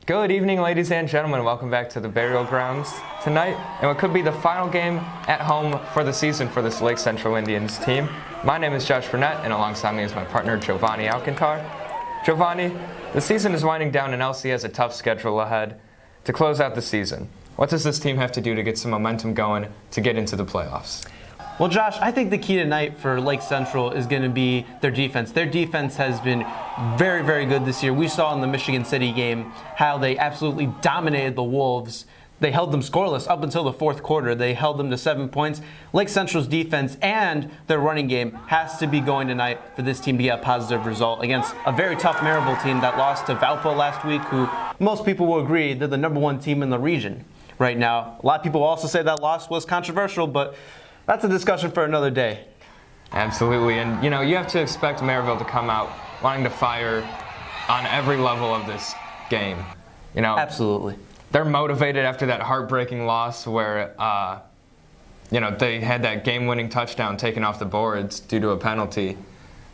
Good evening, ladies and gentlemen. Welcome back to the burial grounds tonight, and what could be the final game at home for the season for this Lake Central Indians team. My name is Josh Burnett, and alongside me is my partner, Giovanni Alcantar. Giovanni, the season is winding down, and LC has a tough schedule ahead to close out the season. What does this team have to do to get some momentum going to get into the playoffs? Well, Josh, I think the key tonight for Lake Central is going to be their defense. Their defense has been very, very good this year. We saw in the Michigan City game how they absolutely dominated the Wolves. They held them scoreless up until the fourth quarter. They held them to 7 points. Lake Central's defense and their running game has to be going tonight for this team to get a positive result against a very tough Merrillville team that lost to Valpo last week, who most people will agree they're the number one team in the region right now. A lot of people also say that loss was controversial, but that's a discussion for another day. Absolutely, and you have to expect Merrillville to come out wanting to fire on every level of this game. Absolutely. They're motivated after that heartbreaking loss where they had that game-winning touchdown taken off the boards due to a penalty.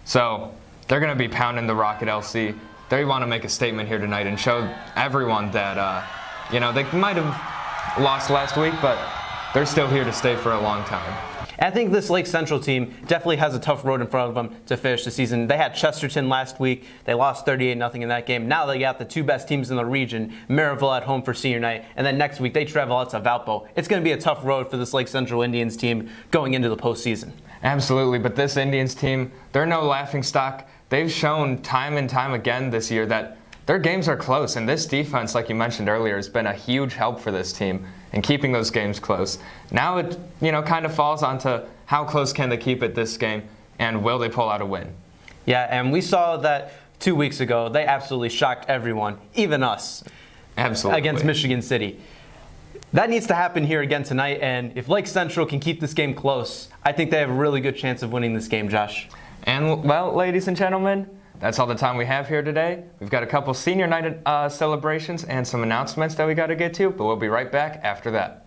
So they're going to be pounding the rock at LC. They want to make a statement here tonight and show everyone that they might have lost last week, but they're still here to stay for a long time. I think this Lake Central team definitely has a tough road in front of them to finish the season. They had Chesterton last week. They lost 38-0 in that game. Now they got the two best teams in the region, Merrillville at home for senior night, and then next week they travel out to Valpo. It's going to be a tough road for this Lake Central Indians team going into the postseason. Absolutely, but this Indians team, they're no laughingstock. They've shown time and time again this year that their games are close, and this defense, like you mentioned earlier, has been a huge help for this team in keeping those games close. Now it, kind of falls onto how close can they keep it this game, and will they pull out a win? Yeah, and we saw that 2 weeks ago. They absolutely shocked everyone, even us. Absolutely. Against Michigan City. That needs to happen here again tonight, and if Lake Central can keep this game close, I think they have a really good chance of winning this game, Josh. And, well, ladies and gentlemen, that's all the time we have here today. We've got a couple senior night celebrations and some announcements that we got to get to, but we'll be right back after that.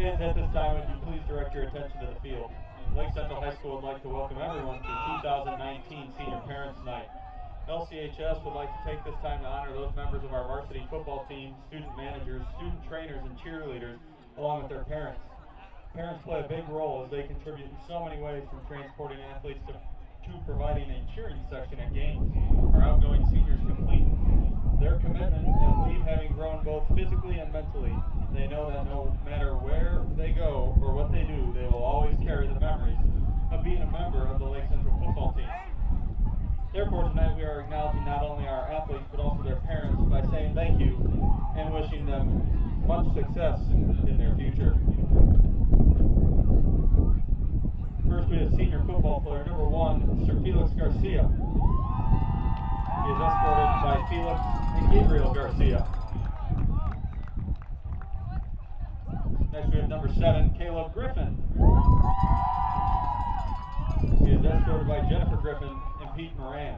Fans, at this time, would you please direct your attention to the field? Lake Central High School would like to welcome everyone to 2019 Senior Parents Night. LCHS would like to take this time to honor those members of our varsity football team, student managers, student trainers, and cheerleaders, along with their parents. Parents play a big role as they contribute in so many ways, from transporting athletes to providing a cheering section at games. Our outgoing seniors complete their commitment and leave having grown both physically and mentally. They know that no matter where they go or what they do, they will always carry the memories of being a member of the Lake Central football team. Therefore, tonight we are acknowledging not only our athletes, but also their parents by saying thank you and wishing them much success in their future. First, we have senior football player number 1, Sir Felix Garcia. He is escorted by Felix and Gabriel Garcia. Next, we have number 7, Caleb Griffin. He is escorted by Jennifer Griffin and Pete Moran.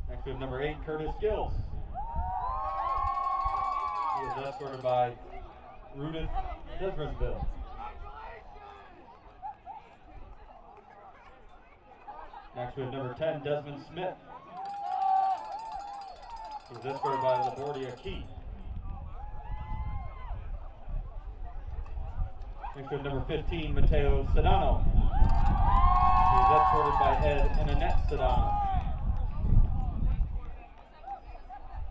Next, we have number 8, Curtis Gills. He is escorted by Rudith Desmondville. Next, we have number 10, Desmond Smith. He is escorted by LaBordia Key. Next, we have number 15, Mateo Sedano. He is escorted by Ed and Annette Sedano.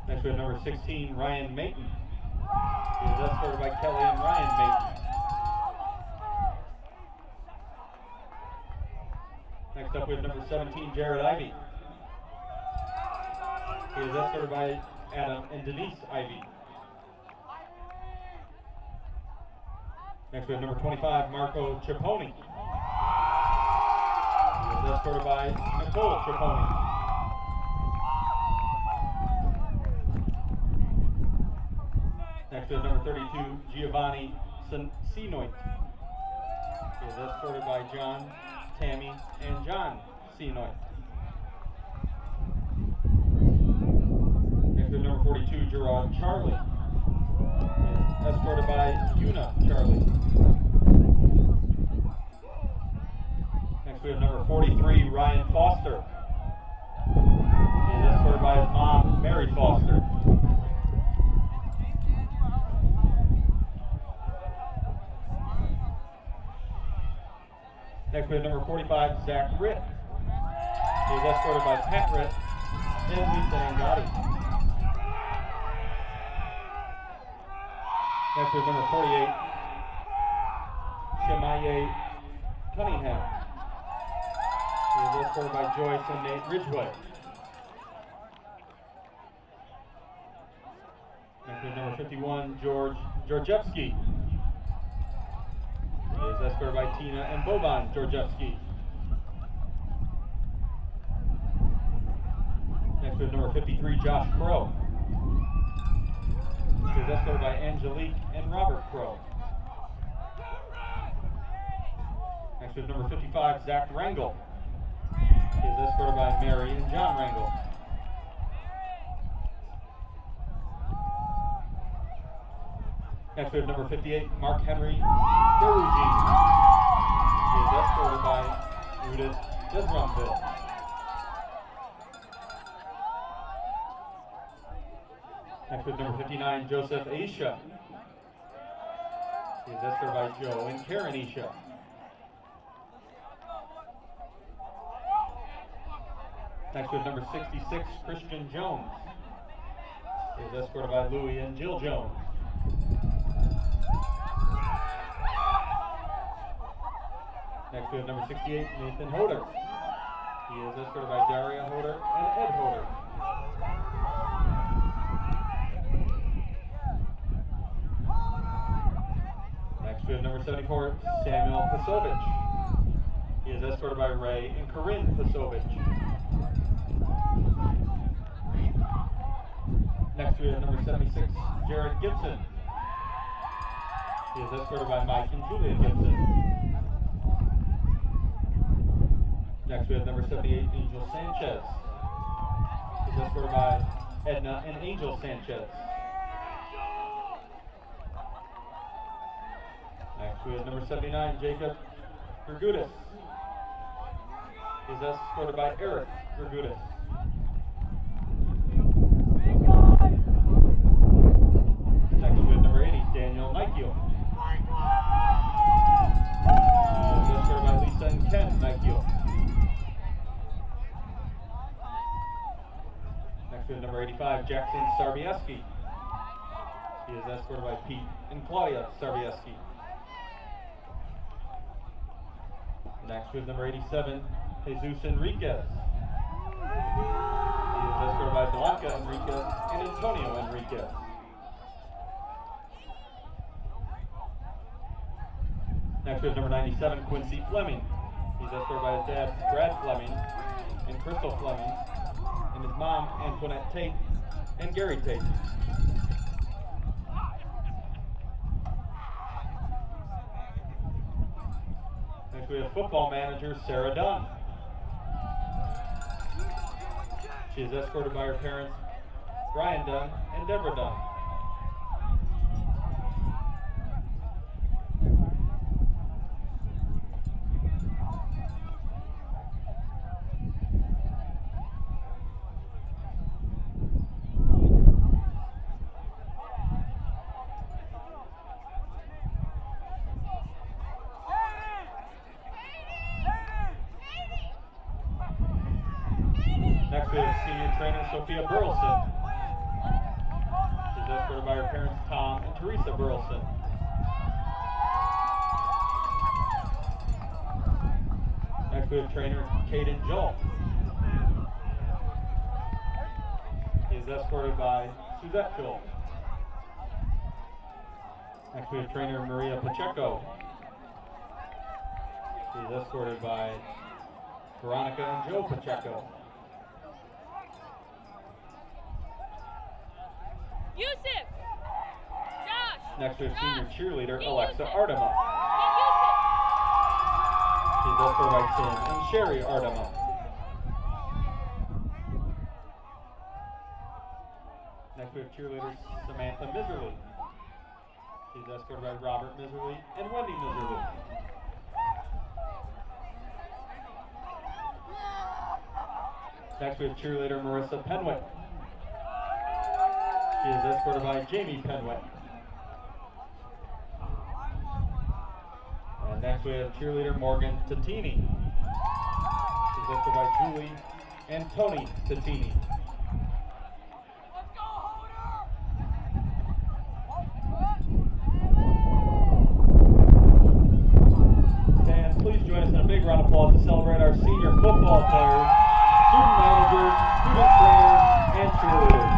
Next, we have number 16, Ryan Mayton. He is escorted by Kelly and Ryan Mayton. Next up, we have number 17, Jared Ivy. He is escorted by Adam and Denise Ivy. Next, we have number 25, Marco Ciapponi. He is escorted by Nicole Ciapponi. Next, we have number 32, Giovanni Sinoit. He is escorted by John, Tammy, and John Sinoit. Next, we have number 42, Gerard Charlie. He is escorted by Una Charlie. Next, we have number 43, Ryan Foster. He is escorted by his mom, Mary Foster. Next, we have number 45, Zach Ritt. He is escorted by Pat Ritt and Lisa Angotti. Next, we have number 48, Shemaye Cunningham. He is escorted by Joyce and Nate Ridgway. Next, we have number 51, George Georgievsky. He is escorted by Tina and Boban Georgievsky. Next, we have number 53, Josh Crow. He is escorted by Angelique and Robert Crow. Next, we have number 55, Zach Rangel. He is escorted by Mary and John Rangel. Next, we have number 58, Mark Henry Ferrugine. He is escorted by Judith Desmondville. Next, we have number 59, Joseph Aisha. He is escorted by Joe and Karen Aisha. Next, we have number 66, Christian Jones. He is escorted by Louie and Jill Jones. Next, we have number 68, Nathan Hoder. He is escorted by Daria Hoder and Ed Hoder. Next, we have number 74, Samuel Pasovich. He is escorted by Ray and Corinne Pasovich. Next, we have number 76, Jared Gibson. He is escorted by Mike and Julia Gibson. Next, we have number 78, Angel Sanchez. He's escorted by Edna and Angel Sanchez. we have number 79, Jacob Gergudis. He is escorted by Eric Gergudis. Next we have number 80, Daniel Nikiel. He is escorted by Lisa and Ken Nikiel. Next we have number 85, Jackson Sarvieski. He is escorted by Pete and Claudia Sarvieski. Next we have number 87, Jesus Enriquez. He is escorted by Blanca Enriquez and Antonio Enriquez. Next we have number 97, Quincy Fleming. He's escorted by his dad, Brad Fleming, and Crystal Fleming, and his mom, Antoinette Tate, and Gary Tate. Next we have football manager, Sarah Dunn. She is escorted by her parents, Brian Dunn and Deborah Dunn. Next we have senior trainer Sophia Burleson. She's escorted by her parents Tom and Teresa Burleson. Next we have trainer Caden Joel. He is escorted by Suzette Joel. Next we have trainer Maria Pacheco. She is escorted by Veronica and Joe Pacheco. Yusuf! Josh! Next we have senior Josh! cheerleader Get Alexa Yusuf! Ardema. Get Yusuf! She's escorted by Tim and Sherry Ardema. Next we have cheerleader Samantha Miserly. She's escorted by Robert Miserly and Wendy Miserly. Next we have cheerleader Marissa Penwick. She is escorted by Jamie Penwick. And next we have cheerleader Morgan Tatini. She's escorted by Julie and Tony Tatini. And please join us in a big round of applause to celebrate our senior football players, student managers, student trainers, and cheerleaders.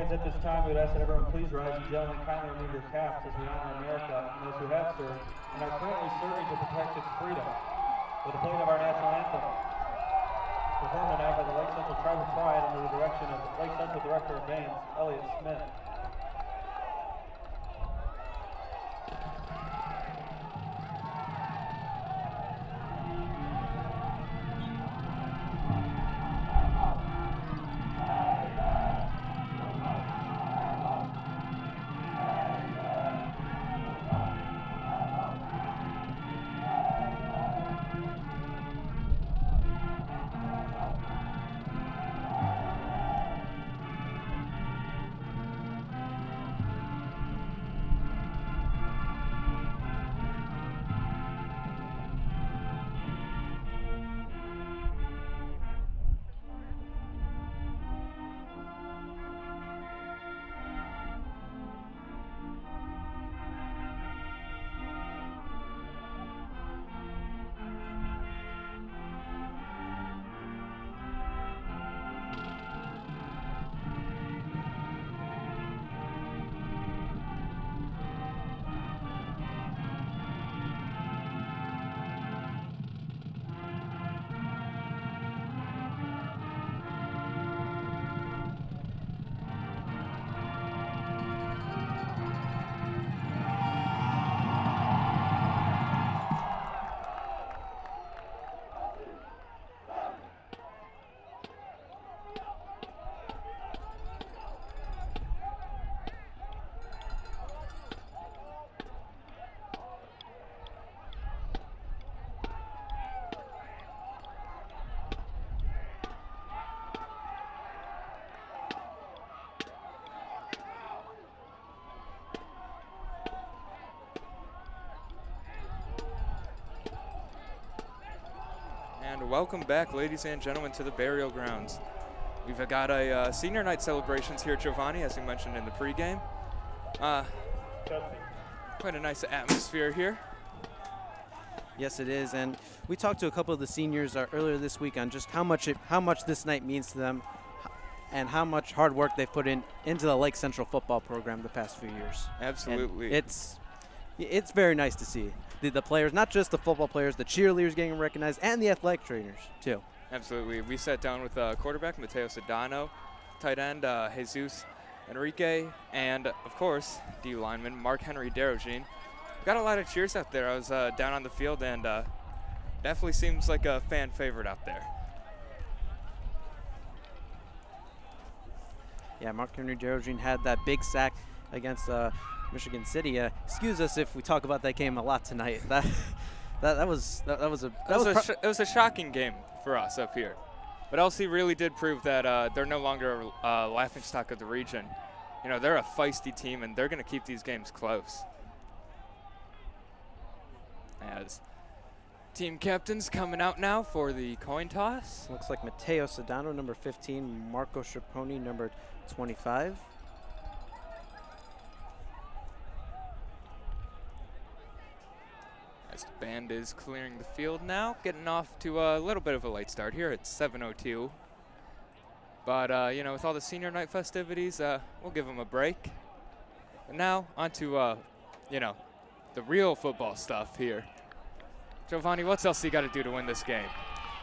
fans, at this time, we would ask that everyone please rise and gentlemen kindly remove your caps as we honor America and those who have served and are currently serving to protect its freedom. With the playing of our national anthem, performed tonight by the Lake Central Tribe of Pride under the direction of Lake Central Director of Bands, Elliot Smith. And welcome back, ladies and gentlemen, to the burial grounds. We've got a senior night celebrations here at Giovanni, as we mentioned in the pregame. Quite a nice atmosphere here. Yes, it is, and we talked to a couple of the seniors earlier this week on just how much this night means to them, and how much hard work they've put into the Lake Central football program the past few years. Absolutely. And it's very nice to see the players, not just the football players, the cheerleaders getting recognized, and the athletic trainers too. Absolutely. We sat down with quarterback Mateo Sedano, tight end Jesus Enrique, and of course D lineman Mark Henry Derogine. Got a lot of cheers out there. I was down on the field, and definitely seems like a fan favorite out there. Yeah, Mark Henry Derogine had that big sack against Michigan City. Excuse us if we talk about that game a lot tonight. It was a shocking game for us up here, but LC really did prove that they're no longer a laughingstock of the region. You know, they're a feisty team, and they're going to keep these games close. As team captains coming out now for the coin toss. Looks like Mateo Sedano, number 15, Marco Schiapponi, number 25. As the band is clearing the field now, getting off to a little bit of a late start here at 7:02. But, you know, with all the senior night festivities, we'll give them a break. But now, on to, you know, the real football stuff here. Giovanni, what's else you got to do to win this game?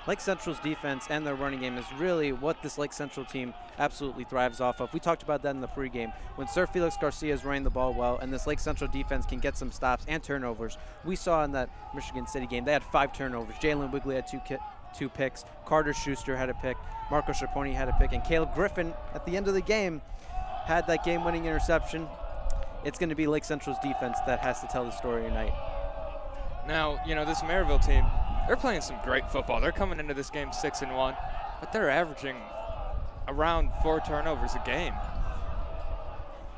Lake Central's defense and their running game is really what this Lake Central team absolutely thrives off of. We talked about that in the pregame. When Sir Felix Garcia is running the ball well and this Lake Central defense can get some stops and turnovers, we saw in that Michigan City game, they had 5 turnovers. Jalen Wigley had two picks. Carter Schuster had a pick. Marco Schiapponi had a pick. And Caleb Griffin, at the end of the game, had that game-winning interception. It's going to be Lake Central's defense that has to tell the story tonight. Now, you know, this Merrillville team, they're playing some great football. They're coming into this game 6-1, but they're averaging around 4 turnovers a game.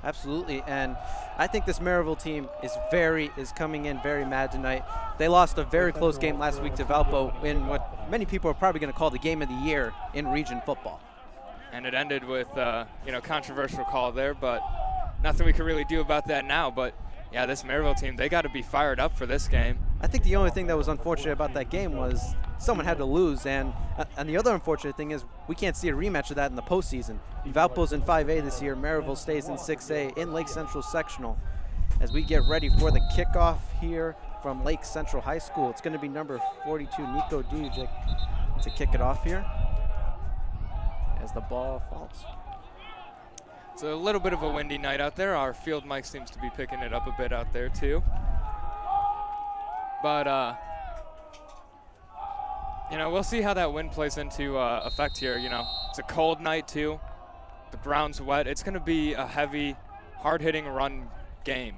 Absolutely, and I think this Merrillville team is coming in very mad tonight. They lost a very close game last week to Valpo in what many people are probably going to call the game of the year in region football. And it ended with, you know, controversial call there, but nothing we can really do about that now. But yeah, this Merrillville team, they got to be fired up for this game. I think the only thing that was unfortunate about that game was someone had to lose, and the other unfortunate thing is we can't see a rematch of that in the postseason. Valpo's in 5A this year. Merrillville stays in 6A in Lake Central Sectional. As we get ready for the kickoff here from Lake Central High School, it's going to be number 42, Nico Dujic, to kick it off here as the ball falls. It's a little bit of a windy night out there. Our field mic seems to be picking it up a bit out there too. But, you know, we'll see how that wind plays into effect here. You know, it's a cold night too. The ground's wet. It's going to be a heavy, hard-hitting run game,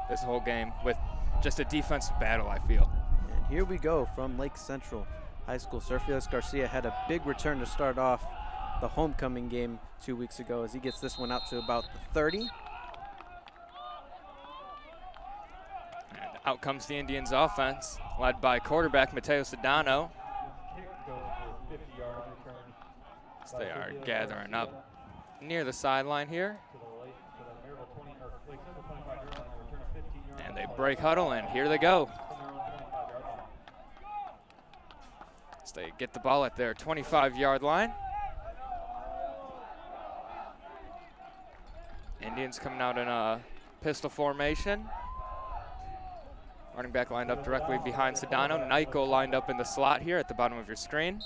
this whole game, with just a defensive battle, I feel. And here we go from Lake Central High School. Sir Felix Garcia had a big return to start off the homecoming game 2 weeks ago as he gets this one out to about the 30. And out comes the Indians offense, led by quarterback Mateo Sedano. As they are gathering up near the sideline here. And they break huddle, and here they go. As they get the ball at their 25-yard line. Indians coming out in a pistol formation. Running back lined up directly behind Sedano. Nyko lined up in the slot here at the bottom of your screen.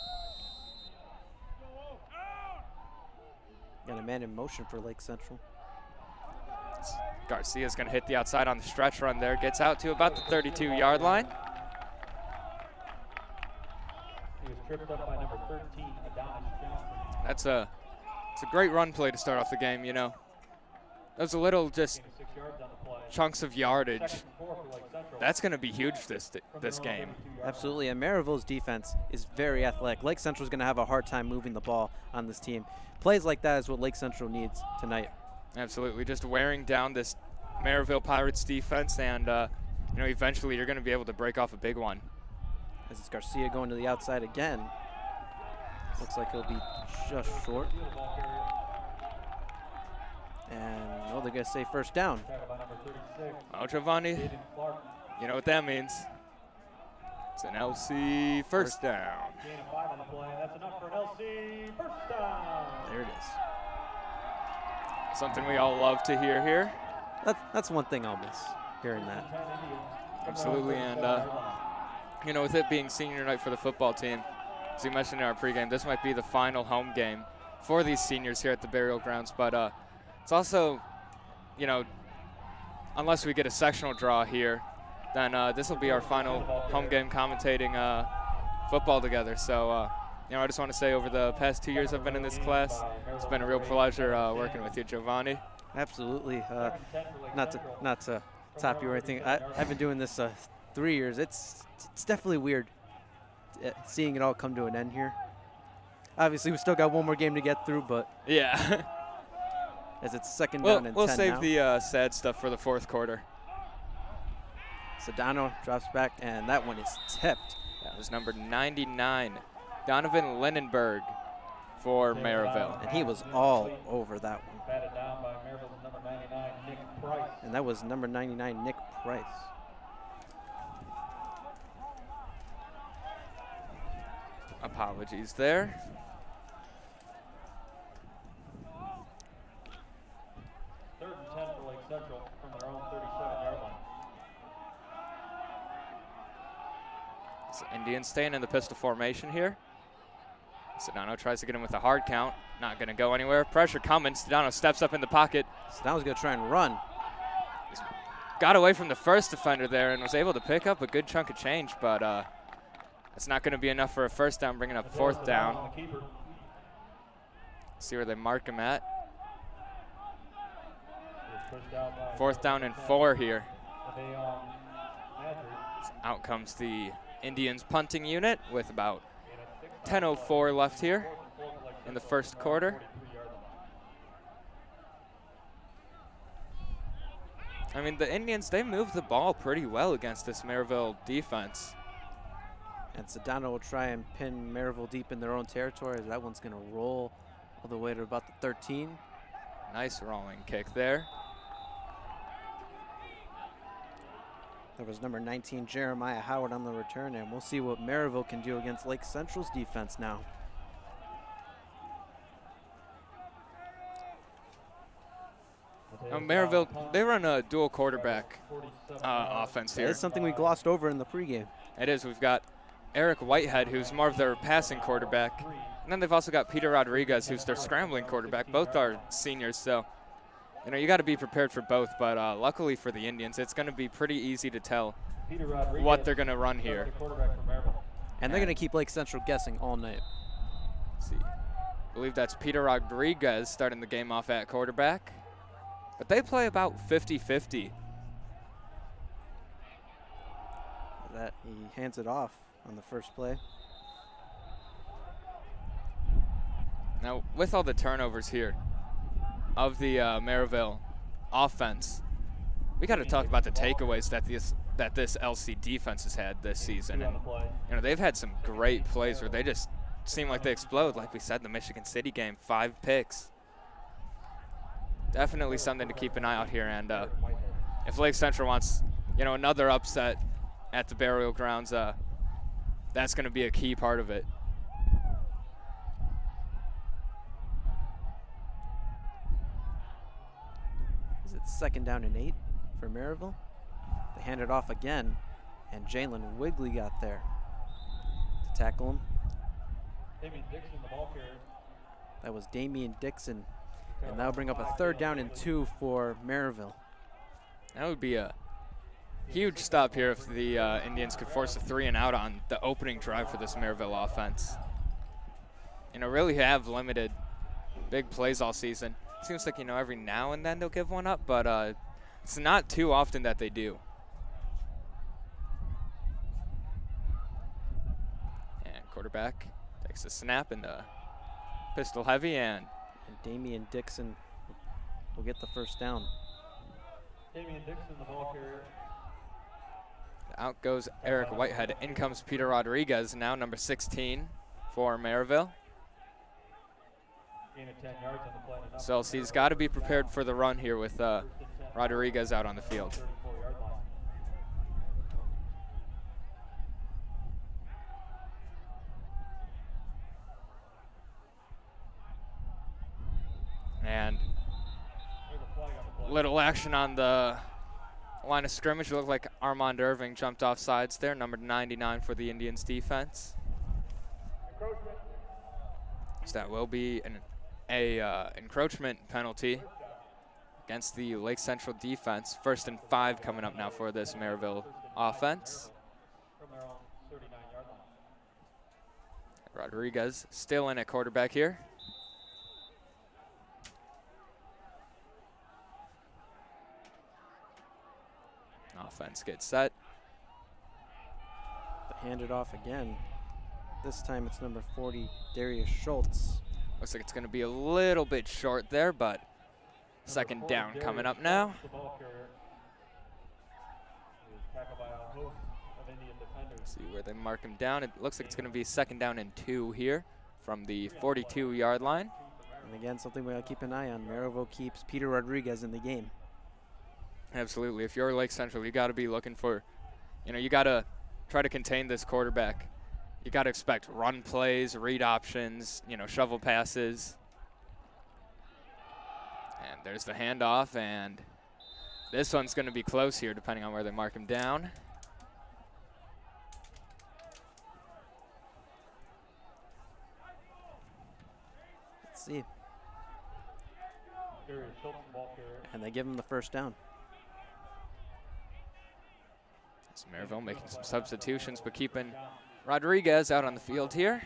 Got a man in motion for Lake Central. Garcia's going to hit the outside on the stretch run there. Gets out to about the 32-yard line. He was tripped up by number 13, Adonis Johnson. It's a great run play to start off the game, you know. Those little just chunks of yardage. That's going to be huge this game. Absolutely, and Merrillville's defense is very athletic. Lake Central's going to have a hard time moving the ball on this team. Plays like that is what Lake Central needs tonight. Absolutely, just wearing down this Merrillville Pirates defense, and you know, eventually you're going to be able to break off a big one. As it's Garcia going to the outside again. Looks like he'll be just short. And they're going to say first down. Oh, Giovanni, you know what that means. It's an LC first down. Gain of 5 on the play. That's enough for an LC first down. There it is. Something we all love to hear here. That's one thing I'll miss, hearing that. Absolutely, and you know, with it being senior night for the football team, as you mentioned in our pregame, this might be the final home game for these seniors here at the burial grounds, but it's also, you know, unless we get a sectional draw here, then this will be our final home game commentating football together. So, you know, I just want to say over the past 2 years I've been in this class, it's been a real pleasure working with you, Giovanni. Absolutely. Not to top you or anything. I've been doing this 3 years. It's definitely weird seeing it all come to an end here. Obviously, we still got one more game to get through, but yeah. As it's second down and 10 we'll save now. the sad stuff for the fourth quarter. Sedano drops back, and that one is tipped. That was number 99, Donovan Lindenberg for Merrillville. And he was all over that one. Batted down by Merrillville's number 99, Nick Price. And that was number 99, Nick Price. Apologies there. Third and 10 for Lake Central from their own 37-yard line. So Indians staying in the pistol formation here. Sedano tries to get him with a hard count. Not going to go anywhere. Pressure coming. Sedano steps up in the pocket. Sedano's going to try and run. He's got away from the first defender there and was able to pick up a good chunk of change, but it's not going to be enough for a first down, bringing up fourth down. See where they mark him at. Fourth down and 4 here. Out comes the Indians punting unit with about 10:04 left here in the first quarter. I mean, the Indians, they moved the ball pretty well against this Merrillville defense. And Sedano will try and pin Merrillville deep in their own territory, as that one's going to roll all the way to about the 13. Nice rolling kick there. There was number 19, Jeremiah Howard, on the return, and we'll see what Merrillville can do against Lake Central's defense now. Merrillville, they run a dual quarterback offense here. It's something we glossed over in the pregame. It is. We've got Eric Whitehead, who's more of their passing quarterback. And then they've also got Peter Rodriguez, who's their scrambling quarterback. Both are seniors, so you got to be prepared for both. But luckily for the Indians, it's going to be pretty easy to tell what they're going to run here. And they're going to keep Lake Central guessing all night. Let's see. I believe that's Peter Rodriguez starting the game off at quarterback. But they play about 50-50. That he hands it off on the first play. Now, with all the turnovers here of the Merrillville offense, we got to talk about the takeaways that this LC defense has had this season. And they've had some great plays where they just seem like they explode. Like we said in the Michigan City game, 5 picks. Definitely something to keep an eye out here. And if Lake Central wants, another upset at the Burial Grounds, that's going to be a key part of it. Is it 2nd down and 8 for Merrillville? They hand it off again, and Jalen Wigley got there to tackle him. Damian Dixon, the ball carrier. That was Damian Dixon. And that'll bring up a 3rd down and 2 for Merrillville. That would be a huge stop here if the Indians could force a 3 and out on the opening drive for this Merrillville offense. Really have limited big plays all season. Seems like, every now and then they'll give one up, but it's not too often that they do. And quarterback takes the snap and the pistol heavy, and Damian Dixon will get the 1st down. Damian Dixon, the ball carrier. Out goes Eric Whitehead. In comes Peter Rodriguez, now number 16 for Merrillville. Gain of 10 yards on the play. So LC's got to be prepared for the run here with Rodriguez out on the field. 34-yard line. And There's a flag on the play. little action on the line of scrimmage. It looked like Armand Irving jumped off sides there, number 99 for the Indians defense. So that will be an encroachment penalty against the Lake Central defense. 1st and 5 coming up now for this Merrillville offense. From their own 39-yard line. Rodriguez still in at quarterback here. Offense gets set. They hand it off again. This time it's number 40, Darius Schultz. Looks like it's going to be a little bit short there, but 2nd down coming up now. The ball carrier is tackled by a host of Indian defenders. See where they mark him down. It looks like it's going to be 2nd down and 2 here from the 42-yard line. And again, something we gotta keep an eye on. Merrillville keeps Peter Rodriguez in the game. Absolutely. If you're Lake Central, you got to be looking for, you got to try to contain this quarterback. You got to expect run plays, read options, shovel passes. And there's the handoff, and this one's going to be close here depending on where they mark him down. Let's see. Darius Schultz, the ball carrier. And they give him the 1st down. So Merrillville making some substitutions, but keeping Rodriguez out on the field here.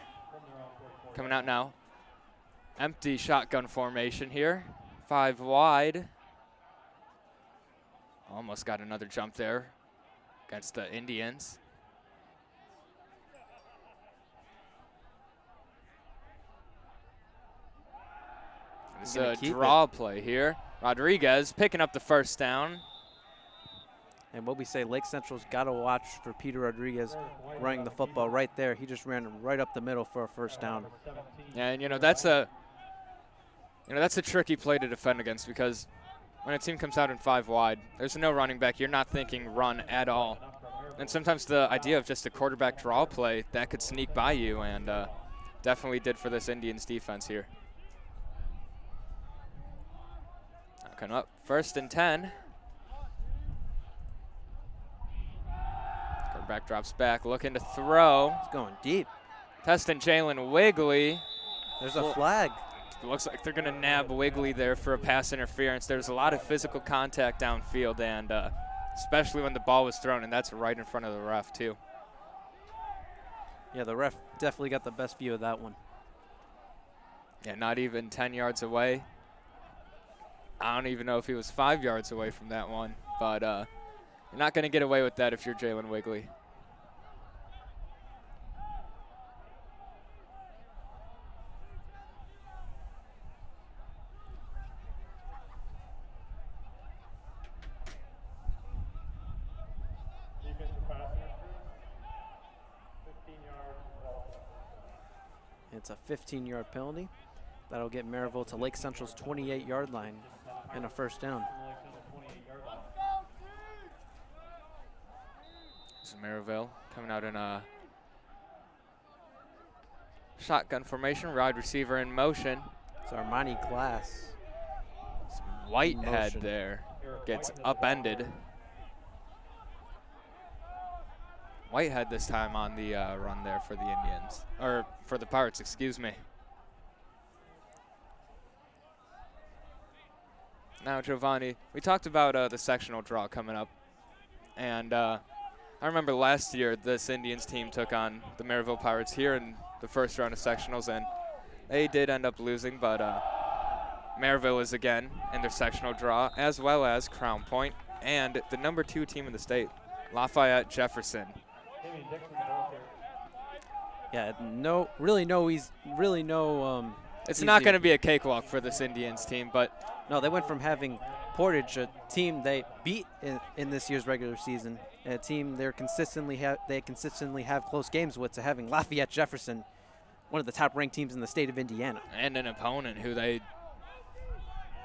Coming out now. Empty shotgun formation here. 5 wide. Almost got another jump there against the Indians. It's a draw play here. Rodriguez picking up the 1st down. And what we say, Lake Central's got to watch for Peter Rodriguez running the football right there. He just ran right up the middle for a 1st down. And that's a tricky play to defend against because when a team comes out in 5 wide, there's no running back. You're not thinking run at all. And sometimes the idea of just a quarterback draw play, that could sneak by you, and definitely did for this Indians defense here. Coming up, 1st and 10. Quarterback drops back, looking to throw. He's going deep. Testing Jalen Wigley. There's a flag. It looks like they're going to nab Wigley there for a pass interference. There's a lot of physical contact downfield, and especially when the ball was thrown, and that's right in front of the ref, too. Yeah, the ref definitely got the best view of that one. Yeah, not even 10 yards away. I don't even know if he was 5 yards away from that one, but you're not going to get away with that if you're Jalen Wigley. It's a 15-yard penalty. That'll get Merrillville to Lake Central's 28-yard line and a 1st down. So Merrillville coming out in a shotgun formation, wide receiver in motion. It's Armani Glass. Some Whitehead there gets upended. Whitehead this time on the run there for the Indians, or for the Pirates, excuse me. Now, Giovanni, we talked about the sectional draw coming up, and I remember last year this Indians team took on the Merrillville Pirates here in the 1st round of sectionals, and they did end up losing, but Merrillville is again in their sectional draw, as well as Crown Point and the number 2 team in the state, Lafayette Jefferson. Yeah, It's not going to be a cakewalk for this Indians team, but no, they went from having Portage, a team they beat in this year's regular season, a team they consistently have close games with, to having Lafayette Jefferson, one of the top-ranked teams in the state of Indiana, and an opponent who they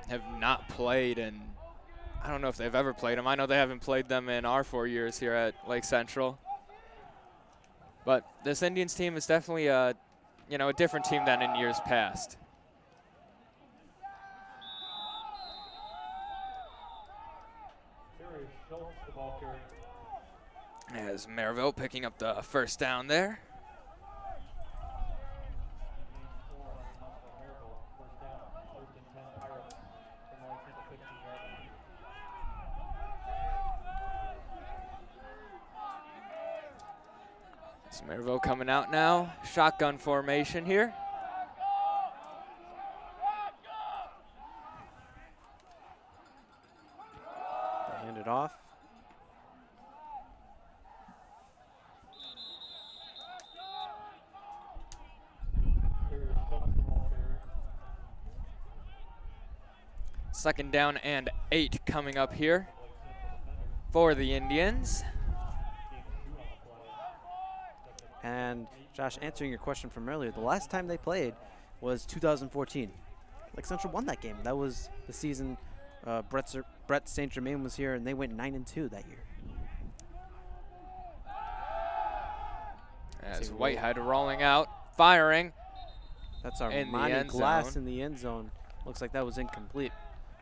have not played, and I don't know if they've ever played them. I know they haven't played them in our 4 years here at Lake Central. But this Indians team is definitely a different team than in years past. As Merrillville picking up the 1st down there. Merrillville coming out now, shotgun formation here. They hand it off. Second down and 8 coming up here for the Indians. And Josh, answering your question from earlier, the last time they played was 2014. Lake Central won that game. That was the season Brett St. Germain was here, and they went 9-2 that year. As Whitehead rolling out, firing. That's our in the Armani end Glass zone. in the end zone. Looks like that was incomplete.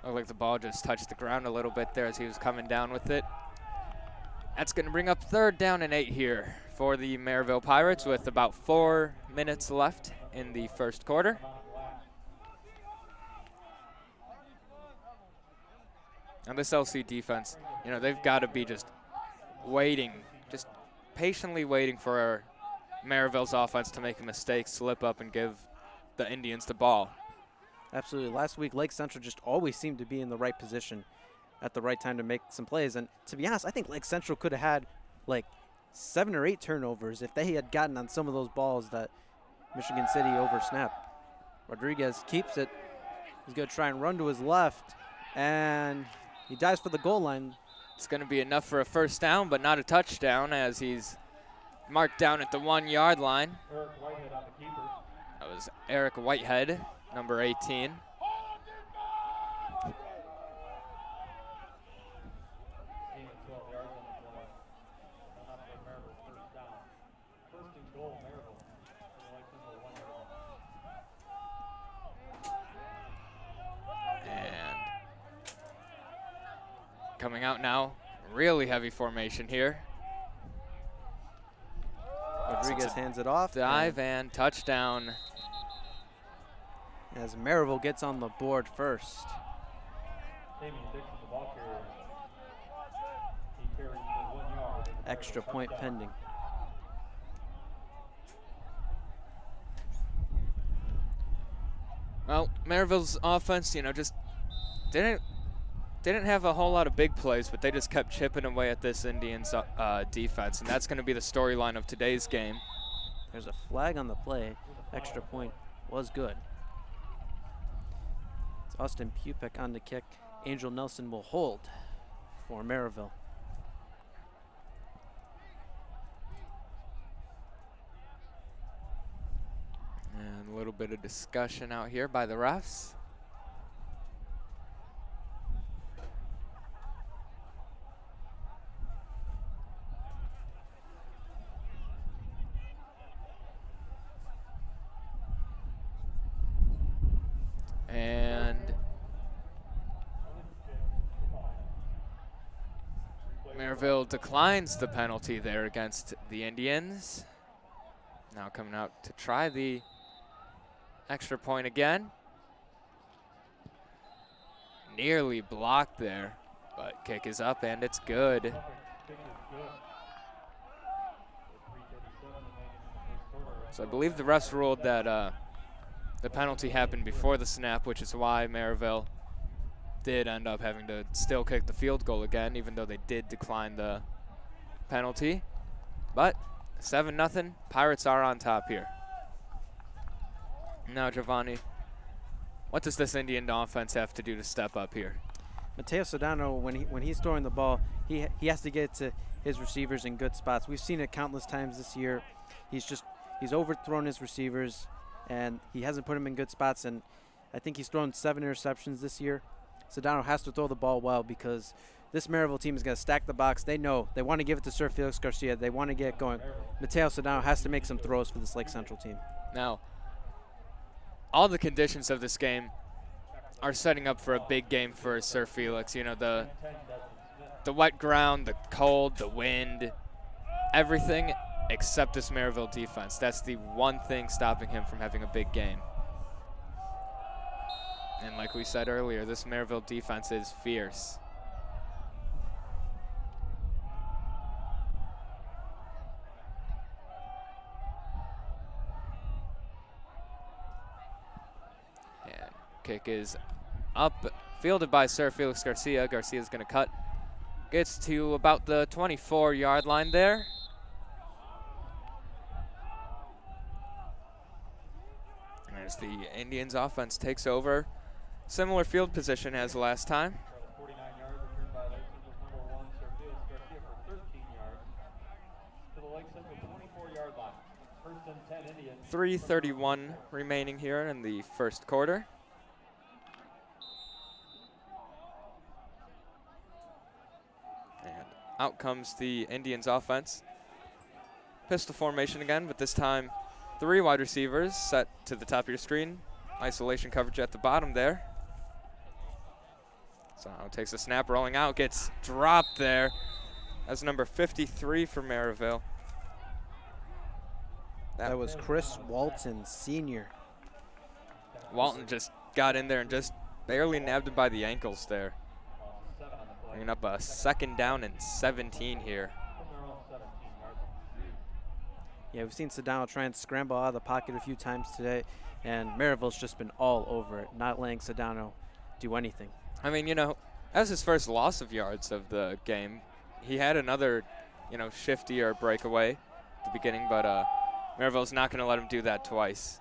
Looked like the ball just touched the ground a little bit there as he was coming down with it. That's going to bring up 3rd down and 8 here for the Merrillville Pirates with about 4 minutes left in the 1st quarter. And this LC defense, they've got to be just waiting, just patiently waiting for Merrillville's offense to make a mistake, slip up, and give the Indians the ball. Absolutely. Last week, Lake Central just always seemed to be in the right position at the right time to make some plays. And to be honest, I think Lake Central could have had like 7 or 8 turnovers if they had gotten on some of those balls that Michigan City oversnapped. Rodriguez keeps it. He's going to try and run to his left, and he dives for the goal line. It's going to be enough for a 1st down, but not a touchdown, as he's marked down at the 1-yard line. That was Eric Whitehead, number 18. first and goal, Merrillville. For the Lake Central 1 yard line. And coming out now, really heavy formation here. Rodriguez hands it off. Dive and touchdown. As Merrillville gets on the board first. Damian Dixon, the ball carrier. He carries for 1 yard. Extra point pending. Well, Merrillville's offense, just didn't have a whole lot of big plays, but they just kept chipping away at this Indians defense, and that's going to be the storyline of today's game. There's a flag on the play. Extra point was good. It's Austin Pupek on the kick. Angel Nelson will hold for Merrillville. And a little bit of discussion out here by the refs. And Merrillville declines the penalty there against the Indians. Now coming out to try the extra point again. Nearly blocked there, but kick is up and it's good. Kick is good. With 3:37 remaining in the first quarter. So I believe the refs ruled that the penalty happened before the snap, which is why Merrillville did end up having to still kick the field goal again, even though they did decline the penalty. But 7-0, Pirates are on top here. Now, Giovanni, what does this Indian offense have to do to step up here? Mateo Sedano, when he's throwing the ball, he has to get to his receivers in good spots. We've seen it countless times this year. He's overthrown his receivers, and he hasn't put them in good spots. And I think he's thrown 7 interceptions this year. Sedano has to throw the ball well because this Merrillville team is going to stack the box. They know they want to give it to Sir Felix Garcia. They want to get going. Mateo Sedano has to make some throws for this Lake Central team. Now, all the conditions of this game are setting up for a big game for Sir Felix. The wet ground, the cold, the wind, everything except this Merrillville defense. That's the one thing stopping him from having a big game. And like we said earlier, this Merrillville defense is fierce. And kick is up, fielded by Sir Felix Garcia. Garcia's going to cut. Gets to about the 24-yard line there. And as the Indians offense takes over, similar field position as last time. 49 yards returned by Lake Central's number 1, Sir Felix Garcia, for 13 yards to the Lake Central 24-yard line. First and 10 Indians. 3:31 remaining here in the first quarter. And out comes the Indians offense. Pistol formation again, but this time 3 wide receivers set to the top of your screen. Isolation coverage at the bottom there. So takes a snap, rolling out, gets dropped there. That's number 53 for Merrillville. That was Chris Walton, senior. Walton just got in there and just barely nabbed him by the ankles there. Bringing up a 2nd down and 17 here. Yeah, we've seen Sedano try and scramble out of the pocket a few times today, and Merrillville's just been all over it, not letting Sedano do anything. I mean, that was his first loss of yards of the game. He had another, shifty or breakaway at the beginning, but Merrillville's not going to let him do that twice.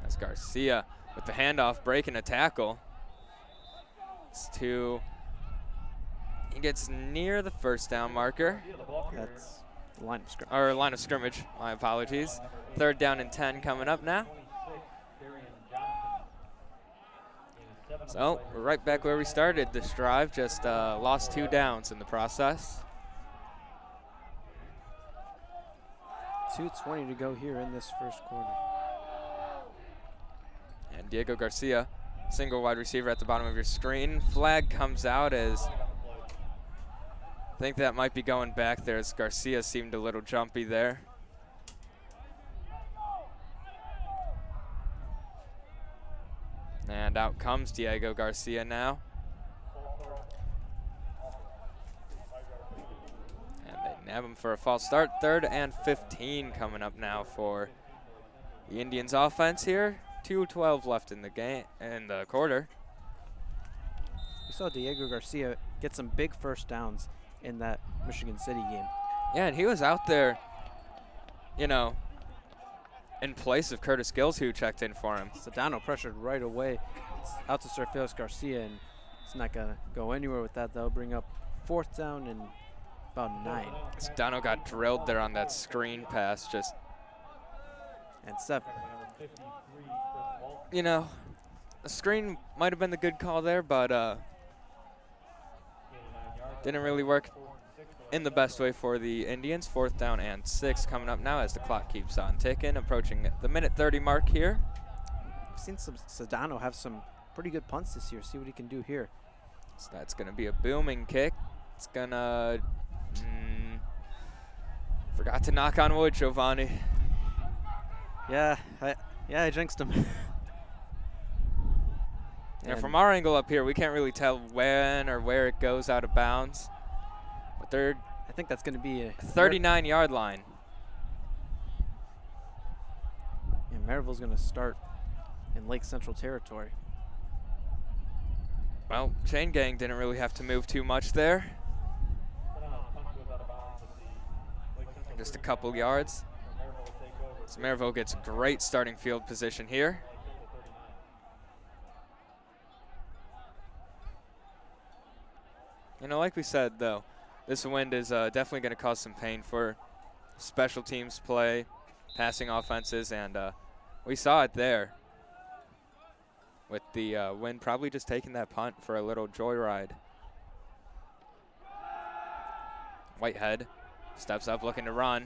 That's Garcia with the handoff, breaking a tackle. He gets near the first down marker. That's the line of scrimmage. Or line of scrimmage, my apologies. 3rd down and 10 coming up now. So we're right back where we started this drive, just lost 2 downs in the process. 2:20 to go here in this first quarter. And Diego Garcia, single wide receiver at the bottom of your screen. Flag comes out as I think that might be going back there as Garcia seemed a little jumpy there. And out comes Diego Garcia now. And they nab him for a false start. 3rd and 15 coming up now for the Indians offense here. 2:12 left in the game, in the quarter. We saw Diego Garcia get some big first downs in that Michigan City game. Yeah, and he was out there, you know, in place of Curtis Gills, who checked in for him. Sedano pressured right away. It's out to Sir Felix Garcia, and it's not going to go anywhere with that. They'll bring up 4th down and about 9. Sedano got drilled there on that screen pass. Just, And Seth, you know, the screen might have been the good call there, but didn't really work in the best way for the Indians. 4th down and 6 coming up now as the clock keeps on ticking, approaching the minute 30 mark here. I've seen some Sedano have some pretty good punts this year. See what he can do here. So that's going to be a booming kick. It's going to... forgot to knock on wood, Giovanni. Yeah, I jinxed him. Yeah, from our angle up here, we can't really tell when or where it goes out of bounds. But they're I think that's going to be a 39-yard line. Yeah, Merrillville's going to start in Lake Central territory. Well, Chain Gang didn't really have to move too much there. Just a couple yards. So Merrillville gets great starting field position here. You know, like we said, though, this wind is definitely going to cause some pain for special teams play, passing offenses, and we saw it there with the wind probably just taking that punt for a little joyride. Whitehead steps up looking to run.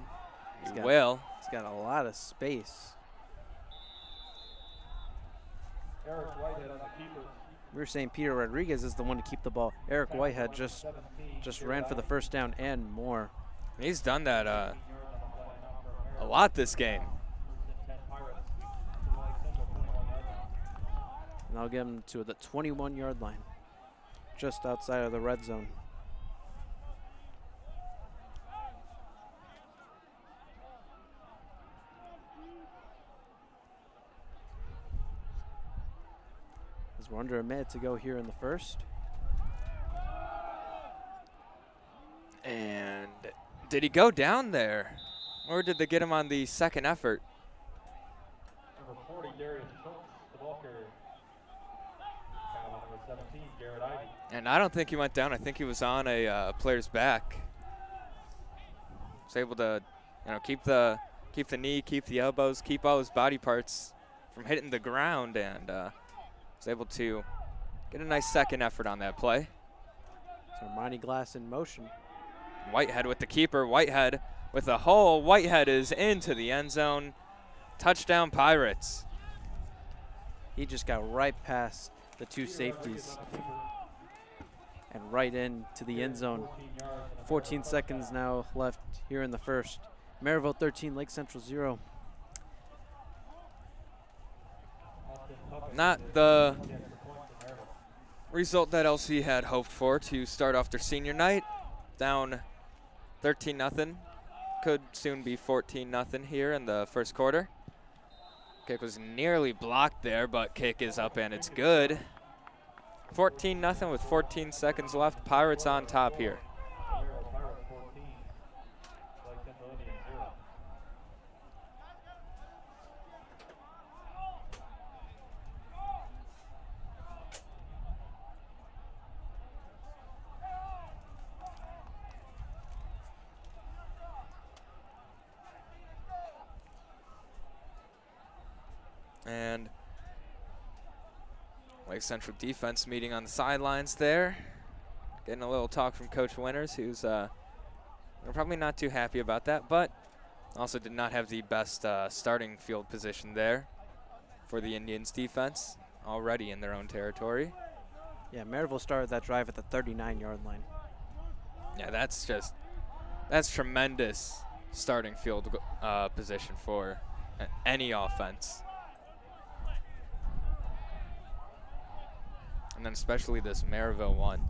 He will. He's got a lot of space. We were saying Peter Rodriguez is the one to keep the ball. Eric Whitehead just ran for the first down and more. He's done that a lot this game. And I'll get him to the 21-yard line, just outside of the red zone. As we're under a minute to go here in the first. And did he go down there? Or did they get him on the second effort? Number 40, Darius Schultz, the ball carrier. Number 17, Garrett Ivey. And I don't think he went down. I think he was on a player's back. Was able to, you know, keep the knee, keep the elbows, keep all his body parts from hitting the ground, and was able to get a nice second effort on that play. So Armani Glass in motion. Whitehead with the keeper. Whitehead with a hole. Whitehead is into the end zone. Touchdown Pirates. He just got right past the two safeties and right into the end zone. 14 seconds now left here in the first. Merrillville 13, Lake Central 0. Not the result that LC had hoped for to start off their senior night. Down 13-0. Could soon be 14-0 here in the first quarter. Kick was nearly blocked there, but kick is up and it's good. 14-0 with 14 seconds left. Pirates on top here. And Lake Central defense meeting on the sidelines there. Getting a little talk from Coach Winters, who's probably not too happy about that, but Also did not have the best starting field position there for the Indians defense, already in their own territory. Yeah, Merrillville started that drive at the 39-yard line. Yeah, that's tremendous starting field position for any offense. And then especially this Merrillville one.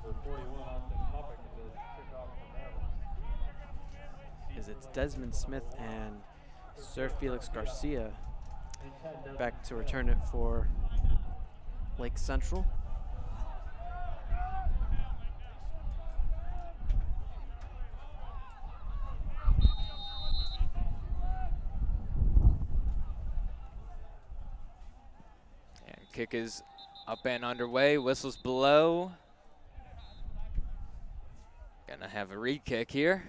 Number 41, Austin Pupick, is the kickoff for Merrillville. Is it's Desmond Smith and Sir Felix Garcia back to return it for Lake Central. And kick is up and underway. Whistles blow. Gonna have a re-kick here.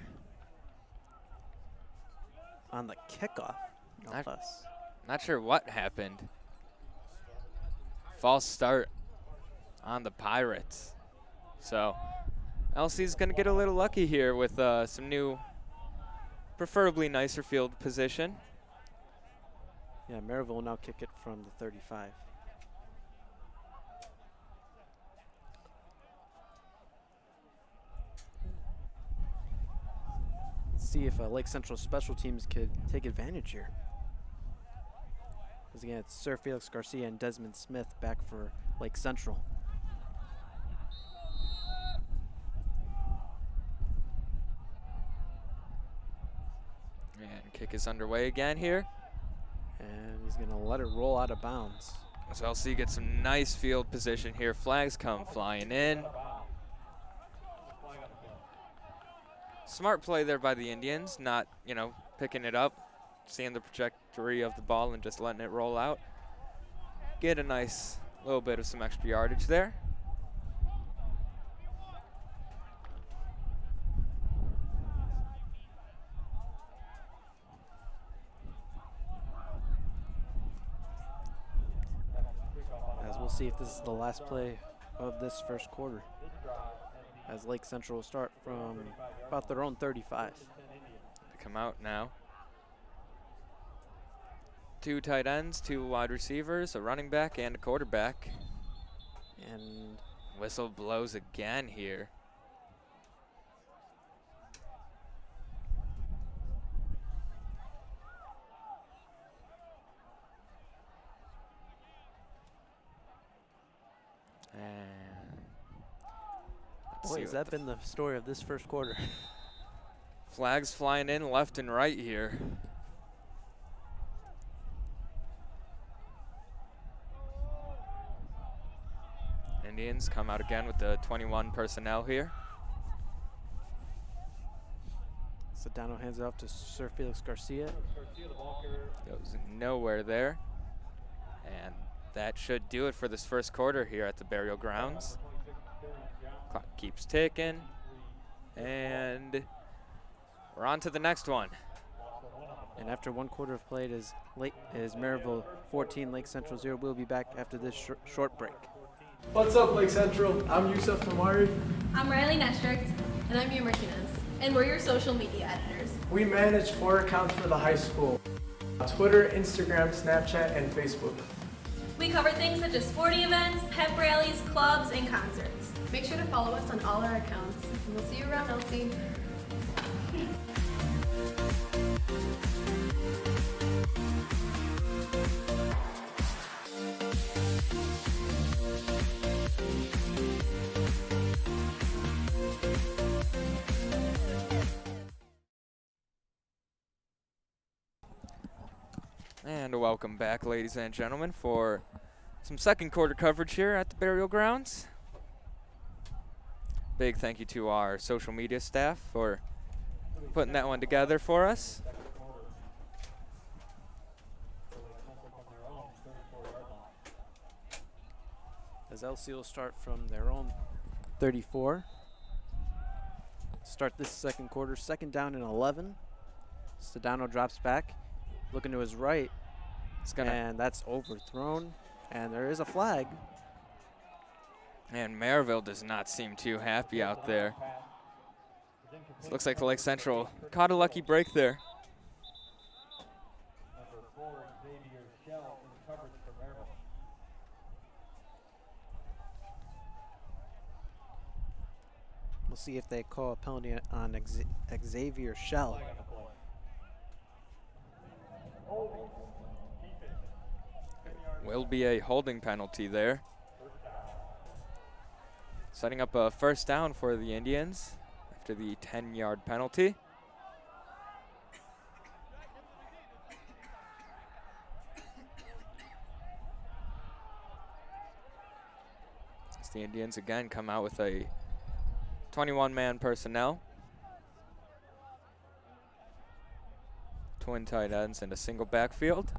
On the kickoff, no less. Not sure what happened. False start on the Pirates. So LC's gonna get a little lucky here with some new, preferably nicer field position. Yeah, Merrillville will now kick it from the 35. See if Lake Central special teams could take advantage here. Because again, it's Sir Felix Garcia and Desmond Smith back for Lake Central. And kick is underway again here. And he's going to let it roll out of bounds. So LC gets some nice field position here. Flags come flying in. Smart play there by the Indians, not, picking it up, seeing the trajectory of the ball and just letting it roll out. Get a nice little bit of some extra yardage there. As we'll see if this is the last play of this first quarter. As Lake Central will start from about their own 35. They come out now. 2 tight ends, 2 wide receivers, a running back, and a quarterback. And whistle blows again here. And boy, has that been the story of this first quarter. Flags flying in left and right here. Indians come out again with the 21 personnel here. Sedano hands it off to Sir Felix Garcia. Goes nowhere there. And that should do it for this first quarter here at the Burial Grounds. Clock keeps ticking. And we're on to the next one. And after one quarter of play, it is Merrillville 14, Lake Central 0. We'll be back after this short break. What's up, Lake Central? I'm Yusuf Kamari. I'm Riley Nestrict. And I'm Mia Martinez. And we're your social media editors. We manage 4 accounts for the high school: Twitter, Instagram, Snapchat, and Facebook. We cover things such as sporting events, pep rallies, clubs, and concerts. Make sure to follow us on all our accounts. And we'll see you around, Elsie. And welcome back, ladies and gentlemen, for some second quarter coverage here at the Burial Grounds. Big thank you to our social media staff for putting that one together for us. As LC will start from their own 34. Start this second quarter, 2nd down and 11. Sedano drops back, looking to his right, and that's overthrown, and there is a flag. And Merrillville does not seem too happy out there. So looks like the Lake Central caught a lucky break there. Number 4, Xavier Shell in coverage for Merrillville. We'll see if they call a penalty on Xavier Shell. Flag on the play. Will be a holding penalty there. Setting up a first down for the Indians after the 10-yard penalty. As the Indians again come out with a 21-man personnel. Twin tight ends and a single backfield.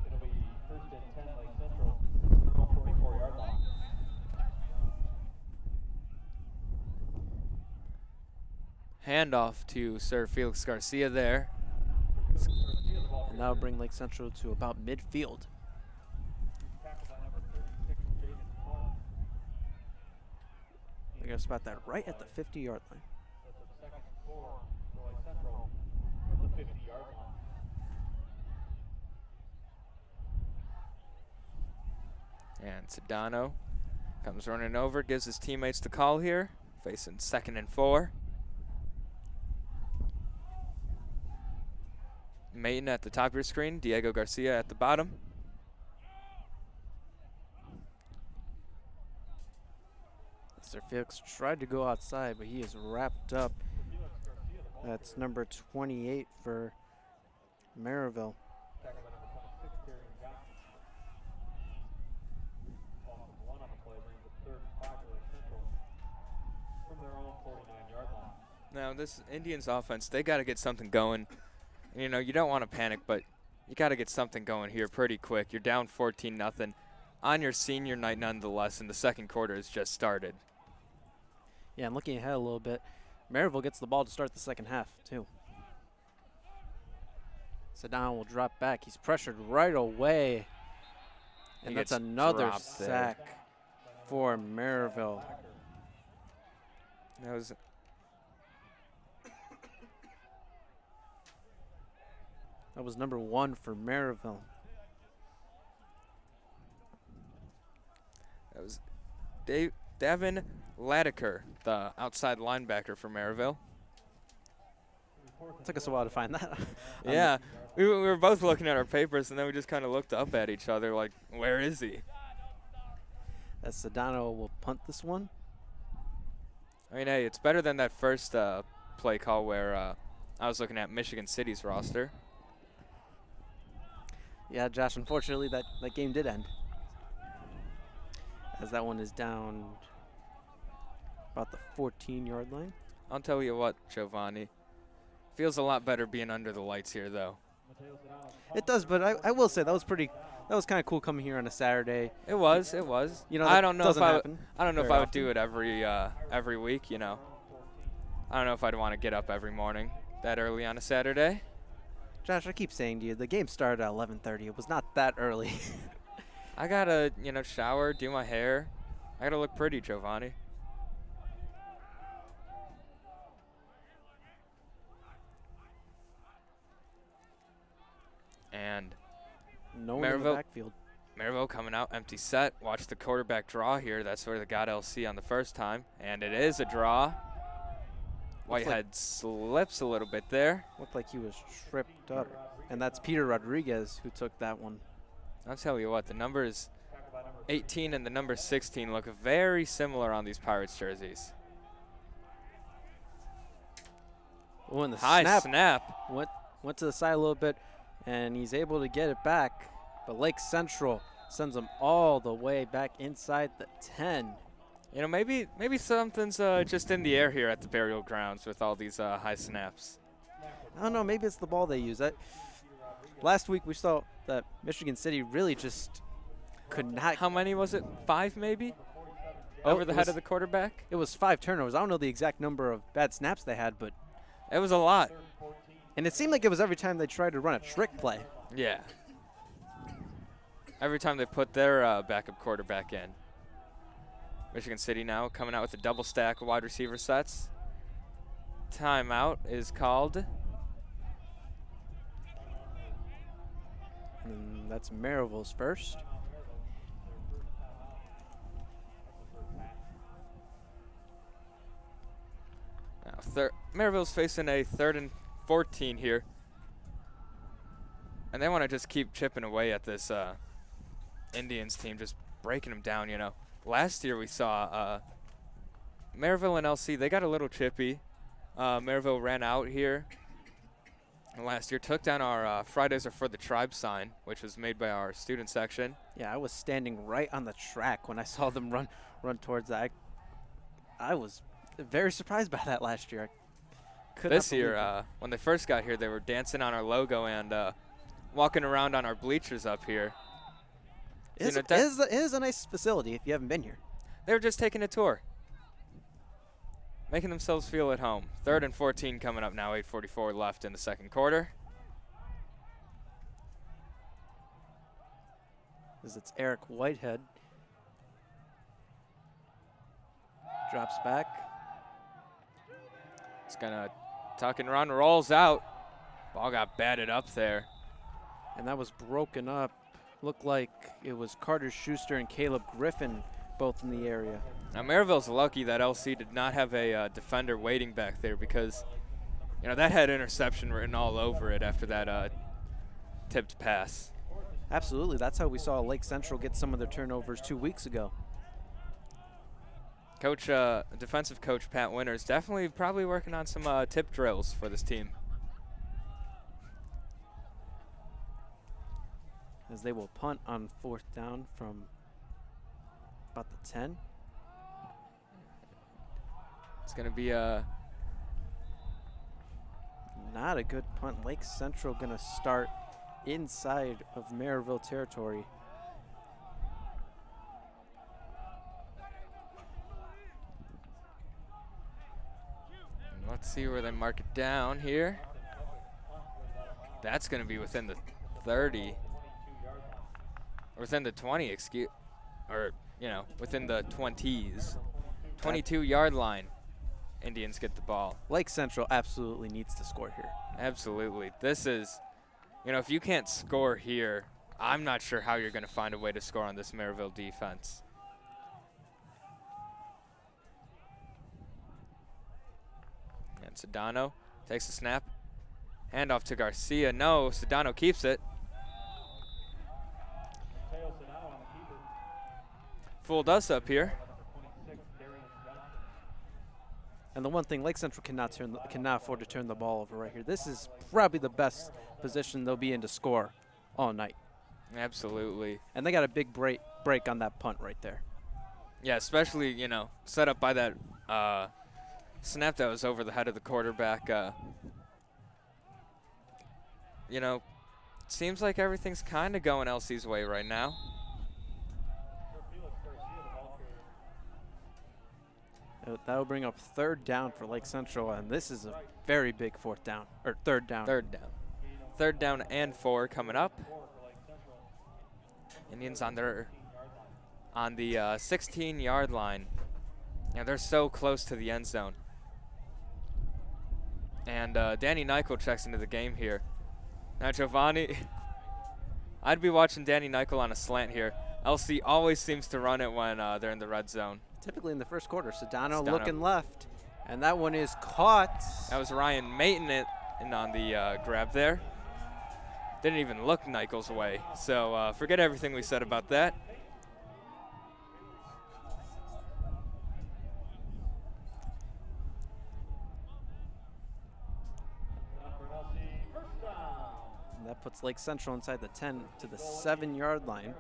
It'll be first and 10, Lake Central, their own 44-yard line. Handoff to Sir Felix Garcia there. And that'll bring Lake Central to about midfield. Tackled by number 36, Jaden Clark. They're going to spot that right at the 50-yard line. That's a second and 4 for Lake Central, the 50-yard line. And Sedano comes running over, gives his teammates the call here, facing 2nd and 4. Mayton at the top of your screen, Diego Garcia at the bottom. Sir Felix tried to go outside, but he is wrapped up. That's number 28 for Merrillville. Tackled by number 26, Darian Johnson. Loss of 1 on the play brings it 3rd and 5 for Lake Central from their own 49-yard line. Now this Indians offense, they got to get something going. You know, you don't want to panic, but you got to get something going here pretty quick. You're down 14-0 on your senior night nonetheless, and the second quarter has just started. Yeah, and looking ahead a little bit, Merrillville gets the ball to start the second half, too. Sedano will drop back. He's pressured right away. And that's gets another dropped sack for Merrillville. That was That was number 1 for Merrillville. That was Davin Latiker, the outside linebacker for Merrillville. It took us a while to find that. Yeah, we were both looking at our papers, and then we just kind of looked up at each other like, where is he? As Sedano will punt this one. I mean, hey, it's better than that first play call where I was looking at Michigan City's roster. Yeah, Josh, unfortunately, that game did end. As that one is down about the 14-yard line. I'll tell you what, Giovanni. Feels a lot better being under the lights here, though. It does, but I will say that was kind of cool coming here on a Saturday. It was. You know, I don't know if I would do it every week. You know, I don't know if I'd want to get up every morning that early on a Saturday. Josh, I keep saying to you, the game started at 11:30. It was not that early. I gotta, shower, do my hair. I gotta look pretty, Giovanni. And no one in the backfield. Merrillville coming out, empty set. Watch the quarterback draw here. That's where they got LC on the first time. And it is a draw. Whitehead slips a little bit there. Looked like he was tripped up. And that's Peter Rodriguez who took that one. I'll tell you what, the numbers 18 and the number 16 look very similar on these Pirates jerseys. Oh, and the high snap. Went to the side a little bit, and he's able to get it back. But Lake Central sends him all the way back inside the 10. You know, maybe something's just in the air here at the burial grounds with all these high snaps. I don't know. Maybe it's the ball they use. Last week we saw that Michigan City really just could not. How many was it? 5 maybe? Over the head of the quarterback? It was 5 turnovers. I don't know the exact number of bad snaps they had, but it was a lot. And it seemed like it was every time they tried to run a trick play. Yeah. Every time they put their backup quarterback in. Michigan City now coming out with a double stack of wide receiver sets. timeout is called. And that's Merrillville's first. Now, Merrillville's facing a 3rd and 14 here. And they want to just keep chipping away at this Indians team, just breaking them down, you know. Last year we saw Merrillville and LC, they got a little chippy. Merrillville ran out here last year, took down our Fridays Are for the Tribe sign, which was made by our student section. Yeah, I was standing right on the track when I saw them run towards that. I was very surprised by that last year. This year, when they first got here, they were dancing on our logo and walking around on our bleachers up here. It is a nice facility if you haven't been here. They were just taking a tour, making themselves feel at home. 3rd and 14 coming up now, 8:44 left in the second quarter. As it's Eric Whitehead. Drops back. It's gonna tuck and run, rolls out. Ball got batted up there. And that was broken up. Looked like it was Carter Schuster and Caleb Griffin both in the area. Now Merrillville's lucky that LC did not have a defender waiting back there, because you know that had interception written all over it after that tipped pass. Absolutely, that's how we saw Lake Central get some of their turnovers 2 weeks ago. Coach, defensive coach Pat Winters definitely probably working on some tip drills for this team. As they will punt on 4th down from about the 10. It's going to be not a good punt. Lake Central going to start inside of Merrillville territory. Let's see where they mark it down here. That's going to be within the 30. Or within the 20, within the 20s. 22-yard line. Indians get the ball. Lake Central absolutely needs to score here. Absolutely. This is, if you can't score here, I'm not sure how you're going to find a way to score on this Merrillville defense. And Sedano takes the snap. Handoff to Garcia. No, Sedano keeps it. Fooled us up here. And the one thing, Lake Central cannot afford to turn the ball over right here. This is probably the best position they'll be in to score all night. Absolutely. And they got a big break on that punt right there. Yeah, especially, set up by that snap that was over the head of the quarterback. Seems like everything's kind of going LC's way right now. That'll bring up 3rd down for Lake Central, and this is a very big 4th down, or 3rd down. 3rd down and 4 coming up. Indians on the 16-yard line. Yeah, they're so close to the end zone. And Danny Nykel checks into the game here. Now Giovanni, I'd be watching Danny Nykel on a slant here. LC always seems to run it when they're in the red zone. Typically in the first quarter. Sedano looking left, and that one is caught. That was Ryan Maton on the grab there. Didn't even look Nykel's way, so forget everything we said about that. And that puts Lake Central inside the 10 to the 7-yard line.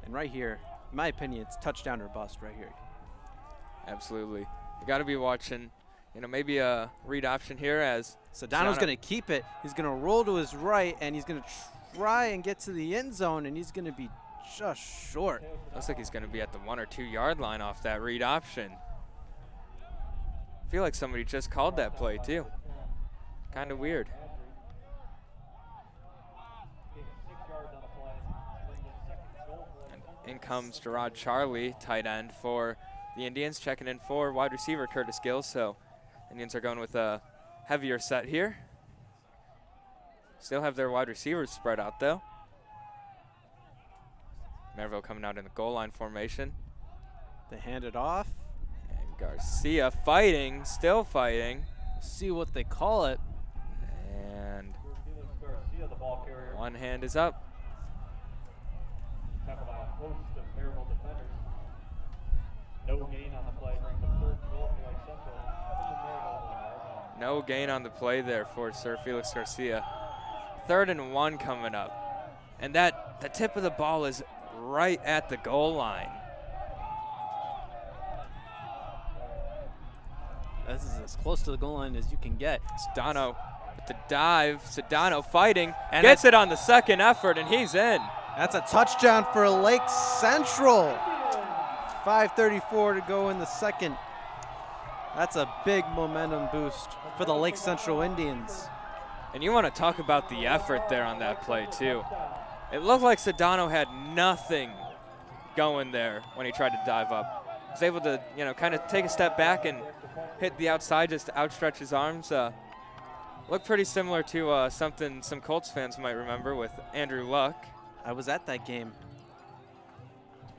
And right here, in my opinion, it's touchdown or bust right here. Absolutely. You got to be watching, maybe a read option here as Sedano's going to keep it. He's going to roll to his right, and he's going to try and get to the end zone, and he's going to be just short. Looks like he's going to be at the 1 or 2 yard line off that read option. I feel like somebody just called that play too. Kind of weird. In comes Gerard Charlie, tight end for the Indians checking in for wide receiver Curtis Gills, so Indians are going with a heavier set here. Still have their wide receivers spread out though. Merrillville coming out in the goal line formation. They hand it off. And Garcia fighting, still fighting. See what they call it. And Garcia, the ball carrier, one hand is up. tackled by a host of Merrillville defenders. No gain on the play, brings up third goal for Lake Central. Merrillville. No gain on the play there for Sir Felix Garcia. 3rd and 1 coming up. And the tip of the ball is right at the goal line. This is as close to the goal line as you can get. Sedano with the dive. Sedano fighting. And Gets it on the second effort, and he's in. That's a touchdown for Lake Central. 5:34 to go in the second. That's a big momentum boost for the Lake Central Indians. And you want to talk about the effort there on that play, too. It looked like Sedano had nothing going there when he tried to dive up. He was able to, kind of take a step back and hit the outside just to outstretch his arms. Looked pretty similar to something some Colts fans might remember with Andrew Luck. I was at that game.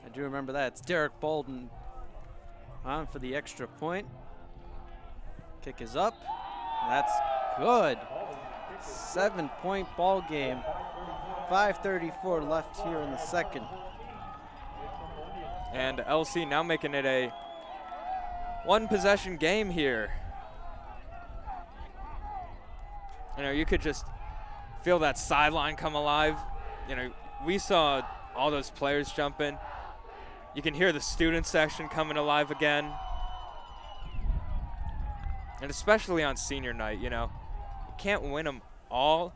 I do remember that. It's Derek Bolden on for the extra point. Kick is up. That's good. 7-point ball game. 5:34 left here in the second. And LC now making it a one-possession game here. You could just feel that sideline come alive. We saw all those players jumping. You can hear the student section coming alive again. And especially on senior night, you can't win them all,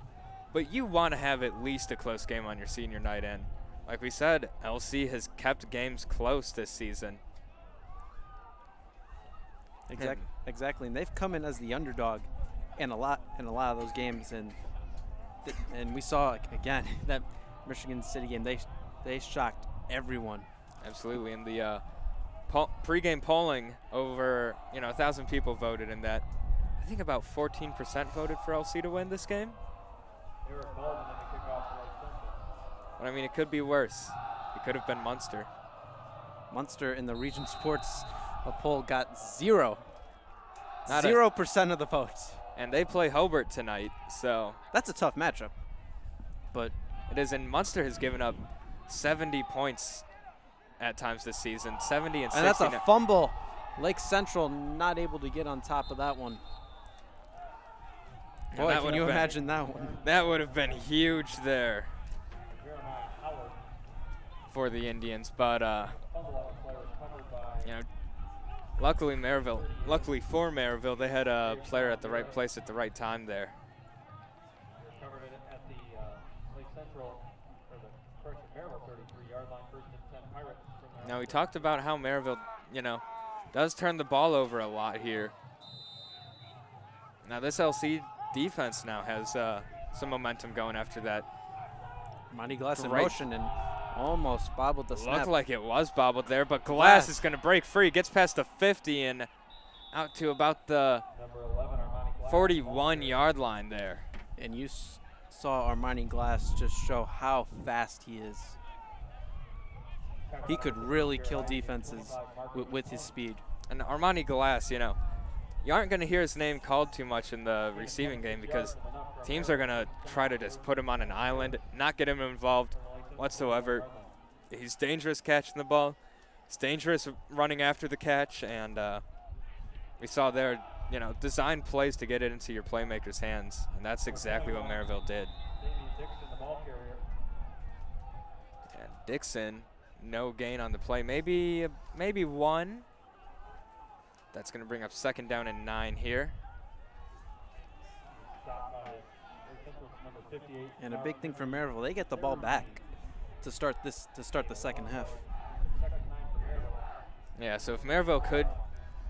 but you want to have at least a close game on your senior night. And like we said, LC has kept games close this season. Exactly, and they've come in as the underdog in a lot of those games, and we saw again that Michigan City game. They shocked everyone. Absolutely, in the pregame polling, over 1,000 people voted in that. I think about 14% voted for LC to win this game. Eric Bolden in the kickoff for Lake Central. But it could be worse. It could have been Munster. Munster in the Region Sports poll got 0% of the votes. And they play Hobart tonight, so that's a tough matchup. But it is, and Munster has given up 70 points at times this season, 70 and 60. And that's a fumble. Lake Central not able to get on top of that one. Boy, can you imagine that one? That would have been huge there for the Indians, but luckily for Merrillville, they had a player at the right place at the right time there. Covered it at the Lake Central, or the Merrillville 33-yard line, 1st and 10 Pirates. Now we talked about how Merrillville, does turn the ball over a lot here. Now this LC defense now has some momentum going after that. Monty Glass in motion and almost bobbled the snap. Looked like it was bobbled there, but Glass is going to break free. Gets past the 50 and out to about the 41-yard line there. And you saw Armani Glass just show how fast he is. He could really kill defenses with his speed. And Armani Glass, you aren't going to hear his name called too much in the receiving game because teams are going to try to just put him on an island, not get him involved whatsoever. He's dangerous catching the ball. He's dangerous running after the catch, and we saw there, design plays to get it into your playmaker's hands, and that's exactly what Merrillville did. And Dixon, no gain on the play. Maybe one. That's going to bring up 2nd down and 9 here. And a big thing for Merrillville, they get the ball back to start the second half. Yeah, so if Merrillville could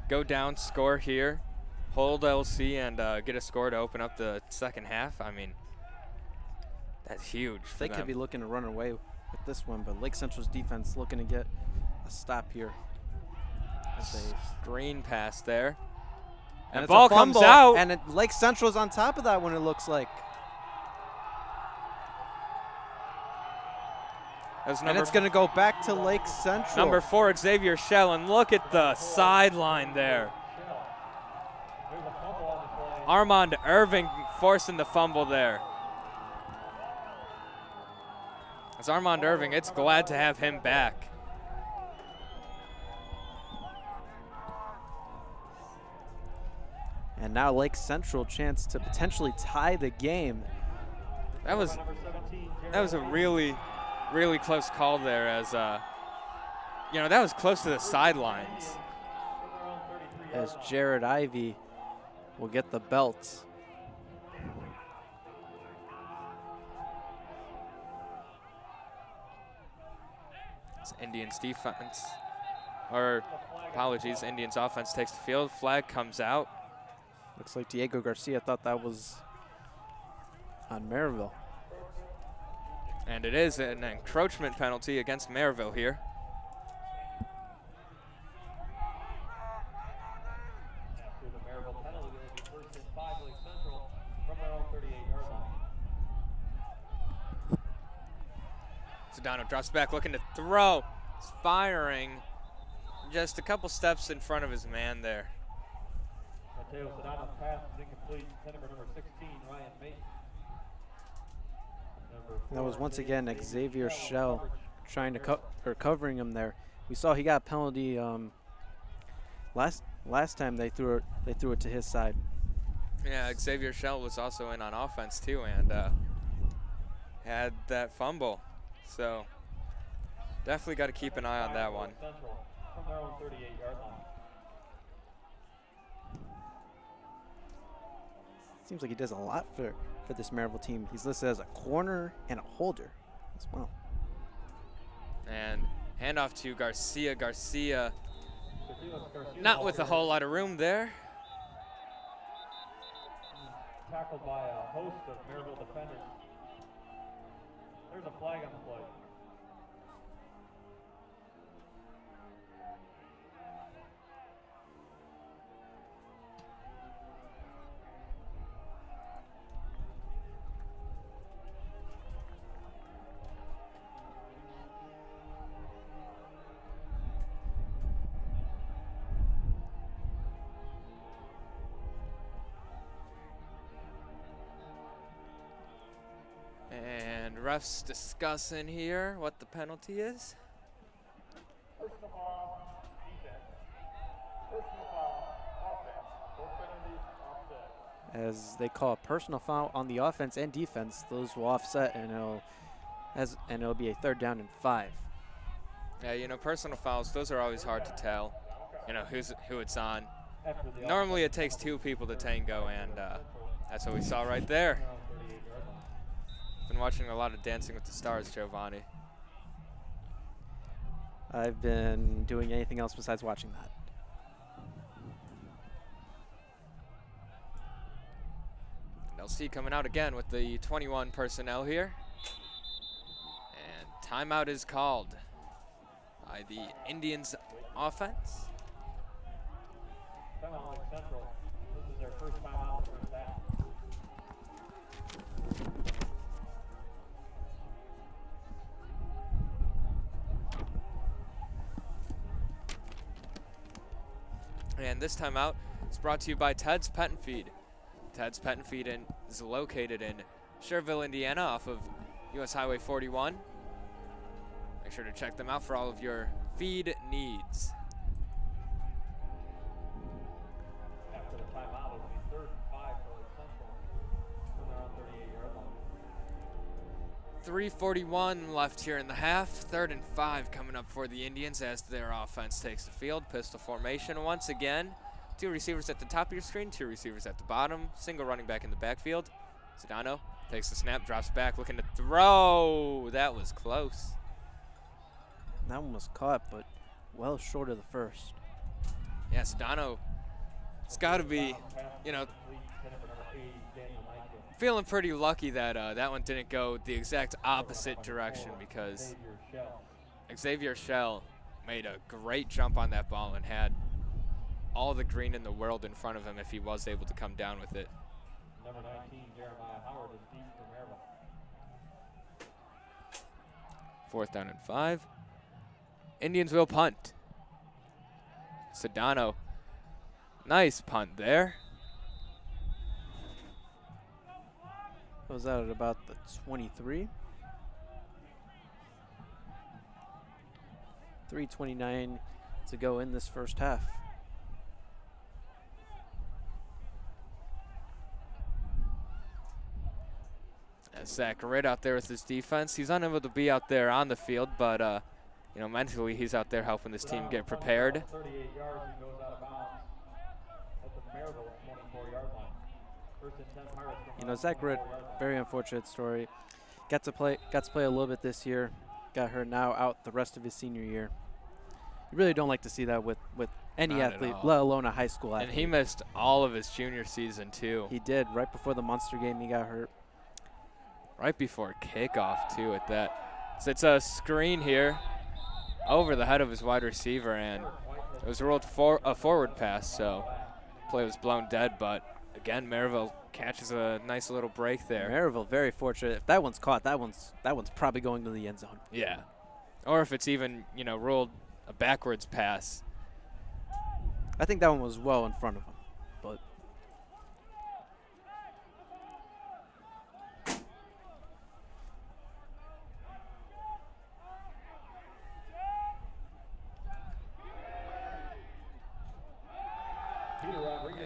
go down, score here, hold LC, and get a score to open up the second half, that's huge for They them. could be looking to run away with this one, but Lake Central's defense looking to get a stop here. Screen pass there. And it's ball a fumble, comes out. and Lake Central's on top of that one, it looks like. And it's going to go back to Lake Central. Number 4, Xavier Shell, and look at the sideline there. Armand Irving forcing the fumble there. As Armand Irving, it's glad to have him back. And now Lake Central chance to potentially tie the game. That was a really close call there, as you know, that was close to the sidelines. As Jared Ivey will get the belt. It's Indians defense, or apologies, Indians offense takes the field. Flag comes out. Looks like Diego Garcia thought that was on Merrillville. And it is an encroachment penalty against Merrillville here. After the Merrillville penalty, there will be first and 5 Lake Central from their own 38-yard line. Sedano drops back looking to throw. He's firing just a couple steps in front of his man there. Mateo Sedano's pass is incomplete. Intended for number 16, Ryan Mason. That was once again Xavier Shell trying to covering him there. We saw he got a penalty last time they threw it to his side. Yeah, Xavier Shell was also in on offense too, and had that fumble. So definitely got to keep an eye on that one. Central from their own 38-yard line. Seems like he does a lot for this Merrillville team. He's listed as a corner and a holder as well. And handoff to Garcia. Garcia not with a whole lot of room there. Tackled by a host of Merrillville defenders. There's a flag on the play. And refs discussing here what the penalty is. Personal foul, defense. Personal foul, offense. Both penalties offset. As they call a personal foul on the offense and defense, those will offset, and it'll be a 3rd down and 5. Yeah, you know, personal fouls, those are always hard to tell, you know, who it's on. Normally it takes 2 people to tango, and that's what we saw right there. Been watching a lot of Dancing with the Stars, Giovanni. I've been doing anything else besides watching that. LC coming out again with the 21 personnel here. And timeout is called by the Indians offense. Timeout Lake Central. This is their first timeout for that. And this timeout is brought to you by Ted's Pet and Feed. Ted's Pet and Feed is located in Schererville, Indiana, off of US Highway 41. Make sure to check them out for all of your feed needs. After the timeout, it'll be 3rd and 5 for Lake Central from their own 38-yard line. 3:41 left here in the half. 3rd and 5 coming up for the Indians as their offense takes the field. Pistol formation once again. 2 receivers at the top of your screen, 2 receivers at the bottom. Single running back in the backfield. Sedano takes the snap, drops back, looking to throw. That was close. That one was caught, but well short of the first. Yeah, Sedano, it's got to be, you know, feeling pretty lucky that that one didn't go the exact opposite direction, because Xavier Shell made a great jump on that ball and had all the green in the world in front of him if he was able to come down with it. Number 19, Jeremiah Howard, is deep for Merrillville. 4th down and 5. Indians will punt. Sedano, nice punt there. Goes out at about the 23. 3:29 to go in this first half. Zach right out there with his defense. He's unable to be out there on the field, but you know, mentally he's out there helping this team get prepared. 38 yards and goes out of bounds at the Merrillville 24-yard line. First and 10 Pirates. You know, Zach Ritt, very unfortunate story. Got to play a little bit this year. Got hurt, now out the rest of his senior year. You really don't like to see that with any Not at athlete, all. let alone a high school athlete. And he missed all of his junior season too. He did. Right before the Munster game, he got hurt. Right before kickoff too at that. So it's a screen here over the head of his wide receiver, and it was ruled for a forward pass, so play was blown dead. But again, Merrillville catches a nice little break there. Merrillville very fortunate. If that one's caught, that one's probably going to the end zone. Yeah. Or if it's even, you know, ruled a backwards pass. I think that one was well in front of him, but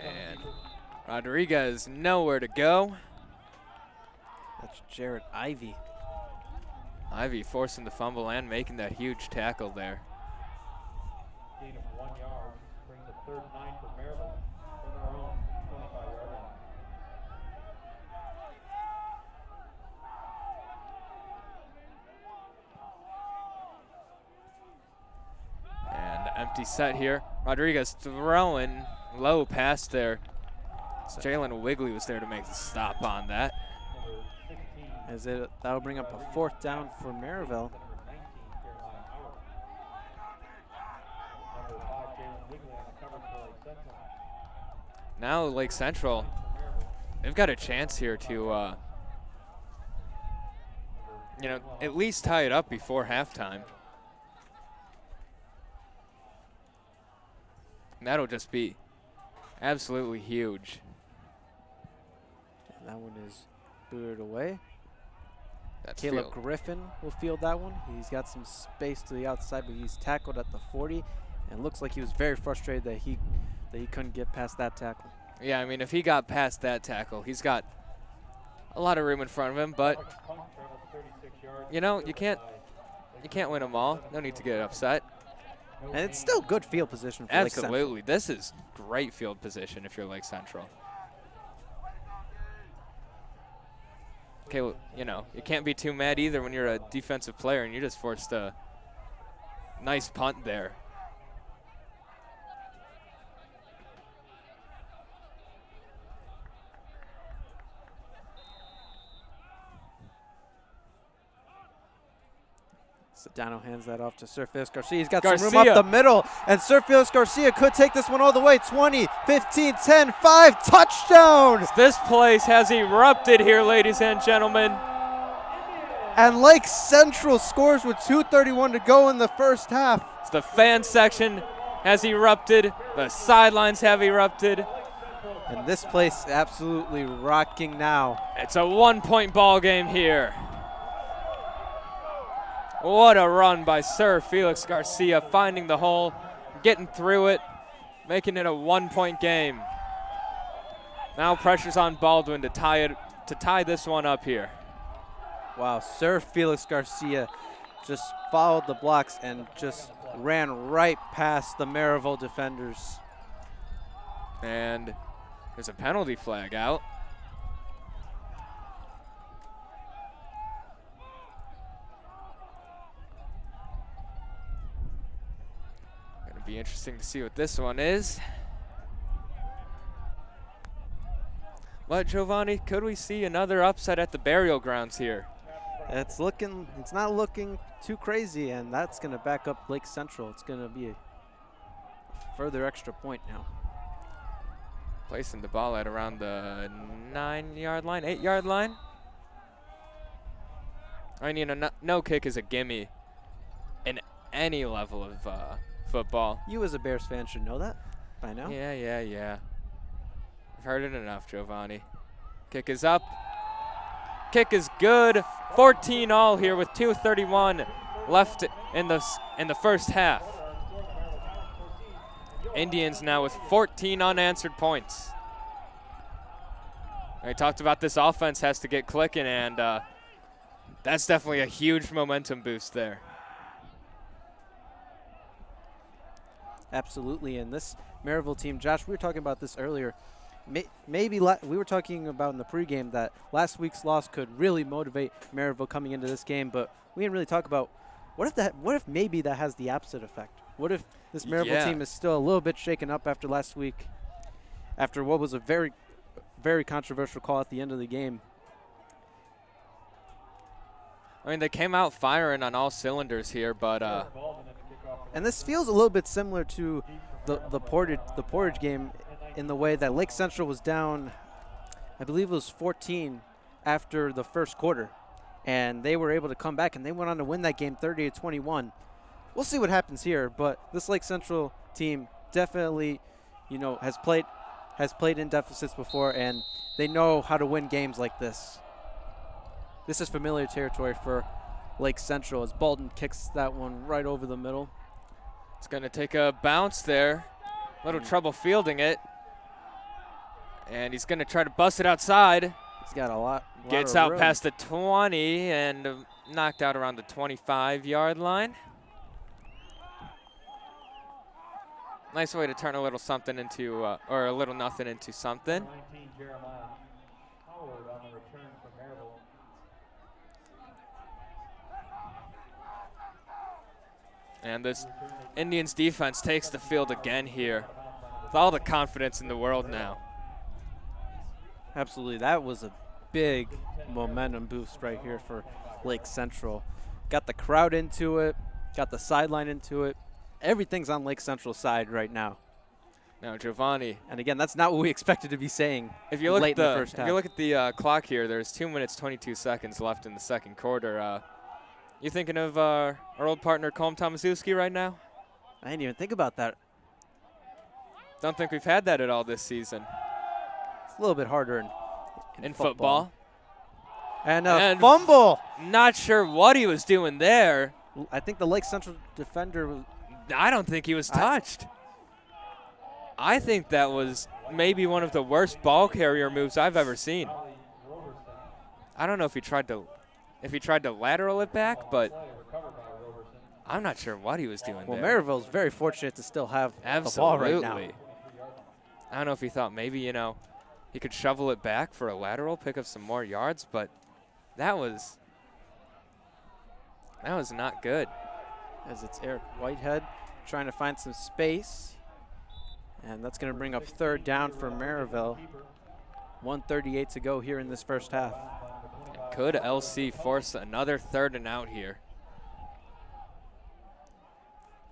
And Rodriguez nowhere to go. that's Jared Ivy. Ivy forcing the fumble and making that huge tackle there. Gain of 1 yard. Brings a 3rd and 9 for Merrillville from their own 25-yard line. And empty set here. Rodriguez throwing low pass there. Jalen Wigley was there to make the stop on that. Number 16. That'll bring up a 4th down for Merrillville. Number 19, Jeremiah Howard. Number 5, Jalen Wigley on the coverage for Lake Central. Now Lake Central, they've got a chance here to, you know, at least tie it up before halftime. And that'll just be absolutely huge. And that one is booted away. That's Caleb field. Griffin will field that one. He's got some space to the outside, but he's tackled at the 40, and looks like he was very frustrated that he couldn't get past that tackle. Yeah, I mean, if he got past that tackle, he's got a lot of room in front of him, but Punt travels 36 yards. you know, you can't win them all. No need to get upset. And it's still good field position for Lake Central. Absolutely. This is great field position if you're Lake Central. Okay, well, you know, you can't be too mad either when you're a defensive player and you just forced a nice punt there. Sedano hands that off to Sir Felix Garcia. He's got some room Garcia. up the middle, and Sir Felix Garcia could take this one all the way. 20, 15, 10, 5, touchdown! This place has erupted here, ladies and gentlemen. And Lake Central scores with 2:31 to go in the first half. The fan section has erupted. The sidelines have erupted. And this place absolutely rocking now. It's a 1-point ball game here. What a run by Sir Felix Garcia, finding the hole, getting through it, making it a 1-point game. Now pressure's on Baldwin to tie this one up here. Wow, Sir Felix Garcia just followed the blocks and just ran right past the Merrillville defenders. And there's a penalty flag out. Gonna be interesting to see what this one is. But Giovanni, could we see another upset at the burial grounds here? It's not looking too crazy, and that's going to back up Lake Central. It's going to be a further extra point now. Placing the ball at around the 9-yard line, 8-yard line. I mean, no kick is a gimme in any level of football. You as a Bears fan should know that by now. Yeah. I've heard it enough, Giovanni. Kick is up. Kick is good. 14-all here with 2:31 left in the first half. Indians now with 14 unanswered points. I talked about this offense has to get clicking, and that's definitely a huge momentum boost there. Absolutely, and this Merrillville team, Josh, we were talking about this earlier. Maybe we were talking about in the pregame that last week's loss could really motivate Merrillville coming into this game, but we didn't really talk about what if maybe that has the opposite effect. What if this Merrillville team is still a little bit shaken up after last week, after what was a very, very controversial call at the end of the game? I mean, they came out firing on all cylinders here, but and this feels a little bit similar to the Portage game in the way that Lake Central was down, I believe it was 14 after the first quarter, and they were able to come back and they went on to win that game 30-21. We'll see what happens here, but this Lake Central team definitely, has played in deficits before, and they know how to win games like this. This is familiar territory for Lake Central as Baldwin kicks that one right over the middle. It's going to take a bounce there. Little trouble fielding it. And he's going to try to bust it outside. He's got a lot Gets of out room. past the 20 and knocked out around the 25-yard line. Nice way to turn a little something into, or a little nothing into something. 19, Jeremiah Howard on the return from Merrillville. And this Indians defense takes the field again here with all the confidence in the world now. Absolutely. That was a big momentum boost right here for Lake Central. Got the crowd into it, got the sideline into it. Everything's on Lake Central's side right now. Now, Giovanni. And again, that's not what we expected to be saying If you look late in the first half. If you look at the clock here, there's 2 minutes, 22 seconds left in the second quarter. You thinking of our old partner, Colm Tomaszewski, right now? I didn't even think about that. Don't think we've had that at all this season. It's a little bit harder in football. And fumble. Not sure what he was doing there. I think the Lake Central defender was. I don't think he was touched. I think that was maybe one of the worst ball carrier moves I've ever seen. I don't know if he tried to lateral it back, but I'm not sure what he was doing Well, there. Merrillville's very fortunate to still have Absolutely. the ball right now. I don't know if he thought maybe, he could shovel it back for a lateral, pick up some more yards, but that was not good. As it's Eric Whitehead trying to find some space. And that's going to bring up third down for Merrillville. 1:38 to go here in this first half. Could LC force another third and out here?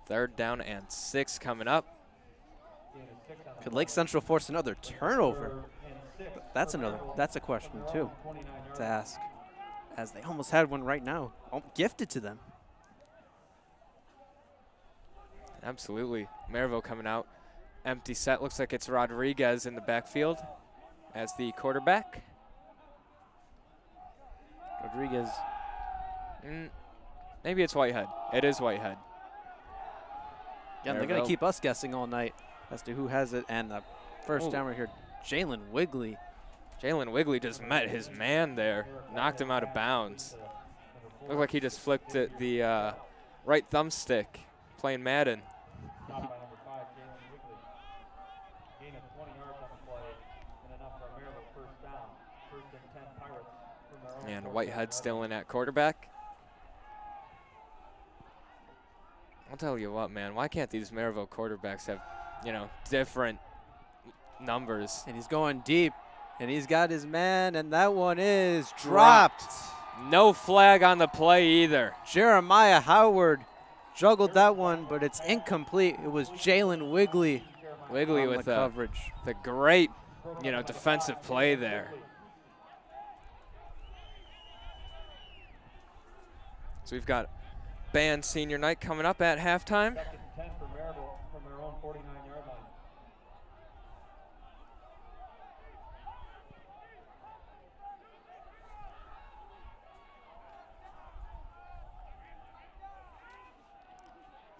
3rd down and 6 coming up. Could Lake Central force another turnover? That's a question too to ask, as they almost had one right now, gifted to them. Absolutely. Merrillville coming out. Empty set. Looks like it's Rodriguez in the backfield as the quarterback. Rodriguez. Maybe it's Whitehead. It is Whitehead. Yeah, they're going to keep us guessing all night as to who has it. And the first down right here, Jalen Wigley. Jalen Wigley just met his man there. Knocked him out of bounds. Looked like he just flicked it the right thumbstick playing Madden. And Whitehead still in at quarterback. I'll tell you what, man. Why can't these Merrillville quarterbacks have, different numbers? And he's going deep, and he's got his man, and that one is dropped. No flag on the play either. Jeremiah Howard juggled that one, but it's incomplete. It was Jalen Wigley. Wigley on with the coverage. the great, defensive play there. So we've got band senior night coming up at halftime. 2nd and 10 for Merrillville from their own 49-yard line.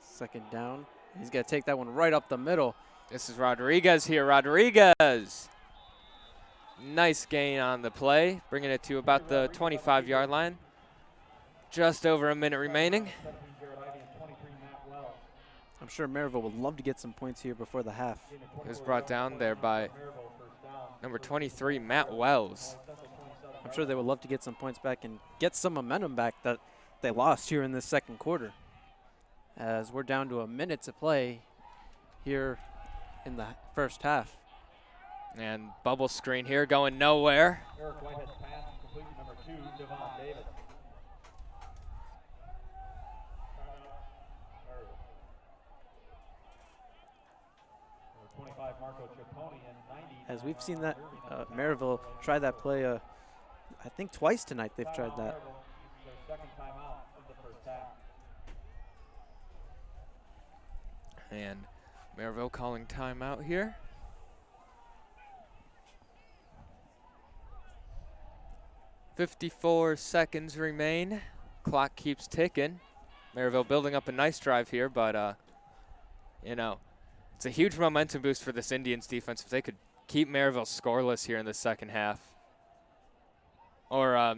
Second down. He's going to take that one right up the middle. This is Rodriguez here. Rodriguez. Nice gain on the play, bringing it to about the 25-yard line. Just over a minute remaining. I'm sure Merrillville would love to get some points here before the half. It was brought down there by number 23, Matt Wells. I'm sure they would love to get some points back and get some momentum back that they lost here in this second quarter. As we're down to a minute to play here in the first half. And bubble screen here going nowhere. Eric Whitehead's pass is complete to number 2, Devon Davis. 25, Marco Ciappone, and 90. As we've seen that Merrillville try that play, I think twice tonight they've tried that. Their 2nd time out of the first half. And Merrillville calling timeout here. 54 seconds remain. Clock keeps ticking. Merrillville building up a nice drive here, but it's a huge momentum boost for this Indians defense if they could keep Merrillville scoreless here in the second half. Or,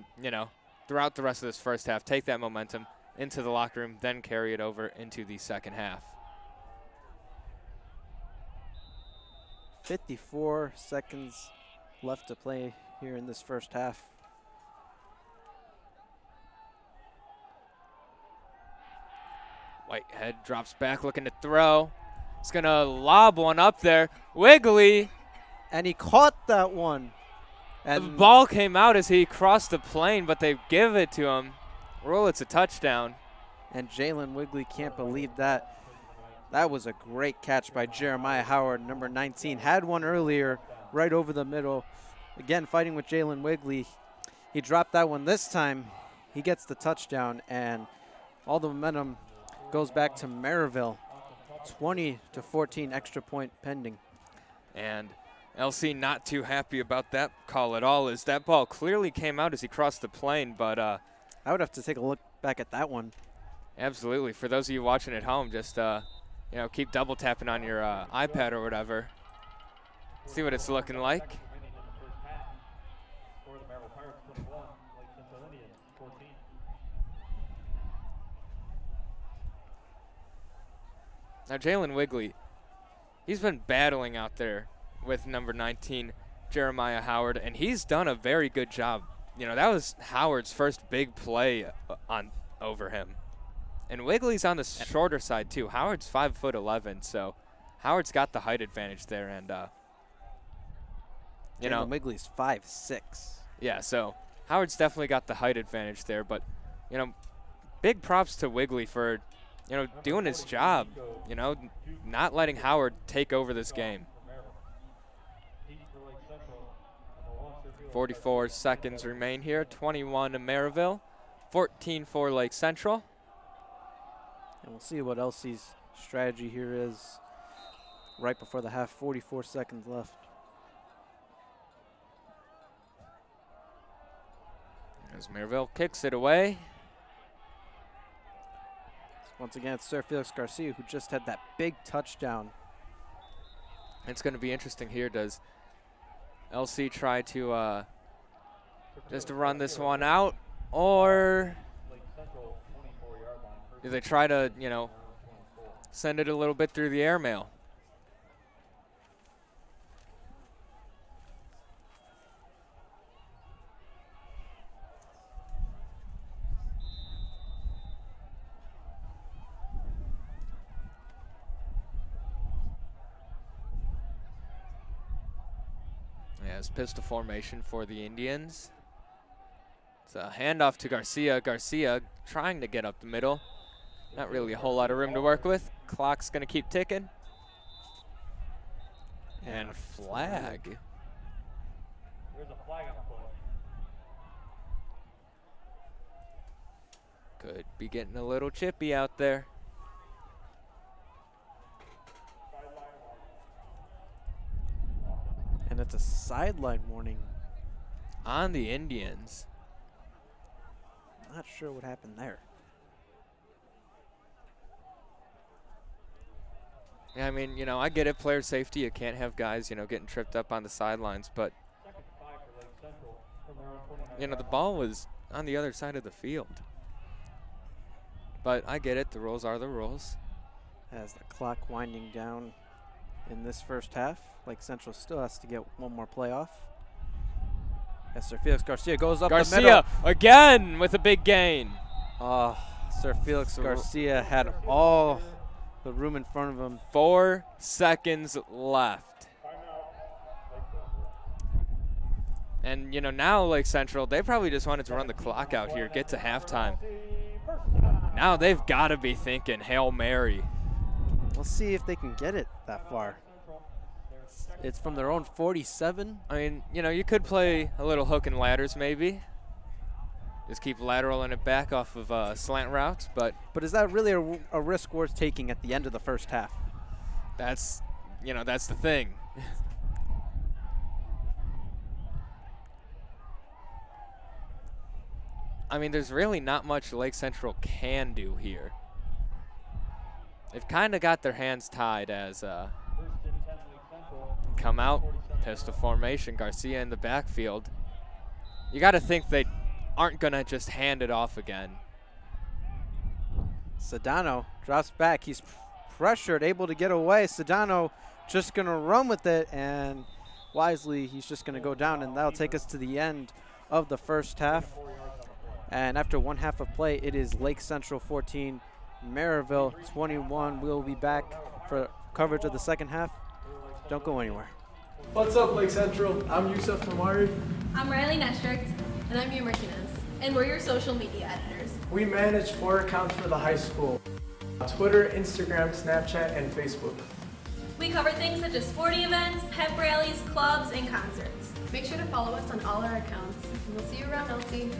throughout the rest of this first half, take that momentum into the locker room, then carry it over into the second half. 54 seconds left to play here in this first half. Whitehead drops back looking to throw. He's going to lob one up there. Wigley. And he caught that one. The And ball came out as he crossed the plane, but they give it to him. Rule it's a touchdown. And Jalen Wigley can't believe that. That was a great catch by Jeremiah Howard, number 19. Had one earlier right over the middle. Again, fighting with Jalen Wigley. He dropped that one this time. He gets the touchdown, and all the momentum goes back to Merrillville. 20-14 extra point pending. And LC not too happy about that call at all, as that ball clearly came out as he crossed the plane, but I would have to take a look back at that one. absolutely. For those of you watching at home, just keep double tapping on your iPad or whatever. See what it's looking like. For the Merrillville Pirates, 21, Lake Central Indians, 14. Now Jalen Wigley, he's been battling out there with number 19, Jeremiah Howard, and he's done a very good job. That was Howard's first big play over him. And Wigley's on the shorter side too. Howard's 5'11", so Howard's got the height advantage there, and Jalen Wigley's 5'6". yeah, so Howard's definitely got the height advantage there, but big props to Wigley for doing his job, not letting Howard take over this game. 44 seconds remain here. 21 to Merrillville, 14 for Lake Central. And we'll see what LC's strategy here is right before the half. 44 seconds left. As Merrillville kicks it away. Once again, it's Sir Felix Garcia who just had that big touchdown. It's going to be interesting here. Does LC try to just to run this one out, or do they try to, send it a little bit through the airmail? As pistol formation for the Indians. It's a handoff to Garcia. Garcia trying to get up the middle. Not really a whole lot of room to work with. Clock's going to keep ticking. And flag. There's a flag on the play. Could be getting a little chippy out there. And it's a sideline warning. On the Indians. Not sure what happened there. Yeah, I mean, you know, I get it, player safety. You can't have guys, you know, getting tripped up on the sidelines. But, Second 5 for Lake Central from their own 29. you know, the ball was on the other side of the field. But I get it. The rules are the rules. As the clock winding down in this first half, Lake Central still has to get one more play off. As Sir Felix Garcia goes up the middle. Garcia again with a big gain. Oh, Sir Felix Garcia had all the room in front of him. 4 seconds left. And, you know, now Lake Central, they probably just wanted to run the clock out here, get to halftime. Now they've got to be thinking Hail Mary. We'll see if they can get it that far. It's from their own 47. I mean, you know, you could play a little hook and ladders maybe. Just keep lateraling it back off of slant routes, but But is that really a risk worth taking at the end of the first half? that's, you know, that's the thing. I mean, there's really not much Lake Central can do here. They've kind of got their hands tied as First and 10 Lake Central. come out, pistol formation, Garcia in the backfield. You got to think they aren't going to just hand it off again. Sedano drops back. He's pressured, able to get away. Sedano just going to run with it, and wisely, he's just going to go down, and that'll take us to the end of the first half. And after one half of play, it is Lake Central 14, Merrillville 21. We'll be back for coverage of the second half. Don't go anywhere. What's up, Lake Central? I'm Yusuf Mamari. I'm Riley Nestricht. And I'm Mia Martinez. And we're your social media editors. We manage 4 accounts for the high school: Twitter, Instagram, Snapchat, and Facebook. We cover things such as sporting events, pep rallies, clubs, and concerts. Make sure to follow us on all our accounts. And we'll see you around, Elsie.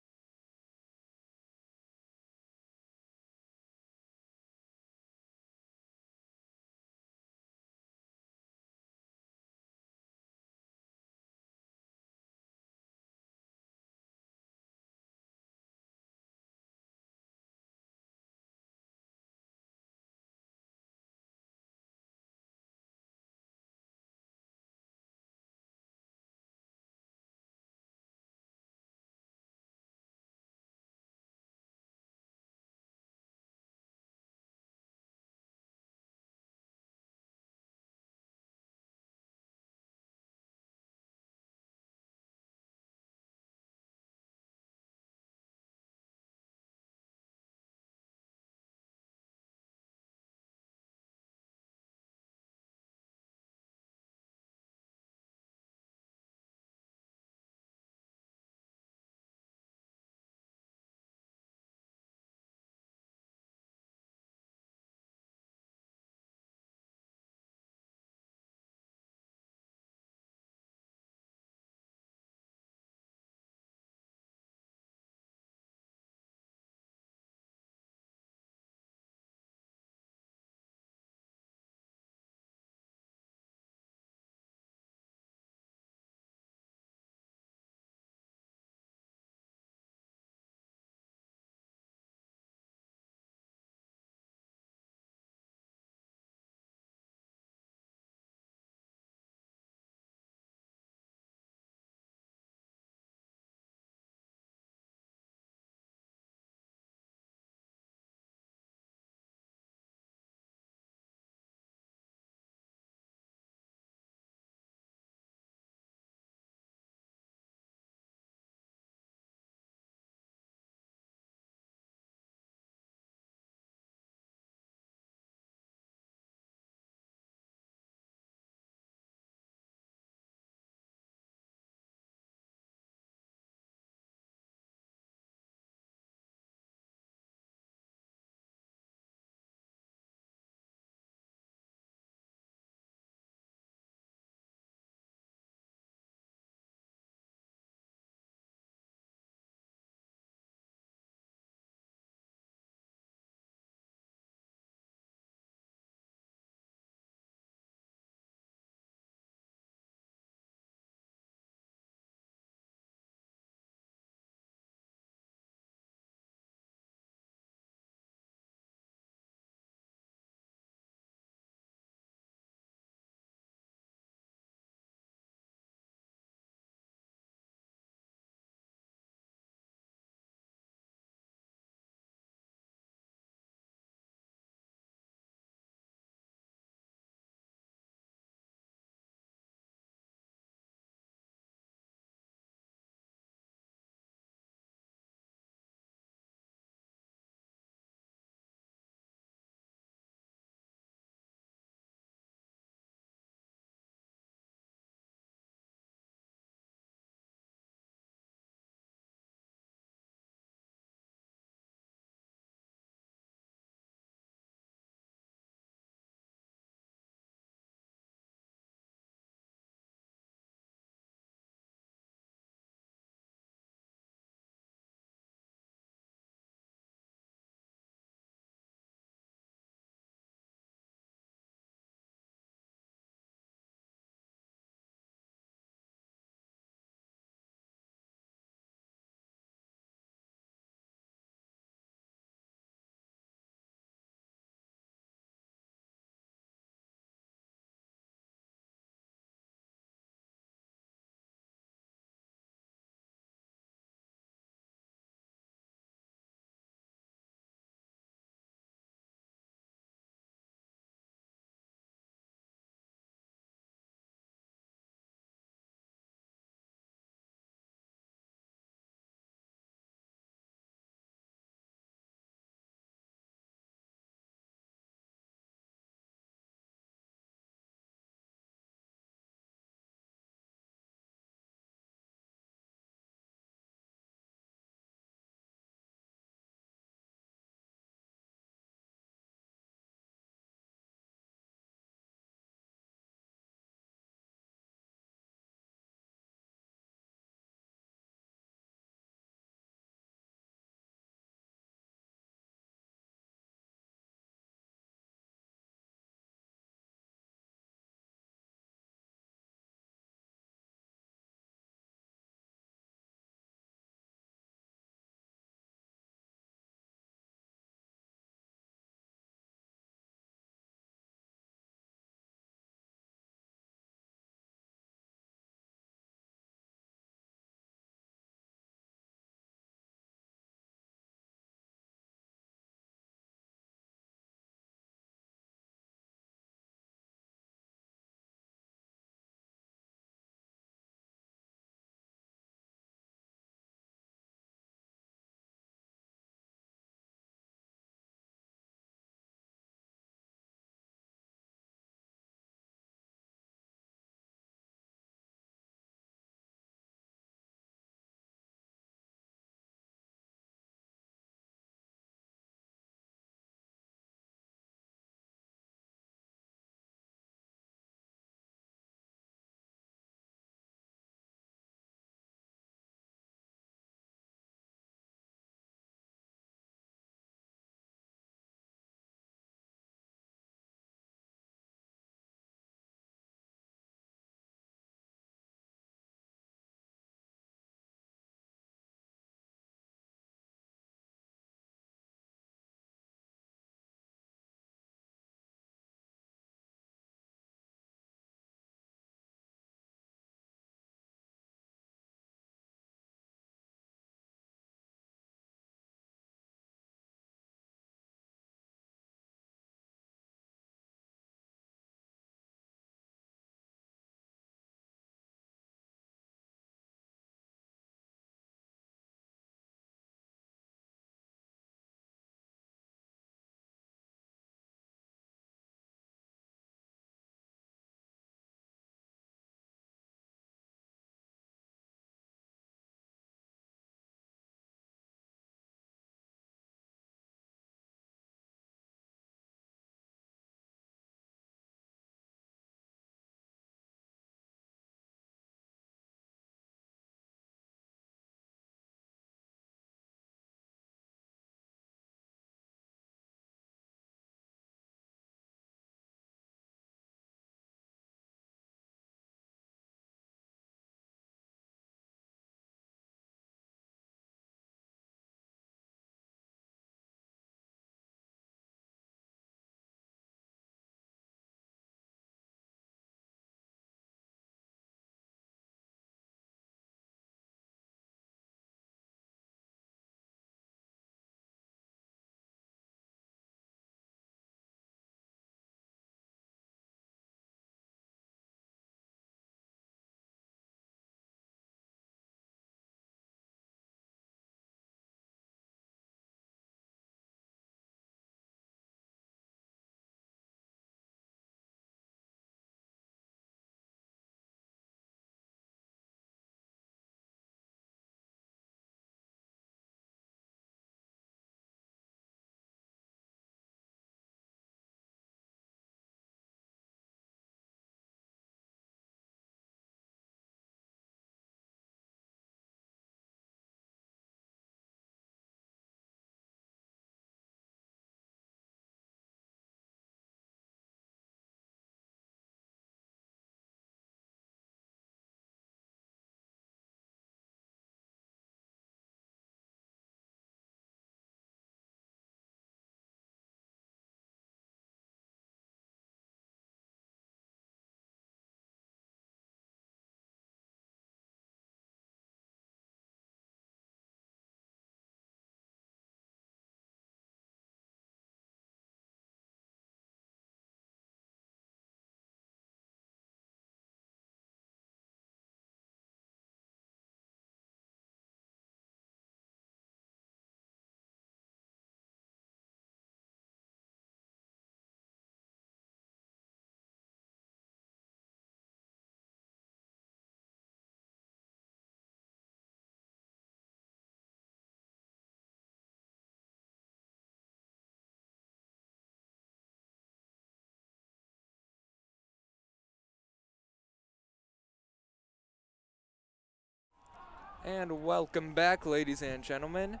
And welcome back, ladies and gentlemen.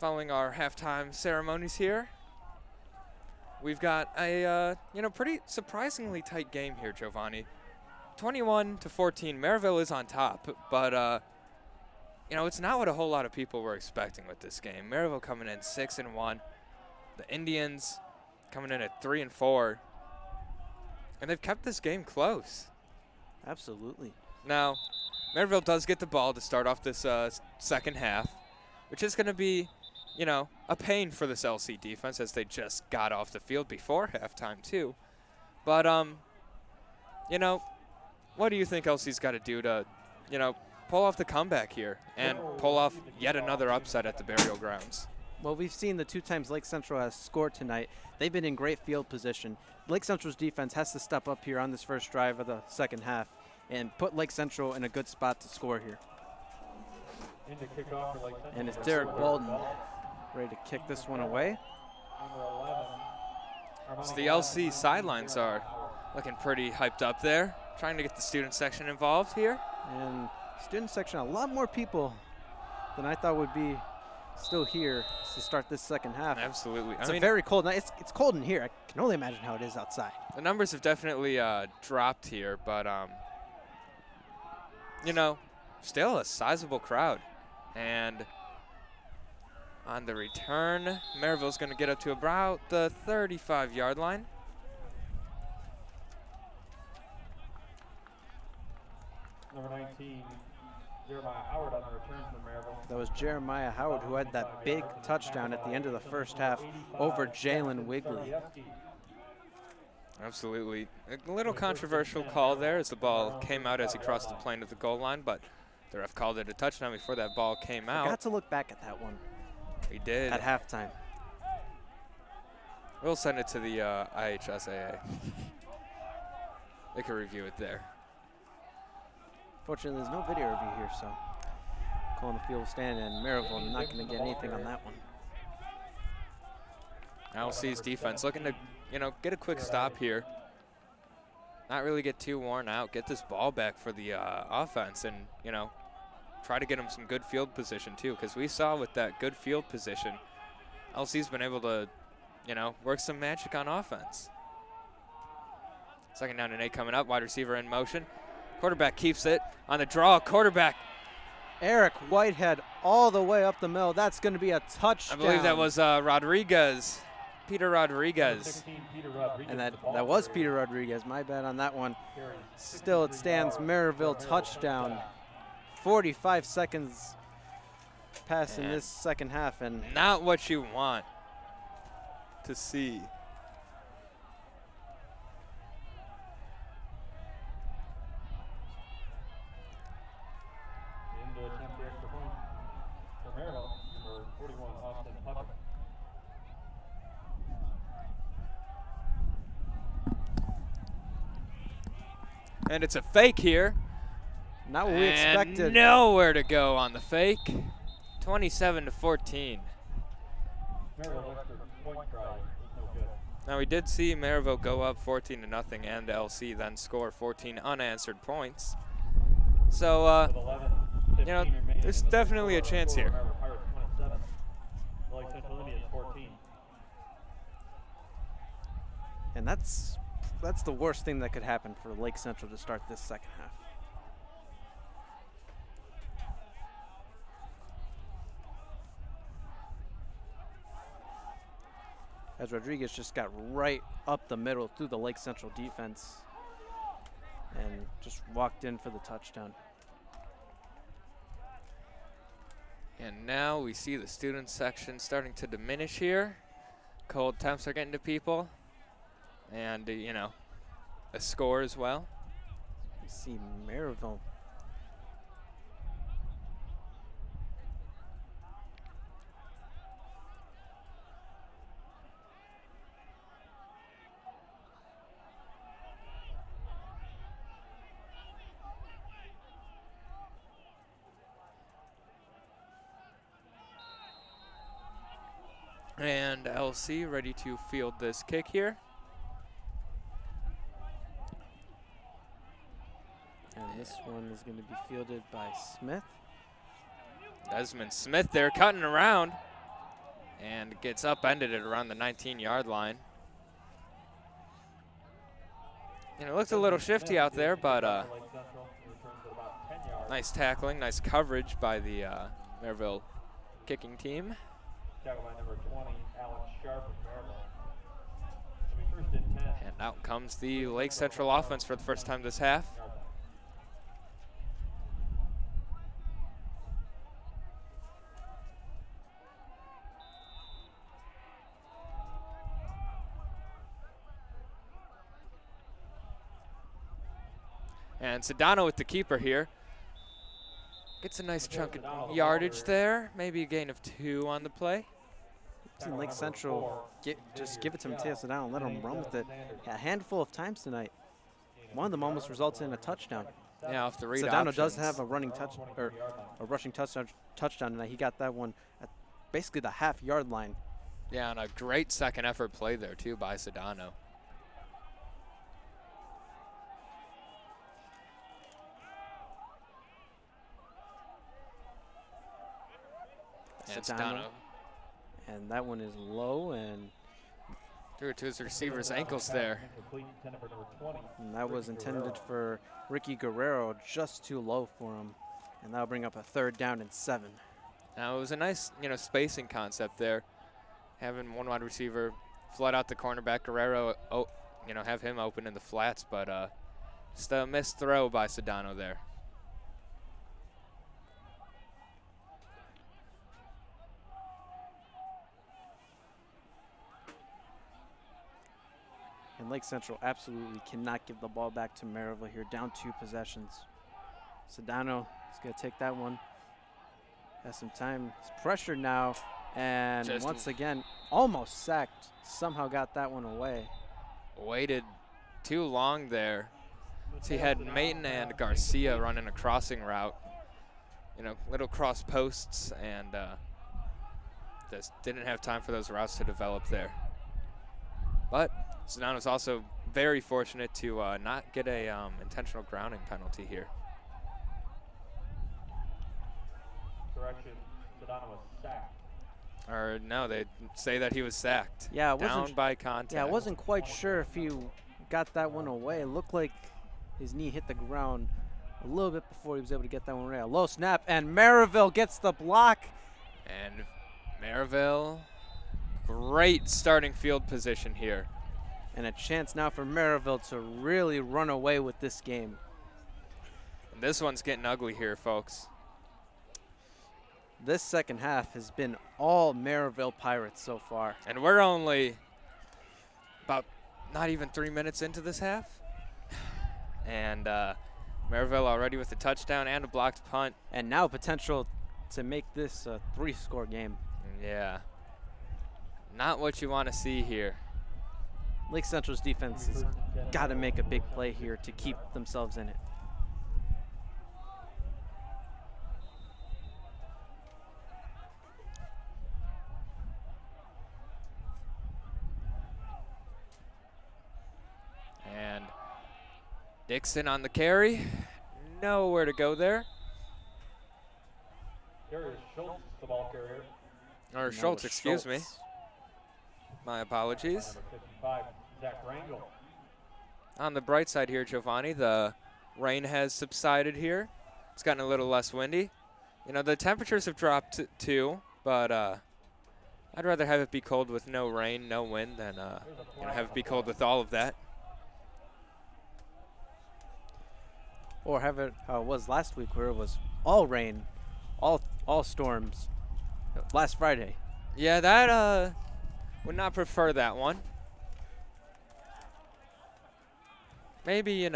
Following our halftime ceremonies here, we've got a pretty surprisingly tight game here, Giovanni. 21-14. Merrillville is on top, but it's not what a whole lot of people were expecting with this game. Merrillville coming in 6-1. The Indians coming in at 3-4, and they've kept this game close. Absolutely. Now, Merrillville does get the ball to start off this second half, which is going to be, a pain for this LC defense as they just got off the field before halftime too. But, what do you think LC's got to do to, pull off the comeback here and pull off yet another upset at the Burial Grounds? Well, we've seen the 2 times Lake Central has scored tonight. They've been in great field position. Lake Central's defense has to step up here on this first drive of the second half and put Lake Central in a good spot to score here. And it's Derek Walden ready to kick this one away. So the LC sidelines are looking pretty hyped up there, trying to get the student section involved here. And student section, a lot more people than I thought would be still here to start this second half. Absolutely. It's a very cold night. It's cold in here. I can only imagine how it is outside. The numbers have definitely dropped here, but, still a sizable crowd. And on the return, Merrillville's going to get up to about the 35-yard line. Number 19, Jeremiah Howard on the return from Merrillville. That was Jeremiah Howard who had that big touchdown at the end of the first half over Jalen Wigley. Absolutely. A little controversial call there as the ball came out as he crossed the plane of the goal line, but the ref called it a touchdown before that ball came out. Got to look back at that one. He did. At halftime. We'll send it to the IHSAA. They can review it there. Fortunately, there's no video review here, so calling the field stand, and Merrillville not going to get anything on that one. LC's defense looking to, get a quick stop here. Not really get too worn out. Get this ball back for the offense and, try to get them some good field position too, because we saw with that good field position, LC's been able to, work some magic on offense. Second down and 8 coming up. Wide receiver in motion. Quarterback keeps it on the draw. Quarterback. Eric Whitehead all the way up the middle. That's going to be a touchdown. I believe that was Rodriguez. Peter Rodriguez. And that was Peter Rodriguez. My bad on that one. Still it stands. Merrillville touchdown. 45 seconds pass in this second half. And not what you want to see. And it's a fake here. Not what we expected. Nowhere to go on the fake. 27-14. Now we did see Merrillville go up 14-0 and LC then score 14 unanswered points. So, there's definitely a chance here. And that's the worst thing that could happen for Lake Central to start this second half. As Rodriguez just got right up the middle through the Lake Central defense and just walked in for the touchdown. And now we see the student section starting to diminish here. Cold temps are getting to people. And, a score as well. We see Merrillville. And LC ready to field this kick here. And this one is going to be fielded by Smith. Desmond Smith there cutting around and gets upended at around the 19-yard line. It looked a little shifty out there, but nice tackling, nice coverage by the Merrillville kicking team. Tackled by number 20, Alex Sharp of Merrillville. So we first and 10. And out comes the Lake Central offense for the first time this half. And Sedano with the keeper here. Gets a nice chunk of yardage there. Maybe a gain of 2 on the play. Seen Lake Central just give it to Mateo Sedano and let him run with it a handful of times tonight. One of them almost resulted in a touchdown. Yeah, off the read Sedano options. does have a running or a rushing touchdown tonight. He got that one at basically the half-yard line. Yeah, and a great second effort play there too by Sedano. And Sedano. And that one is low and threw it to his receiver's ankles there. And that was intended for Ricky Guerrero, just too low for him. And that'll bring up a 3rd down and 7. Now it was a nice, spacing concept there. Having one wide receiver flood out the cornerback, Guerrero, have him open in the flats, but just a missed throw by Sedano there. And Lake Central absolutely cannot give the ball back to Merrillville here, down 2 possessions. Sedano is going to take that one. Has some time. He's pressured now. And Just once again, almost sacked. Somehow got that one away. Waited too long there. So he had Mayton and Garcia running a crossing route. Little cross posts, and just didn't have time for those routes to develop there. But Sedano's also very fortunate to not get a intentional grounding penalty here. Correction, Sedano was sacked. Or no, they say that he was sacked. Yeah, down by contact. Yeah, I wasn't quite sure if he got that one away. It looked like his knee hit the ground a little bit before he was able to get that one away. A low snap, and Merrillville gets the block. And Merrillville, great starting field position here. And a chance now for Merrillville to really run away with this game. And this one's getting ugly here, folks. This second half has been all Merrillville Pirates so far. And we're only about not even 3 minutes into this half. And Merrillville already with a touchdown and a blocked punt. And now potential to make this a 3-score game. Yeah. Not what you want to see here. Lake Central's defense has got to make a big play here to keep themselves in it. And Dixon on the carry. Nowhere to go there. Darius Schultz, the ball carrier. Or Schultz, excuse me. My apologies. Number 55, Zach Rangel. On the bright side here, Giovanni, the rain has subsided here. It's gotten a little less windy. The temperatures have dropped too, but I'd rather have it be cold with no rain, no wind, than have it be cold with all of that. Or have it how it was last week, where it was all rain, all storms, last Friday. Yeah, that would not prefer that one. Maybe,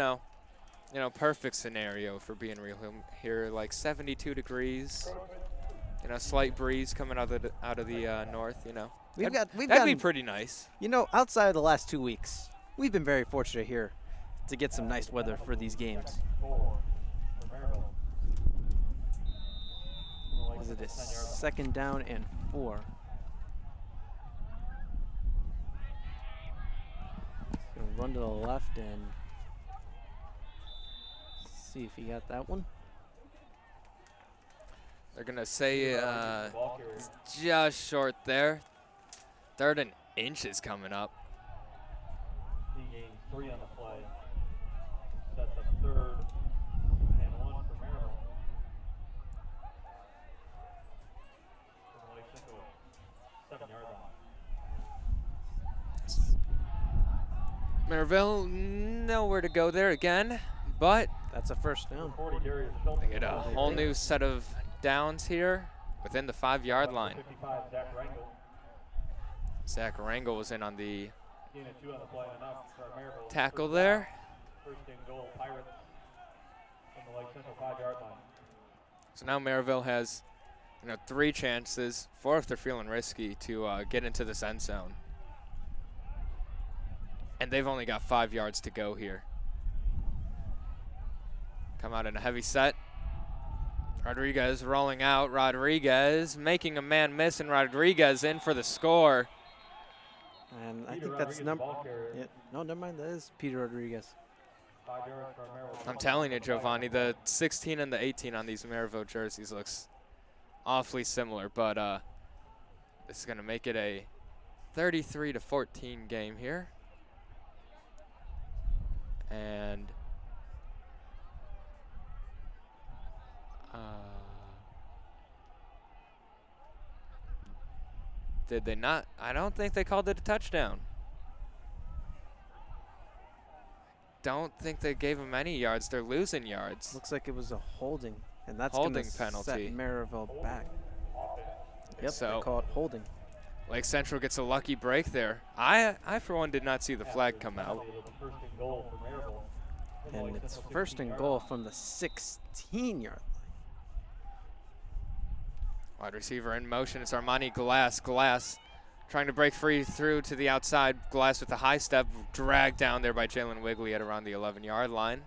perfect scenario for being real here, like 72 degrees. Slight breeze coming out of the north. That'd be pretty nice. Outside of the last 2 weeks, we've been very fortunate here to get some nice weather for these games. Is it a 2nd down and 4? Gonna run to the left and see if he got that one. They're going to say it's just short there. 3rd and inches coming up. He gains 3 on the play. Sets up 3rd and 1 for Merrillville. From the Lake Central 7-yard line. Merrillville, nowhere to go there again, but That's a first down. 40 Darius they get a whole new set of downs here within the 5-yard line. 55 Zach Rangel. Zach Rangel was in on the Gain of 2 on the play, enough for Merrillville. tackle there. 1st and goal, Pirates from the Lake Central 5-yard line. So now Merrillville has 3 chances, 4 if they're feeling risky, to get into this end zone. And they've only got 5 yards to go here. Come out in a heavy set. Rodriguez rolling out. Rodriguez making a man miss, and Rodriguez in for the score. And I Peter think that's Rodriguez, number. ball carrier. Yeah, no, never mind. That is Peter Rodriguez. 5 yards for Merrillville. I'm telling you, Giovanni, the 16 and the 18 on these Merrillville jerseys looks awfully similar, but this is going to make it a 33-14 game here. And did they not? I don't think they called it a touchdown. Don't think they gave them any yards. They're losing yards. Looks like it was a holding, and that's Holding gonna penalty. set Merrillville back. Yep, So- they call it holding. Lake Central gets a lucky break there. I for one, did not see the flag come out. Penalty with the 1st and goal for Merrillville. From the And Lake it's Central 1st and 16-yard goal line. from the 16-yard line. Wide receiver in motion. It's Armani Glass. Glass trying to break free through to the outside. Glass with a high step, dragged down there by Jalen Wigley at around the 11-yard line.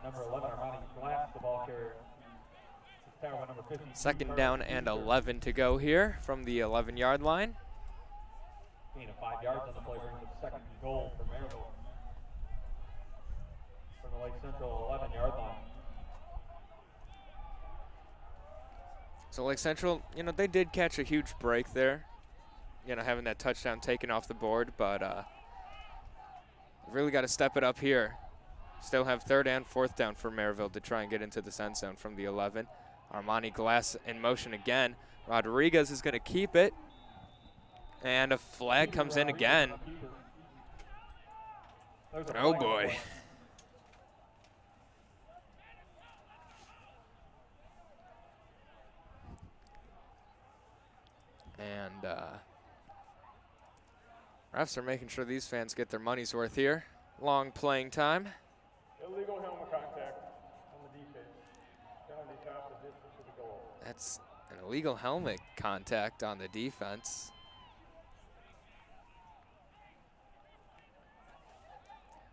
Number 11, Armani Glass, the ball carrier. Tower by number 52, 2nd down Carlos and Peter. 11 to go here from the 11-yard line. Gain of 5 yards on the play brings up 2nd and goal for Merrillville. From the Lake Central 11-yard line. So Lake Central, they did catch a huge break there, having that touchdown taken off the board, but really got to step it up here. Still have 3rd and 4th down for Merrillville to try and get into the end zone from the 11. Armani Glass in motion again. Rodriguez is going to keep it, and a flag comes in again. There's a Oh flag on the boy. play. And refs are making sure these fans get their money's worth here. Long playing time. Illegal helmet contact on the defense. Penalty half the distance to the goal. That's an illegal helmet contact on the defense.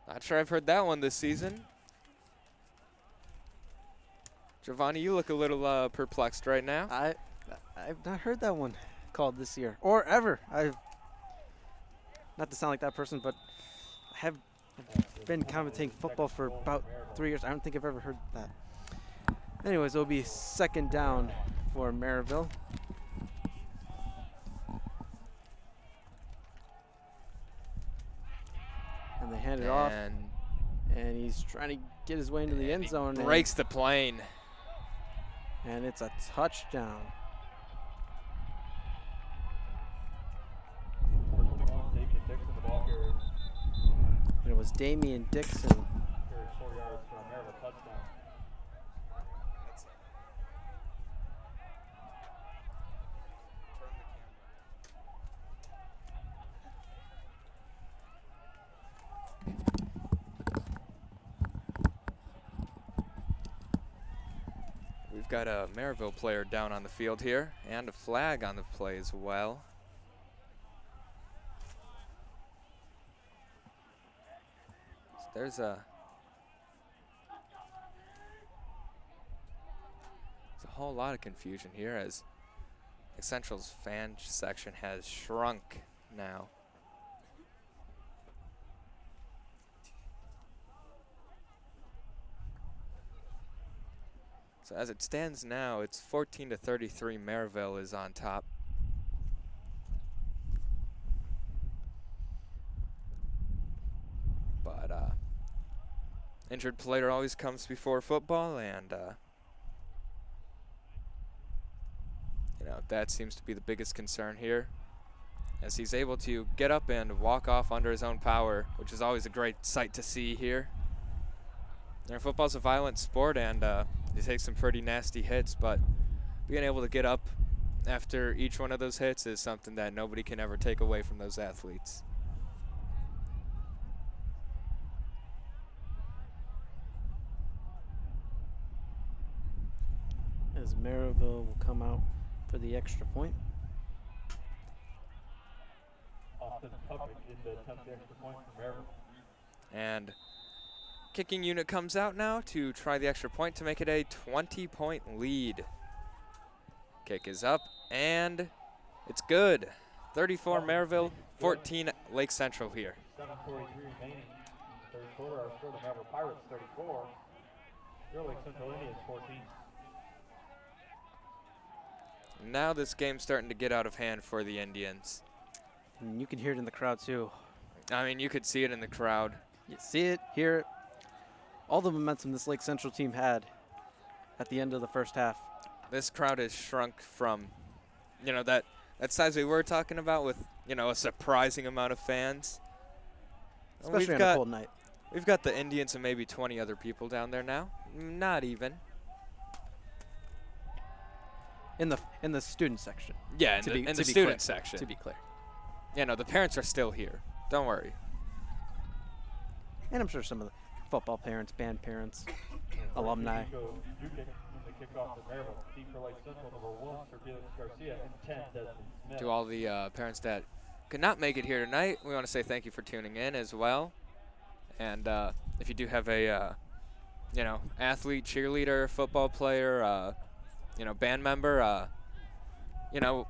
Not sure I've heard that one this season. Giovanni, you look a little perplexed right now. I've not heard that one called this year or ever. I've not to sound like that person, but I have been commentating football for about 3 years. I don't think I've ever heard that. Anyways, it'll be 2nd down for Merrillville. And they hand it off, and he's trying to get his way into the end zone. Breaks the plane. And it's a touchdown. Number 21, Damian Dixon, the ball carrier. And it was Damian Dixon. Carries 4 yards for a Merrillville touchdown. We've got a Merrillville player down on the field here, and a flag on the play as well. So there's a whole lot of confusion here as Central's fan section has shrunk now. So as it stands now, it's 14-33. Merrillville is on top. But injured player always comes before football, and you know, that seems to be the biggest concern here, as he's able to get up and walk off under his own power, which is always a great sight to see here. And football's a violent sport, and you take some pretty nasty hits, but being able to get up after each one of those hits is something that nobody can ever take away from those athletes. As Merrillville will come out for the extra point. Austin Puckett in to attempt the extra point from Merrillville. And kicking unit comes out now to try the extra point to make it a 20-point lead. Kick is up, and it's good. 34 Merrillville, 14 Lake Central here. 7:43 remaining in the third quarter. Our score, the Merrillville Pirates 34. Your Lake Central Indians 14. Now this game's starting to get out of hand for the Indians. And you can hear it in the crowd too. I mean, you could see it in the crowd. You see it, hear it. All the momentum this Lake Central team had at the end of the first half. This crowd has shrunk from, you know, that size we were talking about with, you know, a surprising amount of fans. Especially on a cold night. We've got the Indians and maybe 20 other people down there now. Not even. In the student section. Yeah, in the student section. To be clear. Yeah, no, the parents are still here. Don't worry. And I'm sure some of the football parents, band parents, alumni. The kickoff for Merrillville. Deep for Lake Central, number 1 for Felix Garcia, and 10 Desmond Smith. To all the parents that could not make it here tonight, we want to say thank you for tuning in as well. And if you do have a, you know, athlete, cheerleader, football player, you know, band member, you know,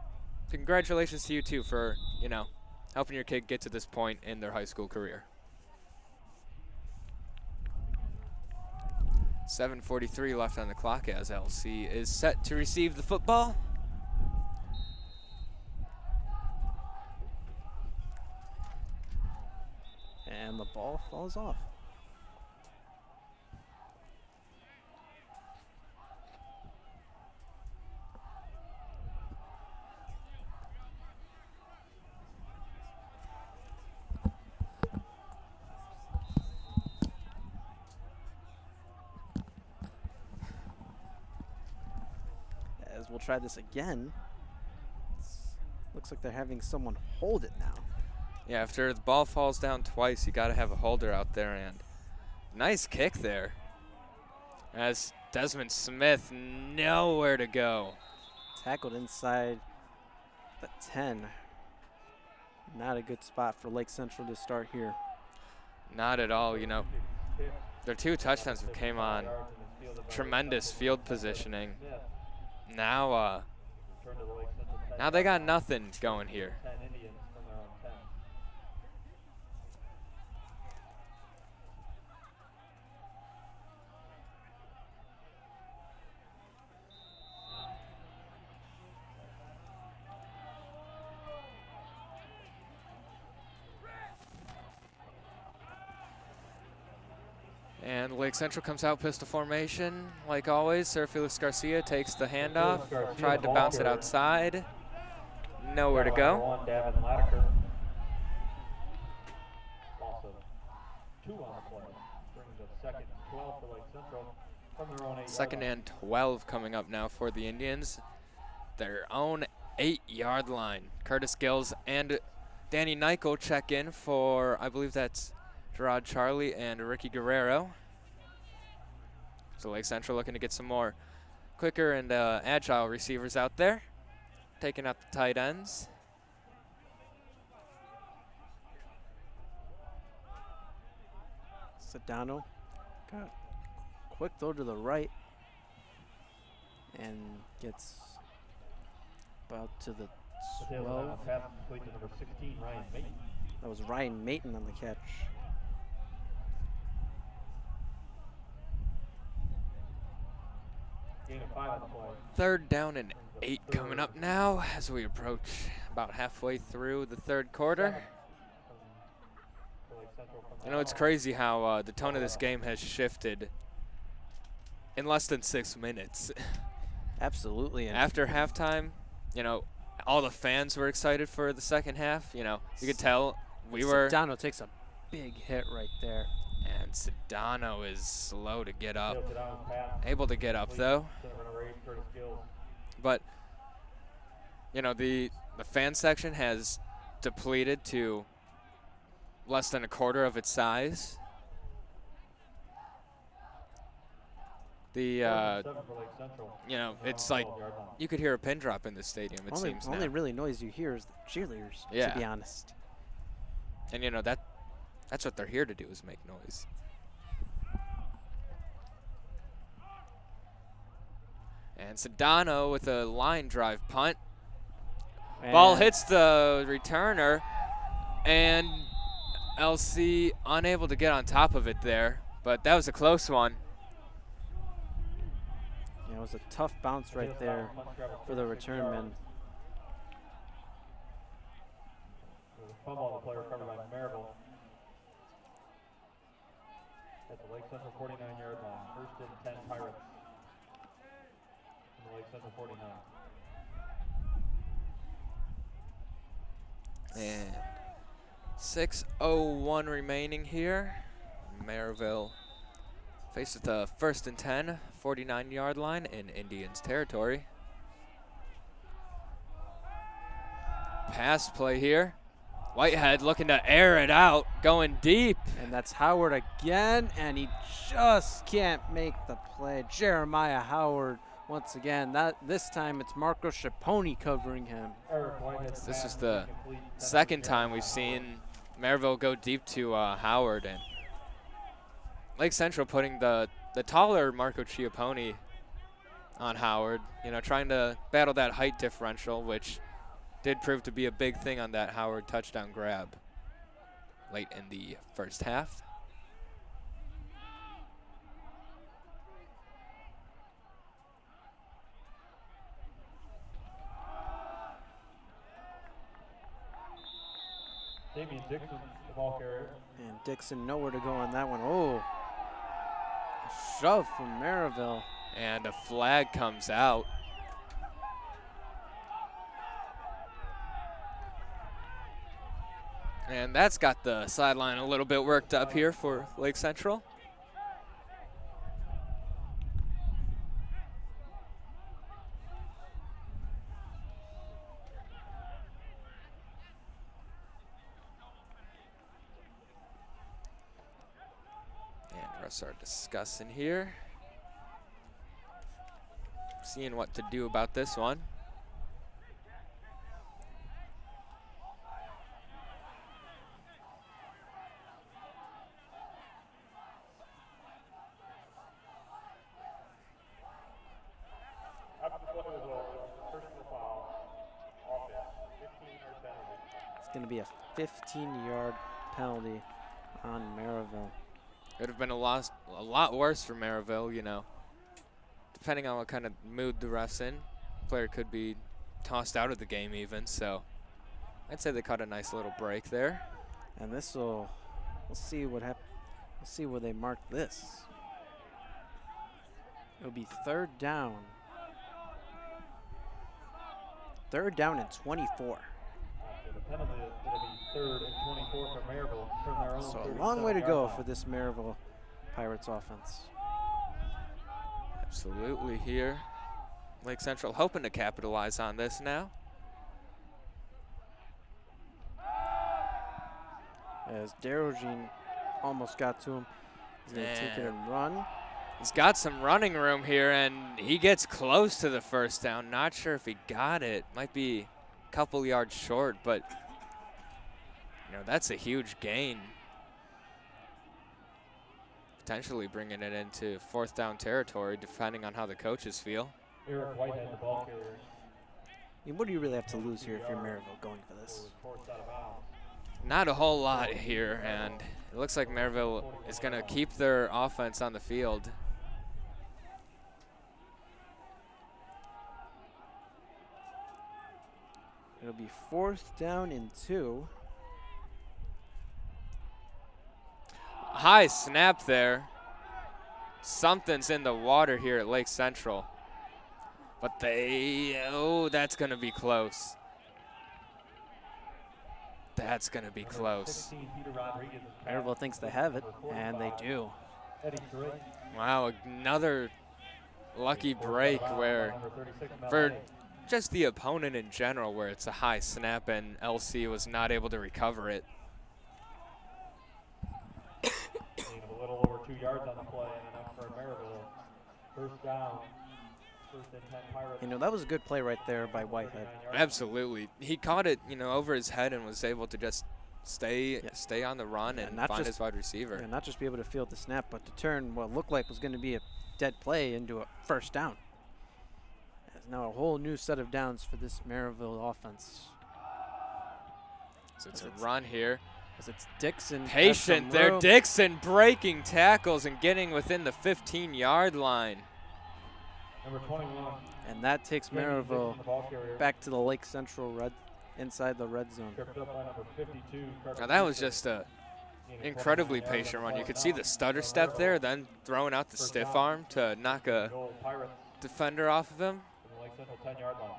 congratulations to you too for, you know, helping your kid get to this point in their high school career. 7:43 left on the clock as LC is set to receive the football. And the ball falls off. As we'll try this again. Looks like they're having someone hold it now. Yeah, after the ball falls down twice, you got to have a holder out there, and nice kick there. As Desmond Smith nowhere to go. Tackled inside the 10. Not a good spot for Lake Central to start here. Not at all, you know. Their 2 touchdowns came on tremendous field positioning. Now they got nothing going here. 10 Indians from their own 10. And Lake Central comes out pistol formation, like always. Sir Felix Garcia takes the handoff, tried to bounce it outside. Nowhere to go. 1, Davin Latiker. Also 2 on the play. Brings up 2nd and 12 for Lake Central from their own 8-yard Second line. and 12 coming up now for the Indians. Their own 8-yard line. Curtis Gills and Danny Nykel check in for, I believe that's Gerard Charlie and Ricky Guerrero. So Lake Central looking to get some more quicker and agile receivers out there, taking out the tight ends. Sedano got a quick throw to the right and gets about to the The tail of 12. the pass complete to number 16, Ryan Maton. That was Ryan Maton on the catch. Gain of 5 on the play. 3rd down and 8 coming up now as we approach about halfway through the 3rd quarter. You know, it's crazy how the tone of this game has shifted in less than 6 minutes. Absolutely. And After halftime, you know, all the fans were excited for the 2nd half. You know, you could tell we were. Sedano takes a big hit right there. And Sedano is slow to get up. Able to get up, though. But, you know, the fan section has depleted to less than a quarter of its size. You know, it's like you could hear a pin drop in the stadium, it seems now. Only really noise you hear is the cheerleaders, Yeah. to be honest. And, you know, that's what they're here to do, is make noise. And Sedano with a line drive punt. Ball hits the returner, and LC unable to get on top of it there, but that was a close one. Yeah, it was a tough bounce right there for the return man. Fumble on the play recovered by Merrillville. At the Lake Central 49-yard line. 1st and 10 Pirates. From the Lake Central 49. And 6:01 remaining here. Merrillville faces the 1st and 10, 49-yard line in Indians territory. Pass play here. Whitehead looking to air it out, going deep. And that's Howard again, and he just can't make the play. Jeremiah Howard once again. This time it's Marco Schiapone covering him. This is the 2nd time we've seen Merrillville go deep to Howard, and Lake Central putting the taller Marco Schiapone on Howard, you know, trying to battle that height differential, which did prove to be a big thing on that Howard touchdown grab late in the 1st half. Damian Dixon, the ball carrier. And Dixon nowhere to go on that one. Oh, a shove from Merrillville. And a flag comes out. And that's got the sideline a little bit worked up here for Lake Central. And refs are discussing here, seeing what to do about this one. It's going to be a 15-yard penalty on Merrillville. It would have been a lot worse for Merrillville, you know. Depending on what kind of mood the ref's in, player could be tossed out of the game even, so I'd say they caught a nice little break there. And this will, we'll see what happens. We'll see where they mark this. It'll be 3rd down. 3rd down and 24. The penalty is going to be 3rd and 24 for Merrillville from their own. So a long way to go for this Merrillville Pirates offense. Absolutely here. Lake Central hoping to capitalize on this now. As Darogene almost got to him. He's going to take it and run. He's got some running room here, and he gets close to the 1st down. Not sure if he got it. Might be a couple yards short, but you know, that's a huge gain. Potentially bringing it into 4th down territory, depending on how the coaches feel. Eric Whitehead, the ball carrier. I mean, what do you really have to lose here if you're Merrillville going for this? Not a whole lot here, and it looks like Merrillville is going to keep their offense on the field. It'll be 4th down and 2. High snap there. Something's in the water here at Lake Central. But that's going to be close. That's going to be close. Merrillville thinks they have it, and they do. Wow, another lucky break where, for just the opponent in general, where it's a high snap and LC was not able to recover it. A little over 2 yards on the play and enough for Merrillville. First down. First and 10 Pirates. You know, that was a good play right there by Whitehead. Absolutely. He caught it, over his head and was able to just stay on the run and find his wide receiver. And not just be able to field the snap, but to turn what looked like was going to be a dead play into a first down. There's now a whole new set of downs for this Merrillville offense. So it's a run here. As it's Dixon. Patient there, Dixon breaking tackles and getting within the 15-yard line. Number 21. And that takes Merrillville back to the Lake Central inside the red zone. Now that was just a incredibly patient run. You could see the stutter step there, then throwing out the stiff arm to knock a defender off of him. Lake Central 10-yard line.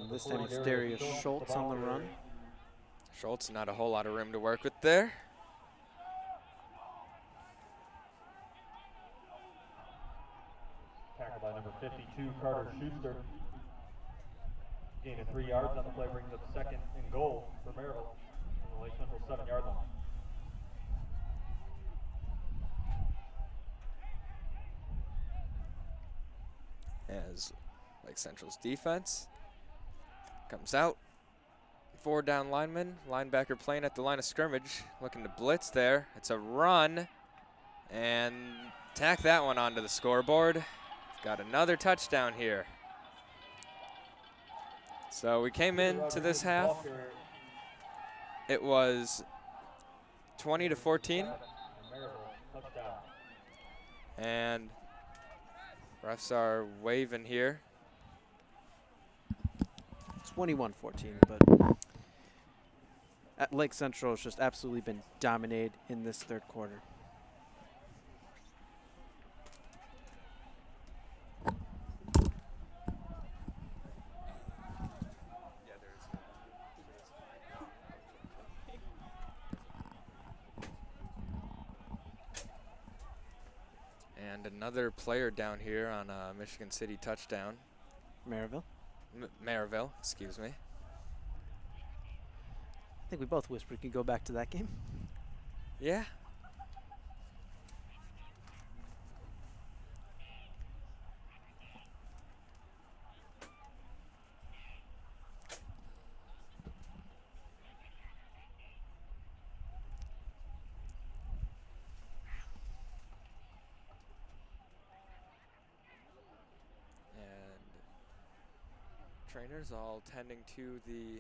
And this time it's Darius Schultz on the run. Schultz, not a whole lot of room to work with there. Tackled by number 52, Carter Schuster. Gain of 3 yards on the play, brings up 2nd and goal for Merrillville from the Lake Central 7-yard line. As Lake Central's defense comes out. 4 down linemen, linebacker playing at the line of scrimmage, looking to blitz there. It's a run, and tack that one onto the scoreboard. Got another touchdown here. So we came into this half. It was 20-14. And refs are waving here. 21-14, but at Lake Central has just absolutely been dominated in this 3rd quarter. And another player down here on a Michigan City touchdown. Merrillville? Merrillville, excuse me. I think we both wish we could go back to that game. Yeah. Trainers all tending to the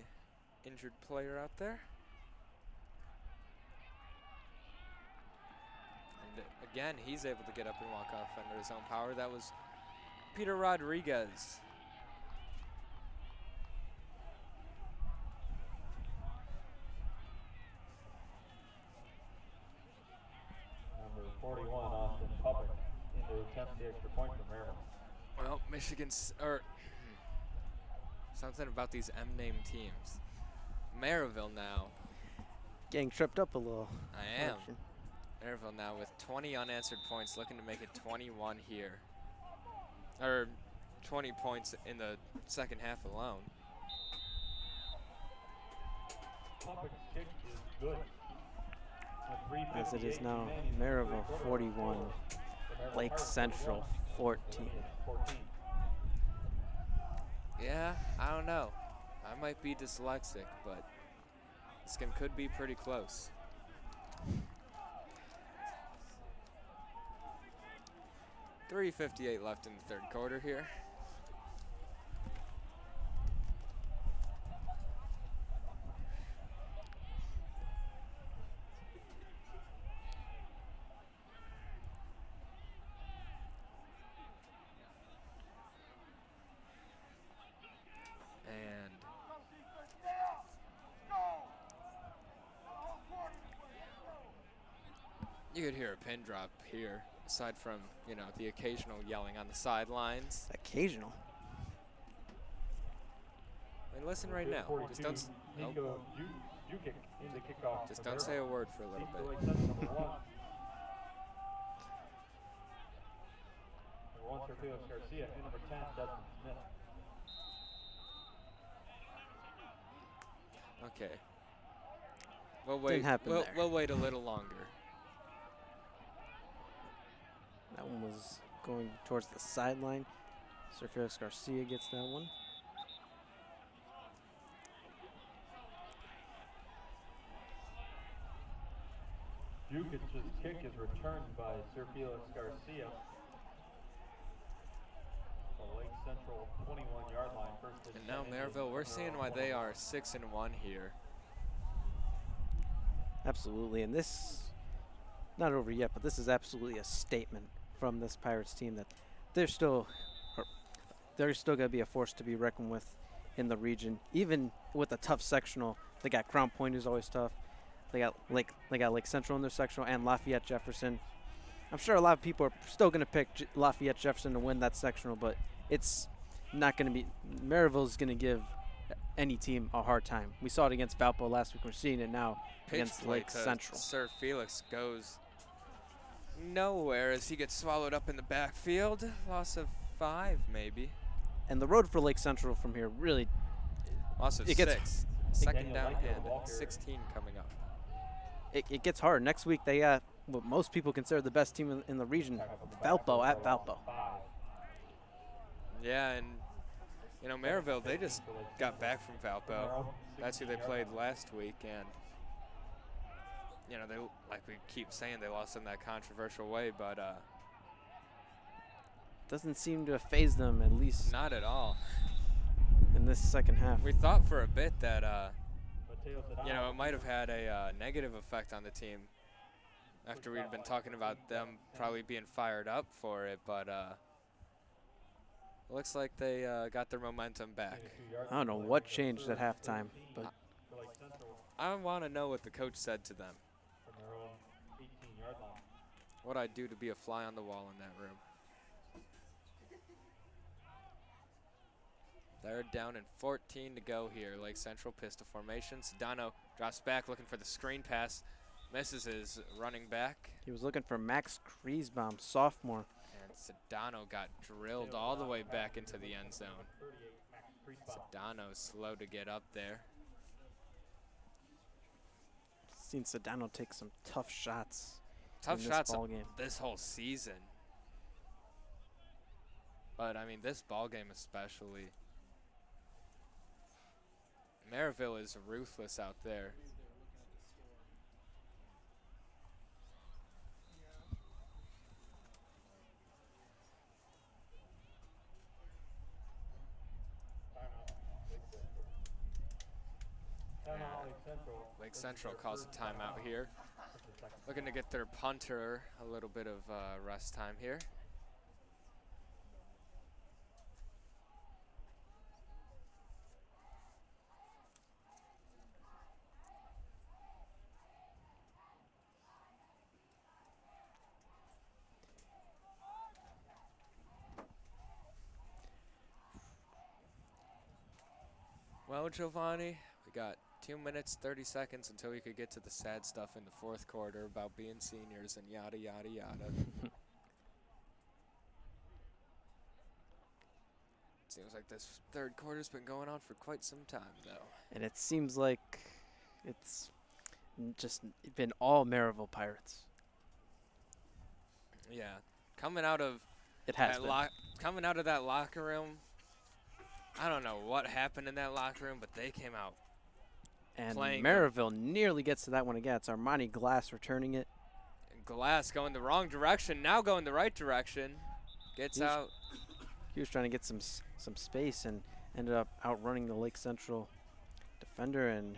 injured player out there. And again, he's able to get up and walk off under his own power. That was Peter Rodriguez. Number 41, Austin Puppet, into attempt the extra point for Merrillville. Well, Michigan's, something about these M-name teams. Merrillville now. Getting tripped up a little. I am. Merrillville now with 20 unanswered points, looking to make it 21 here. Or 20 points in the 2nd half alone. Puppet's kick is good. As it is now Merrillville 41, Lake Central 14. Yeah, I don't know. I might be dyslexic, but this game could be pretty close. .358 left in the 3rd quarter here. You could hear a pin drop here, aside from, you know, the occasional yelling on the sidelines. Occasional. I mean, listen right now. Just don't. Nico Jukic in the kickoff. Just don't say a word for a little Lake bit. Central, number 1. Number 1, Sir Felix Garcia, and number 10, Desmond Smith. Okay. We'll wait. Didn't happen there. We'll wait a little longer. That one was going towards the sideline. Sir Felix Garcia gets that one. Jukic's kick is returned by Sir Felix Garcia. The Lake Central 21-yard line. First And now Merrillville, we're seeing why they are 6-1 here. Absolutely, and this, not over yet, but this is absolutely a statement from this Pirates team that they're still going to be a force to be reckoned with in the region. Even with a tough sectional, they got Crown Point, who's always tough. They got Lake Central in their sectional, and Lafayette Jefferson. I'm sure a lot of people are still going to pick Lafayette Jefferson to win that sectional, but it's not going to be. Merrillville is going to give any team a hard time. We saw it against Valpo last week. We're seeing it now against Lake Central. Sir Felix goes nowhere as he gets swallowed up in the backfield. Loss of 5, maybe. And the road for Lake Central from here really, Loss of it 6. Second Daniel down Michael and Walker. 16 coming up. it gets hard. Next week they got what most people consider the best team in the region, Valpo at Valpo. Yeah, and you know, Merrillville, they just got back from Valpo. That's who they played last week, and you know, they, like we keep saying, they lost in that controversial way, but Doesn't seem to have phased them, at least not at all. in this second half. We thought for a bit that you know, it might have had a negative effect on the team after we'd been talking about them probably being fired up for it, but looks like they got their momentum back. I don't know what changed at halftime, but I want to know what the coach said to them. From their own 18-yard line. What I'd do to be a fly on the wall in that room. They're down and 14 to go here. Lake Central pistol formation. Sedano drops back looking for the screen pass. Misses his running back. he was looking for Max Kriesbaum, sophomore. And Sedano got drilled all the way back into the end zone. Sedano slow to get up there. Seen Sedano take some tough shots. Tough in this shots ball game. this whole season. But, I mean, this ball game especially. Merrillville is ruthless out there. Lake Central calls a timeout here. Looking to get their punter a little bit of rest time here. Well, Giovanni, we got 2 minutes, 30 seconds until we could get to the sad stuff in the fourth quarter about being seniors and yada, yada, yada. Seems like this third quarter's been going on for quite some time, though. And it seems like it's just been all Merrillville Pirates. Yeah, coming out of It has been. coming out of that locker room, I don't know what happened in that locker room, but they came out And playing Merrillville nearly gets to that one again. It's Armani Glass returning it. Glass going the wrong direction, now going the right direction. Gets out. He was trying to get some space and ended up outrunning the Lake Central defender, and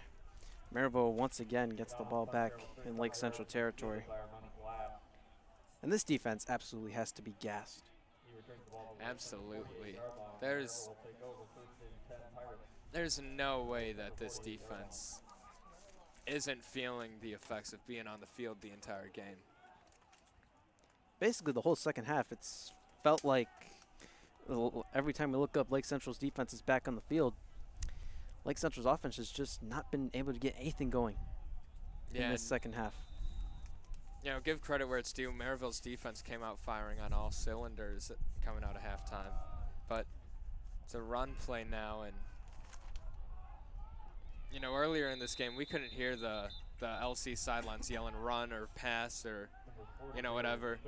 Merrillville once again gets the ball back in Lake Central territory. And this defense absolutely has to be gassed. Absolutely. There's no way that this defense isn't feeling the effects of being on the field the entire game. basically the whole second half, it's felt like every time we look up, Lake Central's defense is back on the field. Lake Central's offense has just not been able to get anything going in this second half. You know, give credit where it's due. Merrillville's defense came out firing on all cylinders coming out of halftime. But it's a run play now, and you know, earlier in this game we couldn't hear the LC sidelines yelling run or pass or, you know, whatever.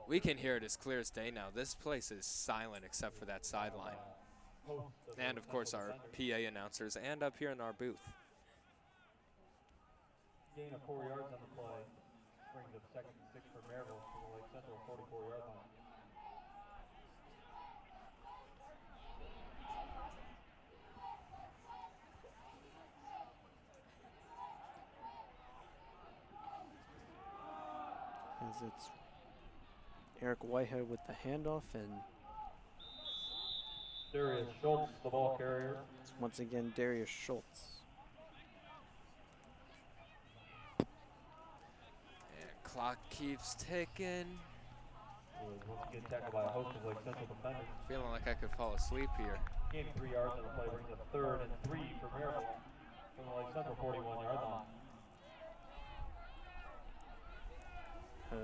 We can hear it as clear as day now. This place is silent except for that sideline. And, of course, our PA announcers and up here in our booth. Gain of 4 yards on the play. Brings up 2nd and 6 for Merrillville to the Lake Central 44-yard line. As it's Eric Whitehead with the handoff, and Darius Schultz, the ball carrier. it's once again Darius Schultz. And clock keeps ticking. Once again tackled by a host of Lake Central defenders. Feeling like I could fall asleep here. Gain 3 yards on the play, brings up 3rd and 3 for Merrillville from the Lake Central 41-yard line.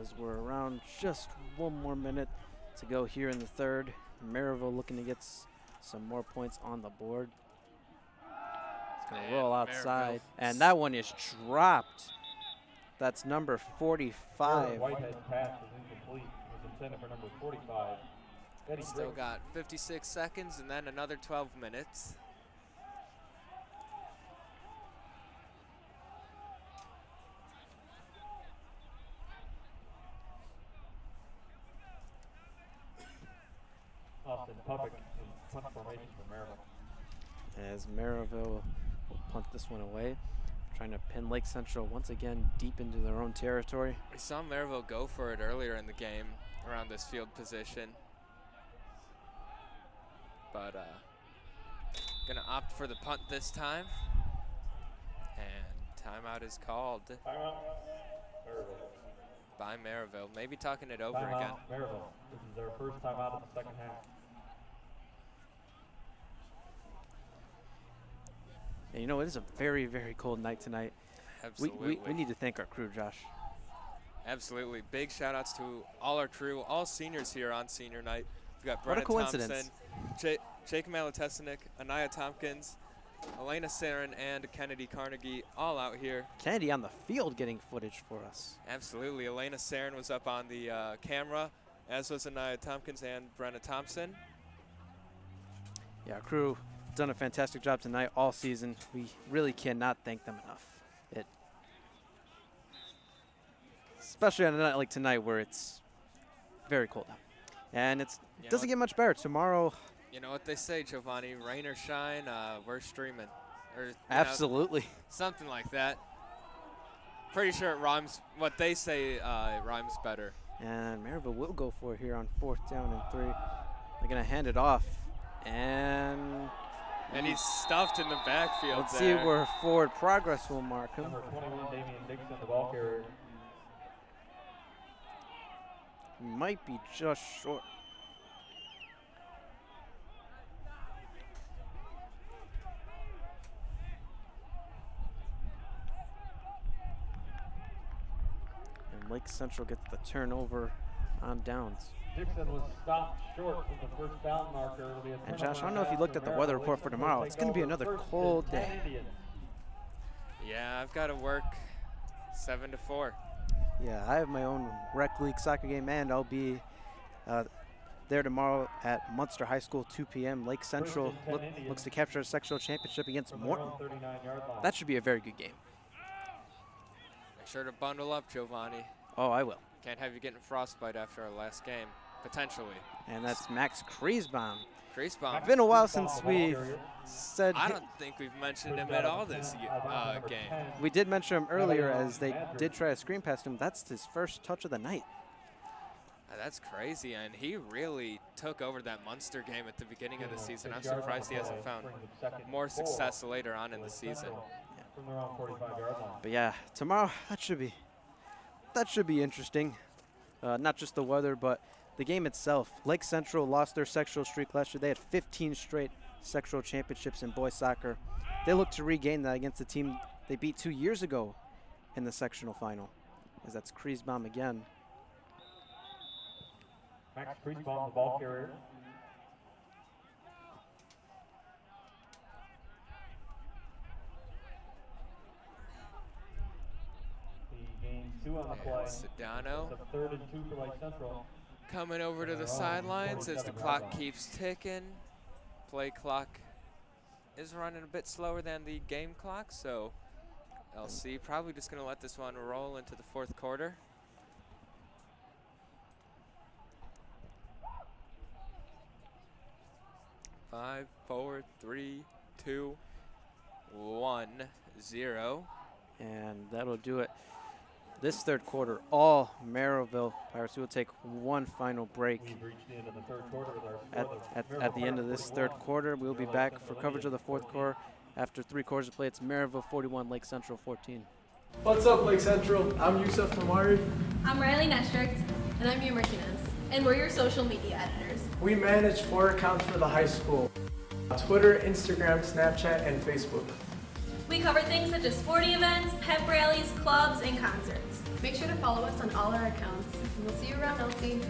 As we're around just 1 more minute to go here in the third. Merrillville looking to get some more points on the board. It's going to roll outside, and that one is dropped. That's number 45. Whitehead's pass was incomplete. It was intended for number 45. Still got 56 seconds and then another 12 minutes. Austin Puppick in punt formation for Merrillville. As Merrillville will punt this one away, trying to pin Lake Central once again deep into their own territory. We saw Merrillville go for it earlier in the game around this field position. But gonna opt for the punt this time. And timeout is called. Timeout, Merrillville. By Merrillville. Maybe talking it over Timeout, again. Merrillville. This is their first timeout of the second half. And you know, it is a very, very cold night tonight. Absolutely. We need to thank our crew, Josh. Absolutely. Big shout outs to all our crew, all seniors here on senior night. We've got What a Brenna coincidence. Thompson, Jake Malatesnik, Anaya Tompkins, Elena Sarin, and Kennedy Carnegie all out here. Kennedy on the field getting footage for us. Absolutely. Elena Sarin was up on the camera, as was Anaya Tompkins and Brenna Thompson. Yeah, our crew done a fantastic job tonight all season. We really cannot thank them enough. Especially on a night like tonight where it's very cold out. And it doesn't get much better. Tomorrow. You know what they say, Giovanni, rain or shine, we're streaming. Or, Absolutely. know, something like that. Pretty sure it rhymes. What they say it rhymes better. And Merrillville will go for it here on 4th down and 3. They're going to hand it off. And he's stuffed in the backfield. Let's see where forward progress will mark him. Number 21, Damian Dixon, the ball carrier. He might be just short. And Lake Central gets the turnover on downs. Dixon was stopped short of the first down marker. And Josh, I don't know if you looked at the weather report for tomorrow. It's going to be another cold day. Yeah, I've got to work 7 to 4. Yeah, I have my own rec league soccer game, and I'll be there tomorrow at Munster High School, 2 p.m. Lake Central looks to capture a sectional championship against Morton. That should be a very good game. Make sure to bundle up, Giovanni. Oh, I will. Can't have you getting frostbite after our last game, potentially. And that's Max Kriesbaum. Kriesbaum. It's been a while since we said. I don't think we've mentioned him at all this game. We did mention him earlier as they did try to screen past him. That's his first touch of the night. That's crazy, and he really took over that Munster game at the beginning of the season. I'm surprised he hasn't found more success later on in the season. But yeah, tomorrow that should be interesting. not just the weather, but the game itself. Lake Central lost their sectional streak last year. They had 15 straight sectional championships in boys soccer. They look to regain that against the team they beat 2 years ago in the sectional final, as that's Kriesbaum again. Max Kriesbaum, the ball carrier. The game 2 on the play. Sedano It's a 3rd and 2 for Lake Central. coming over to the sidelines as the clock keeps ticking. Play clock is running a bit slower than the game clock, so LC probably just going to let this one roll into the 4th quarter. Five, 4, 3, 2, 1, 0. And that'll do it. This 3rd quarter, all Merrillville Pirates will take one final break. We've reached the end of the 3rd quarter with our At the end of this 3rd quarter, we'll be back for coverage of the 4th quarter. After 3 quarters of play, it's Merrillville 41, Lake Central 14. What's up, Lake Central? I'm Yusuf Tamari. I'm Riley Nestricht. And I'm Mia Martinez. And we're your social media editors. We manage 4 accounts for the high school: Twitter, Instagram, Snapchat, and Facebook. We cover things such as sporting events, pep rallies, clubs, and concerts. Make sure to follow us on all our accounts. And we'll see you around, LC.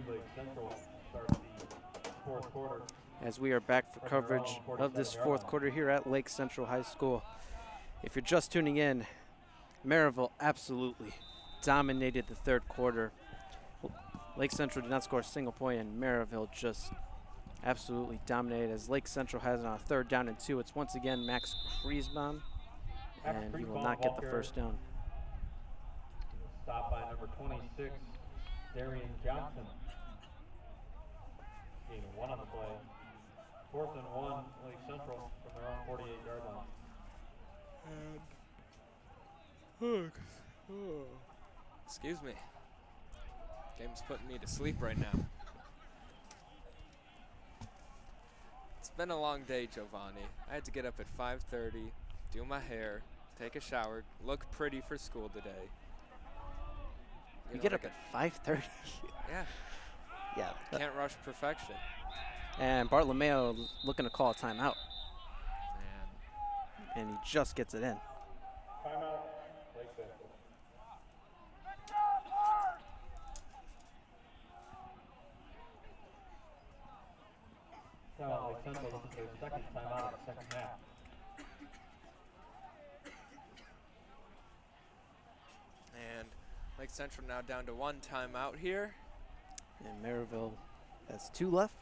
Lake Central starts the 4th quarter. As we are back for coverage of this 4th quarter here at Lake Central High School. If you're just tuning in, Merrillville absolutely dominated the 3rd quarter. Lake Central did not score a single point, and Merrillville just absolutely dominated as Lake Central has it on a 3rd down and 2. It's once again Max Kriesbaum, and he will not get the first down. Stopped by number 26, Darian Johnson. Gain 1 on the play. 4th and 1, Lake Central from their own 48-yard line. Excuse me. Game's putting me to sleep right now. It's been a long day, Giovanni. I had to get up at 5:30, do my hair, take a shower, look pretty for school today. You get up at 5:30? Yeah. Yeah. Can't rush perfection. And Bartolomeo looking to call a timeout. And he just gets it in. Timeout, Lake Central. Timeout, Lake Central. This is their 2nd timeout of the 2nd half. And Lake Central now down to 1 timeout here. And Merrillville has 2 left.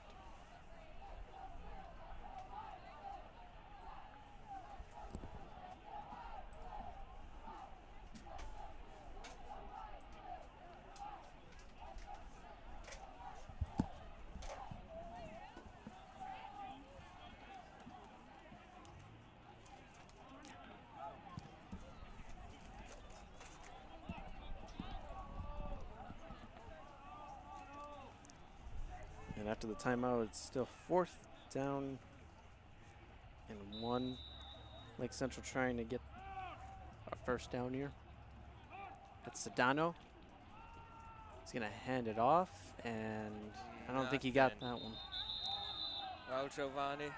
And after the timeout, it's still 4th down and 1. Lake Central trying to get our first down here. That's Sedano. He's going to hand it off, and I don't think he got that one. Well, Giovanni.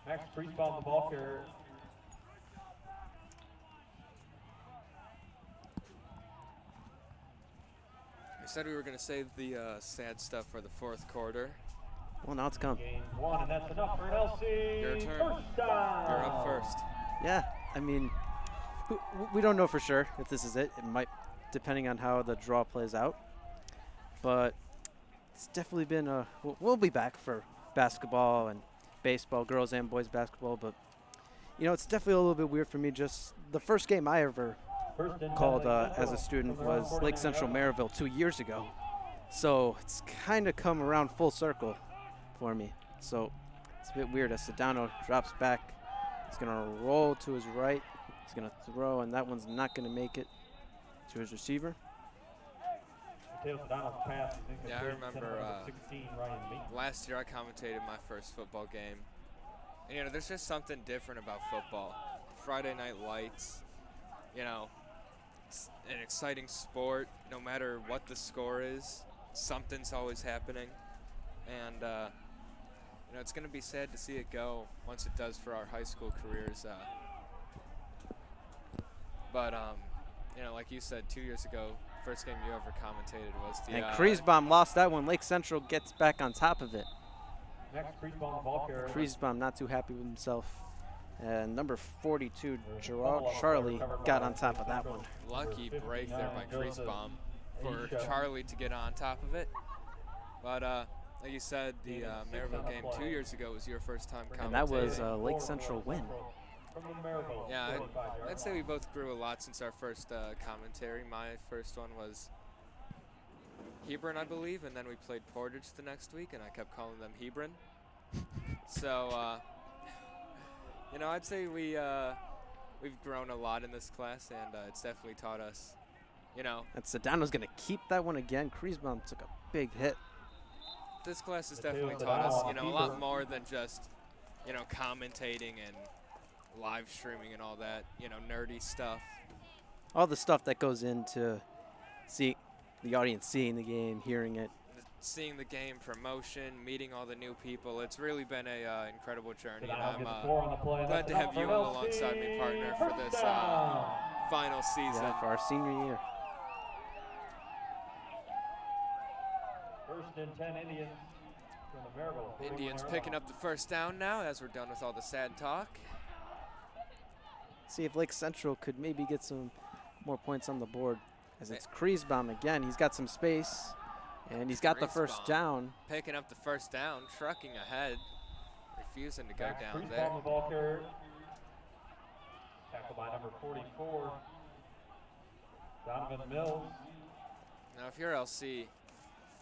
Max Priestbaum, the ball carrier. We said we were going to save the sad stuff for the 4th quarter. Well, now it's come. Gain 1, and that's enough for an LC. Your turn. First down. You're up first. Yeah, I mean, we don't know for sure if this is it. It might, depending on how the draw plays out. But it's definitely been a, we'll be back for basketball and baseball, girls and boys basketball. But, you know, it's definitely a little bit weird for me. Just the first game I ever called as a student was Lake Central Merrillville 2 years ago. So it's kind of come around full circle for me. So it's a bit weird as Sedano drops back. He's going to roll to his right. He's going to throw, and that one's not going to make it to his receiver. Mateo Sedano's pass is incomplete. Yeah, I remember Number 16, Ryan Meek. last year I commentated my first football game. And, you know, there's just something different about football. Friday night lights, you know, it's an exciting sport. No matter what the score is, something's always happening. And, you know, it's going to be sad to see it go once it does for our high school careers. But, you know, like you said, 2 years ago, first game you ever commentated was the... And Kriesbaum lost that one. Lake Central gets back on top of it. Next, Kriesbaum, the ball carrier. Kriesbaum not too happy with himself. And number 42, Gerard Charlie, got on top of that one. Lucky break there by Kriesbaum for Charlie to get on top of it. But like you said, the Merrillville game 2 years ago was your first time commentating. And that was a Lake Central win. Yeah, I'd say we both grew a lot since our first commentary. My first one was Hebron, I believe, and then we played Portage the next week, and I kept calling them Hebron. So, you know, I'd say we've grown a lot in this class, and it's definitely taught us, you know. And Sedano's going to keep that one again. Kriesbaum took a big hit. This class has definitely taught us, you know, a lot more than just, you know, commentating and live streaming and all that, you know, nerdy stuff. All the stuff that goes into the audience seeing the game, hearing it. Seeing the game, promotion, meeting all the new people. It's really been a incredible journey, and I'm glad to have you alongside me, partner, for this final season. Yeah, for our senior year. First and 10 Indians from the Merrillville. Indians picking up the first down now as we're done with all the sad talk. See if Lake Central could maybe get some more points on the board. As it's Kriesbaum again. He's got some space, and he's got the first down. Picking up the first down, trucking ahead, refusing to go down Kriesbaum, there. the ball carrier. Tackled by number 44, Donovan Mills. Now, if you're LC,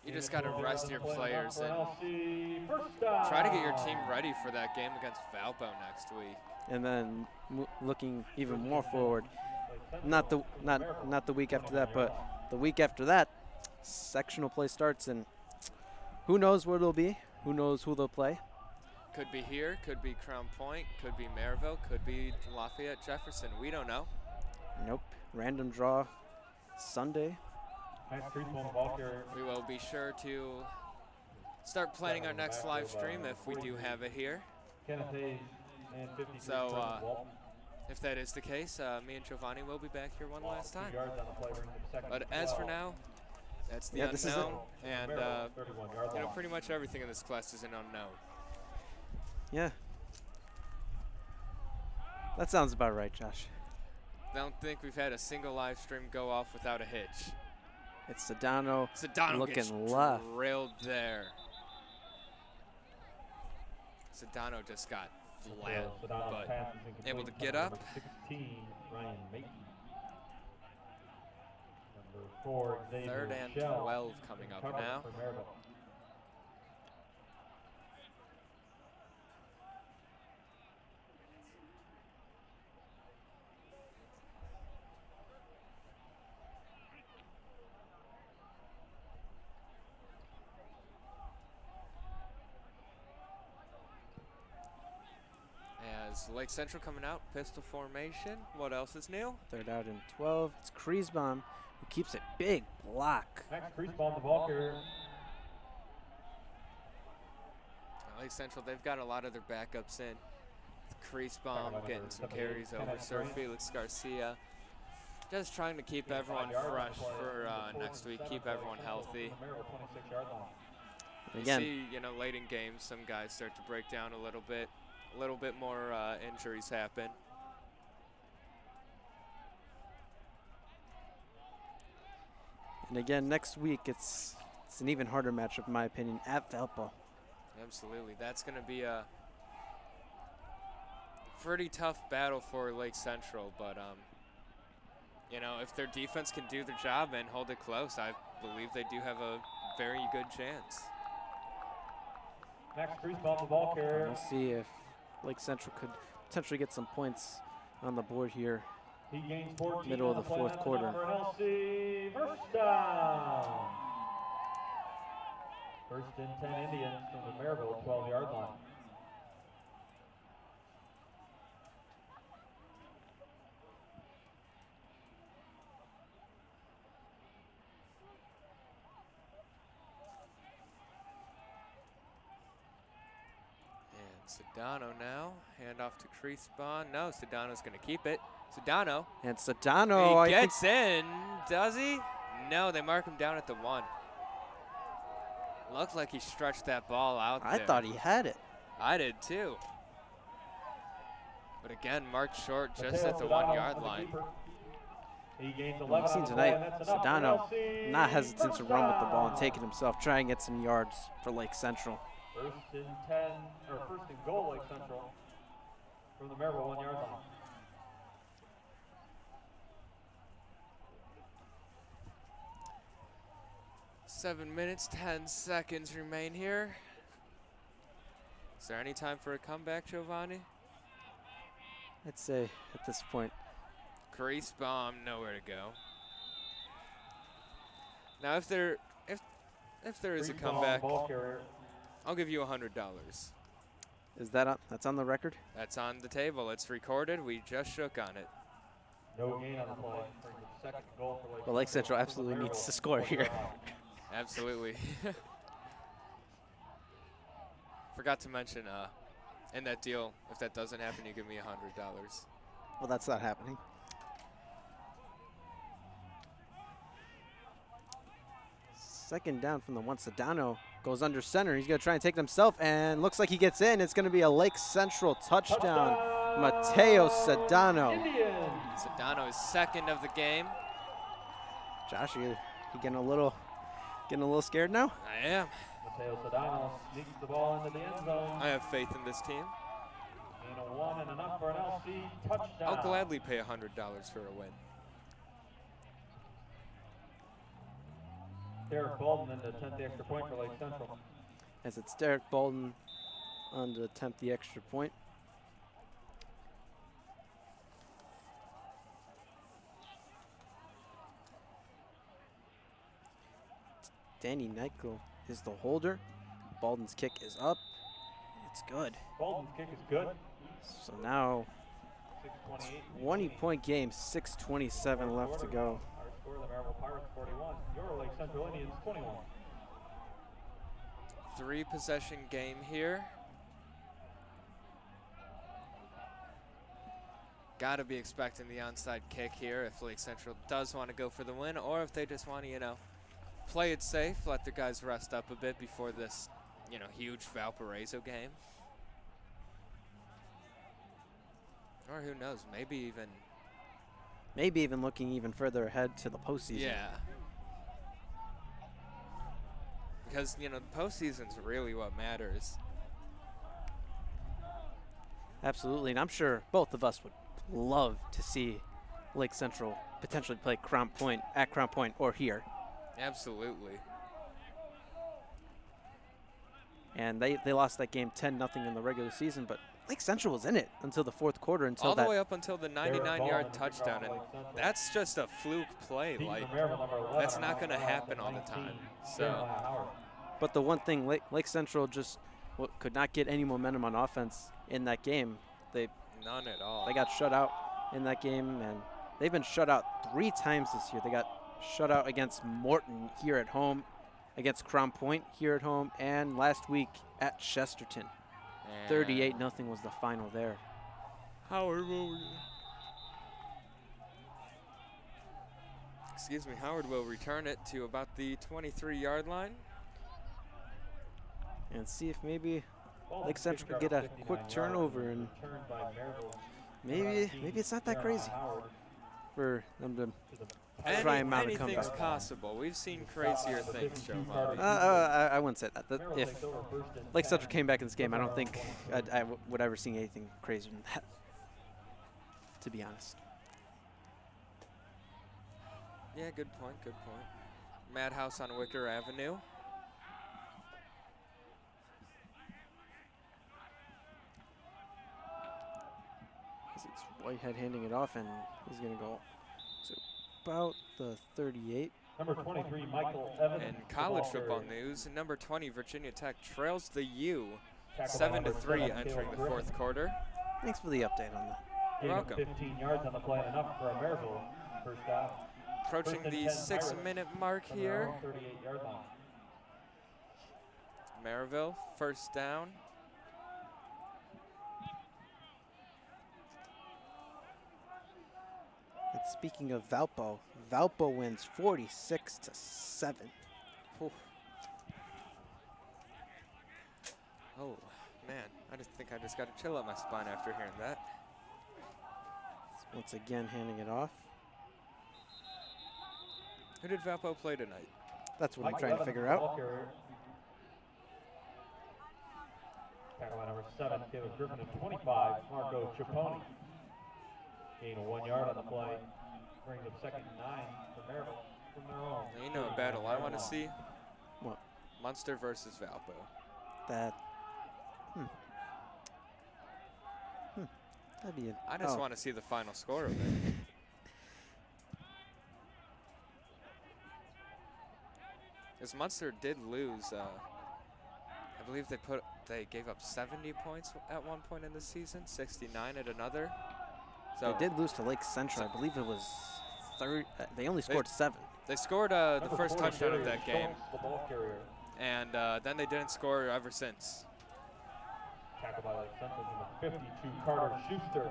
you just got to rest your players and First down. try to get your team ready for that game against Valpo next week. And then looking even more forward, not the week after that, but the week after that, sectional play starts, and who knows where it'll be? Who knows who they'll play? Could be here, could be Crown Point, could be Merrillville, could be Lafayette Jefferson. We don't know. Nope. Random draw Sunday. Next, Kriesbaum, the ball carrier. We will be sure to start planning our next live stream if we do have it here. Kenneth Hayes and 53. So, if that is the case, me and Giovanni will be back here one last time. But as for now, that's the unknown, and you know, pretty much everything in this class is an unknown. Yeah. That sounds about right, Josh. Don't think we've had a single live stream go off without a hitch. It's Sedano Sedano gets looking left. drilled there. Sedano just got flat, but able to get up. Number 16, Ryan Mason. Number 4, Xavier 3rd and Shell. 12 coming up now. For Merrillville. As Lake Central coming out, pistol formation. What else is new? 3rd out and 12. It's Kriesbaum who keeps it big block. Next, Kriesbaum, the ball carrier. Lake Central, they've got a lot of their backups in. Kriesbaum getting some carries over Sir Felix Garcia. Just trying to keep everyone fresh for next week, keep everyone healthy. You see, you know, late in games, some guys start to break down a little bit more injuries happen. And again, next week, it's an even harder matchup, in my opinion, at Valpo. Absolutely. That's going to be a pretty tough battle for Lake Central, but you know, if their defense can do their job and hold it close, I believe they do have a very good chance. Next, Kriesbaum, the ball carrier. We'll see if Lake Central could potentially get some points on the board here. He gains 14 middle of the fourth quarter. LC, first down. First and 10 Indians from the Merrillville 12-yard line. Sedano now, hand off to Creasebon. No, Sedano's going to keep it. Sedano. And Sedano, He gets in, does he? No, they mark him down at the 1. Looks like he stretched that ball out I there. thought he had it. I did too. But again, marked short just at the 1-yard line. He gains 11 We've seen on the tonight, play, and that's enough for Sedano LC. not hesitant to run with the ball and take it himself, try and get some yards for Lake Central. First and 10, or first and goal, Lake Central, from the Merrillville 1-yard line. Seven minutes, 10 seconds remain here. Is there any time for a comeback, Giovanni? I'd say at this point. Crease bomb, nowhere to go. Now, if there is a comeback, I'll give you $100. Is that on, that's on the record? That's on the table. It's recorded. We just shook on it. No gain on the play. Second goal for Lake Well, Lake Central absolutely needs to score here. Absolutely. Forgot to mention, in that deal, if that doesn't happen, you give me $100. Well, that's not happening. Second down from the 1. Sedano goes under center. He's going to try and take it himself, and looks like he gets in. It's going to be a Lake Central touchdown. Mateo Sedano. Sedano is second of the game. Josh, you getting a little scared now? I am. Mateo Sedano sneaks the ball into the end zone. I have faith in this team. And a 1 and enough for an LC touchdown. I'll gladly pay $100 for a win. Derek Bolden then to attempt the extra point for Lake Central. As it's Derek Bolden on to attempt the extra point. Danny Nyko is the holder. Bolden's kick is up. It's good. Bolden's kick is good. So now, 20-point game, 6:27 left to go. Our score, the Merrillville Pirates 41, your Lake Central Indians 21. 3-possession game here. Got to be expecting the onside kick here if Lake Central does want to go for the win, or if they just want to, play it safe, let their guys rest up a bit before this, huge Valparaiso game. Or who knows, maybe even looking even further ahead to the postseason. Yeah. Because, the postseason's really what matters. Absolutely, and I'm sure both of us would love to see Lake Central potentially play Crown Point at Crown Point or here. Absolutely. And they lost that game 10-0 in the regular season, but Lake Central was in it until the fourth quarter. All the way up until the 99-yard touchdown, and that's just a fluke play. That's not going to happen all the time. So, but the one thing, Lake Central just could not get any momentum on offense in that game. None at all. They got shut out in that game, and they've been shut out 3 times this year. They got shut out against Morton here at home, against Crown Point here at home, and last week at Chesterton. 38-0 was the final there. Howard will return it to about the 23-yard line. And see if maybe Lake Central could get a quick turnover, and maybe it's not that crazy for them to try and mount a comeback. Anything's possible. We've seen crazier things, Giovanni. I wouldn't say that. If Lake Central came back in this game, I don't think I would ever see anything crazier than that, to be honest. Yeah, good point. Madhouse on Wicker Avenue. It's Whitehead handing it off, and he's going to go to about the 38. Number 23, Michael Evans. In college the ball football carrier. news, number 20, Virginia Tech trails the U Tackled by number 7-3 7, entering the Caleb fourth Griffin. quarter. Thanks for the update on that. You're Gain of welcome. 15 yards on the play, enough for a Merrillville first down. Approaching First and the 10 6-minute Pirates mark from their here. own 38-yard line. Merrillville, first down. And speaking of Valpo, Valpo wins 46-7. Oof. Oh, man. I just think I just got a chill up my spine after hearing that. Once again, handing it off. Who did Valpo play tonight? That's what I'm Mike trying to Evans, figure the out. ball carrier. Tackled by number 7, Caleb Griffin, and 25, Marco Chaponi. Gain of 1 yard on the play. Brings up 2nd and 9 for Merrillville from their own. You know a battle I want to see? What? Munster versus Valpo. That. That'd be. I just want to see the final score of it. Because Munster did lose. I believe they gave up 70 points at one point in the season, 69 at another. So They did lose to Lake Central. I believe it was 30. They only scored 7. They scored the Number first 40 touchdown of carrier, that game, Schultz, the ball carrier. and then they didn't score ever since. Tackled by Lake Central, number 52, Carter Schuster.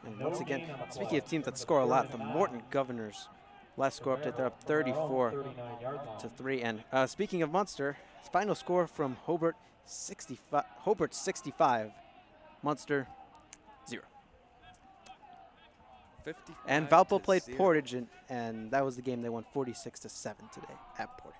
And No once gain on again, the speaking play. of teams that score a lot, the Morton Governors, last score update, they're up 34 39-yard line. to 3. And speaking of Munster, final score from Hobart 65. Hobart 65, Munster 0. 55 And Valpo to played 0. Portage, and that was the game they won 46-7 today at Portage.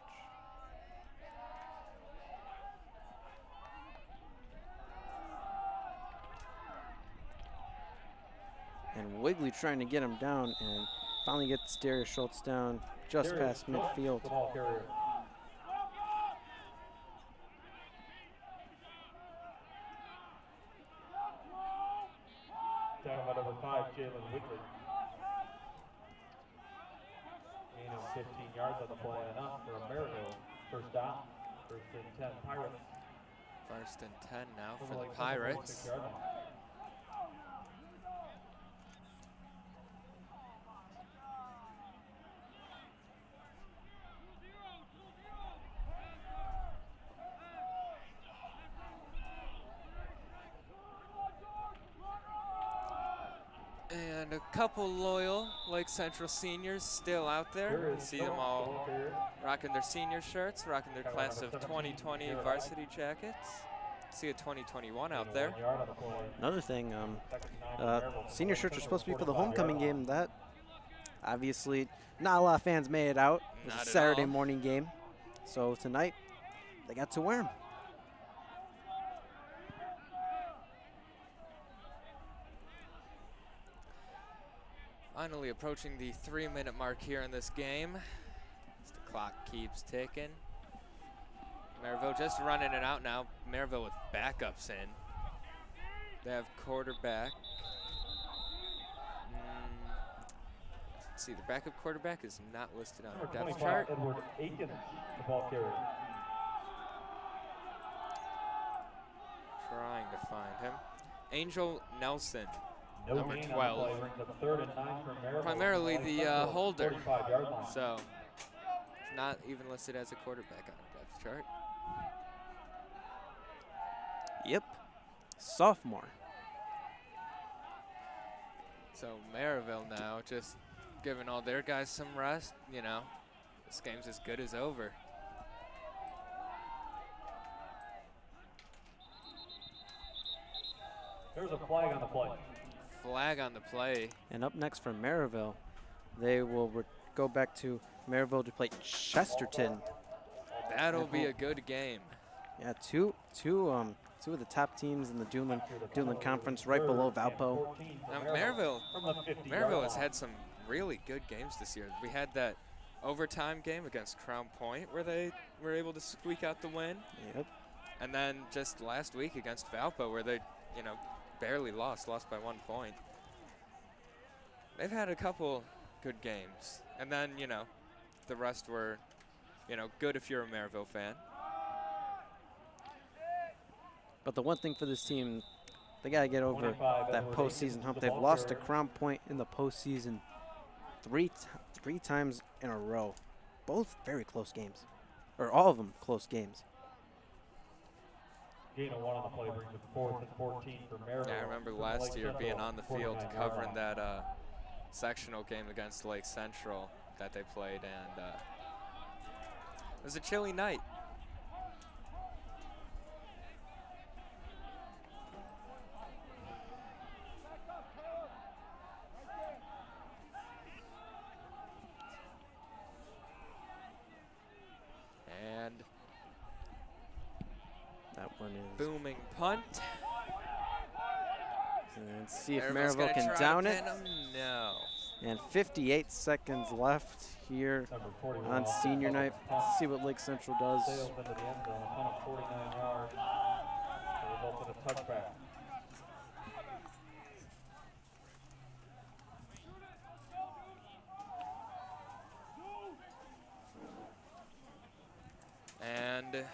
And Wigley trying to get him down, and finally gets Darius Schultz down just Darius past Schultz, midfield. the ball carrier. Tackled by number 5, Jalen Wigley. Gain of 15 yards on the play, enough for a Merrillville first down. First and 10 Pirates. First and 10 now From for the Lake Central, Pirates. 46-yard line. And a couple loyal Lake Central seniors still out there. You Darius see Schultz, them the all ball carrier. rocking their senior shirts, rocking their Tackled class number of 17, 2020 Garrett varsity jackets. See a 2021 out Gain of there. 1 yard on the play. Another thing, Second and 9 for Merrillville. senior shirts are supposed to be for the 45-yard homecoming line. game. That obviously not a lot of fans made it out. It was Not a at Saturday all. morning game, so tonight they got to wear them. Finally approaching the 3-minute mark here in this game. As the clock keeps ticking. Merrillville just running it out now. Merrillville with backups in. They have quarterback. Let's see, the backup quarterback is not listed on our Number depth 25, chart. Edward Aikens, the ball carrier. Trying to find him. Angel Nelson, No number gain 12. on the play, brings up 3rd and 9 for Merrillville. Primarily Lake the Central, holder. 45-yard line. So, it's not even listed as a quarterback on our depth chart. Yep, sophomore. So Merrillville now just giving all their guys some rest. You know, this game's as good as over. There's a flag on the play. Flag on the play. And up next for Merrillville, they will go back to Merrillville to play Chesterton. That'll be a good game. Yeah, two of the top teams in the Duneland Conference, right below Valpo. Now Merrillville From the 50-yard Merrillville has line. had some really good games this year. We had that overtime game against Crown Point where they were able to squeak out the win. Yep. And then just last week against Valpo where they, you know, barely lost by 1 point. They've had a couple good games. And then, you know, the rest were, you know, good if you're a Merrillville fan. But the one thing for this team, they got to get over 25, that Edward postseason Aikens, hump. the They've ball lost to carrier. Crown Point in the postseason three times in a row. Both very close games, or all of them close games. Gain of 1 on the play brings it 4th and 14 for Merrillville. Yeah, I remember From the last Lake year being Central on the field 49-yard covering line. that sectional game against Lake Central that they played, and it was a chilly night. And That one is. booming punt. And see if Merrillville's Merrillville gonna can try to down it. pin 'em. No. And 58 seconds left here Number 41 on off senior the night. punt. See what Lake Central does. Sails into the end zone, a punt of 49 yards. That results in a touchback. And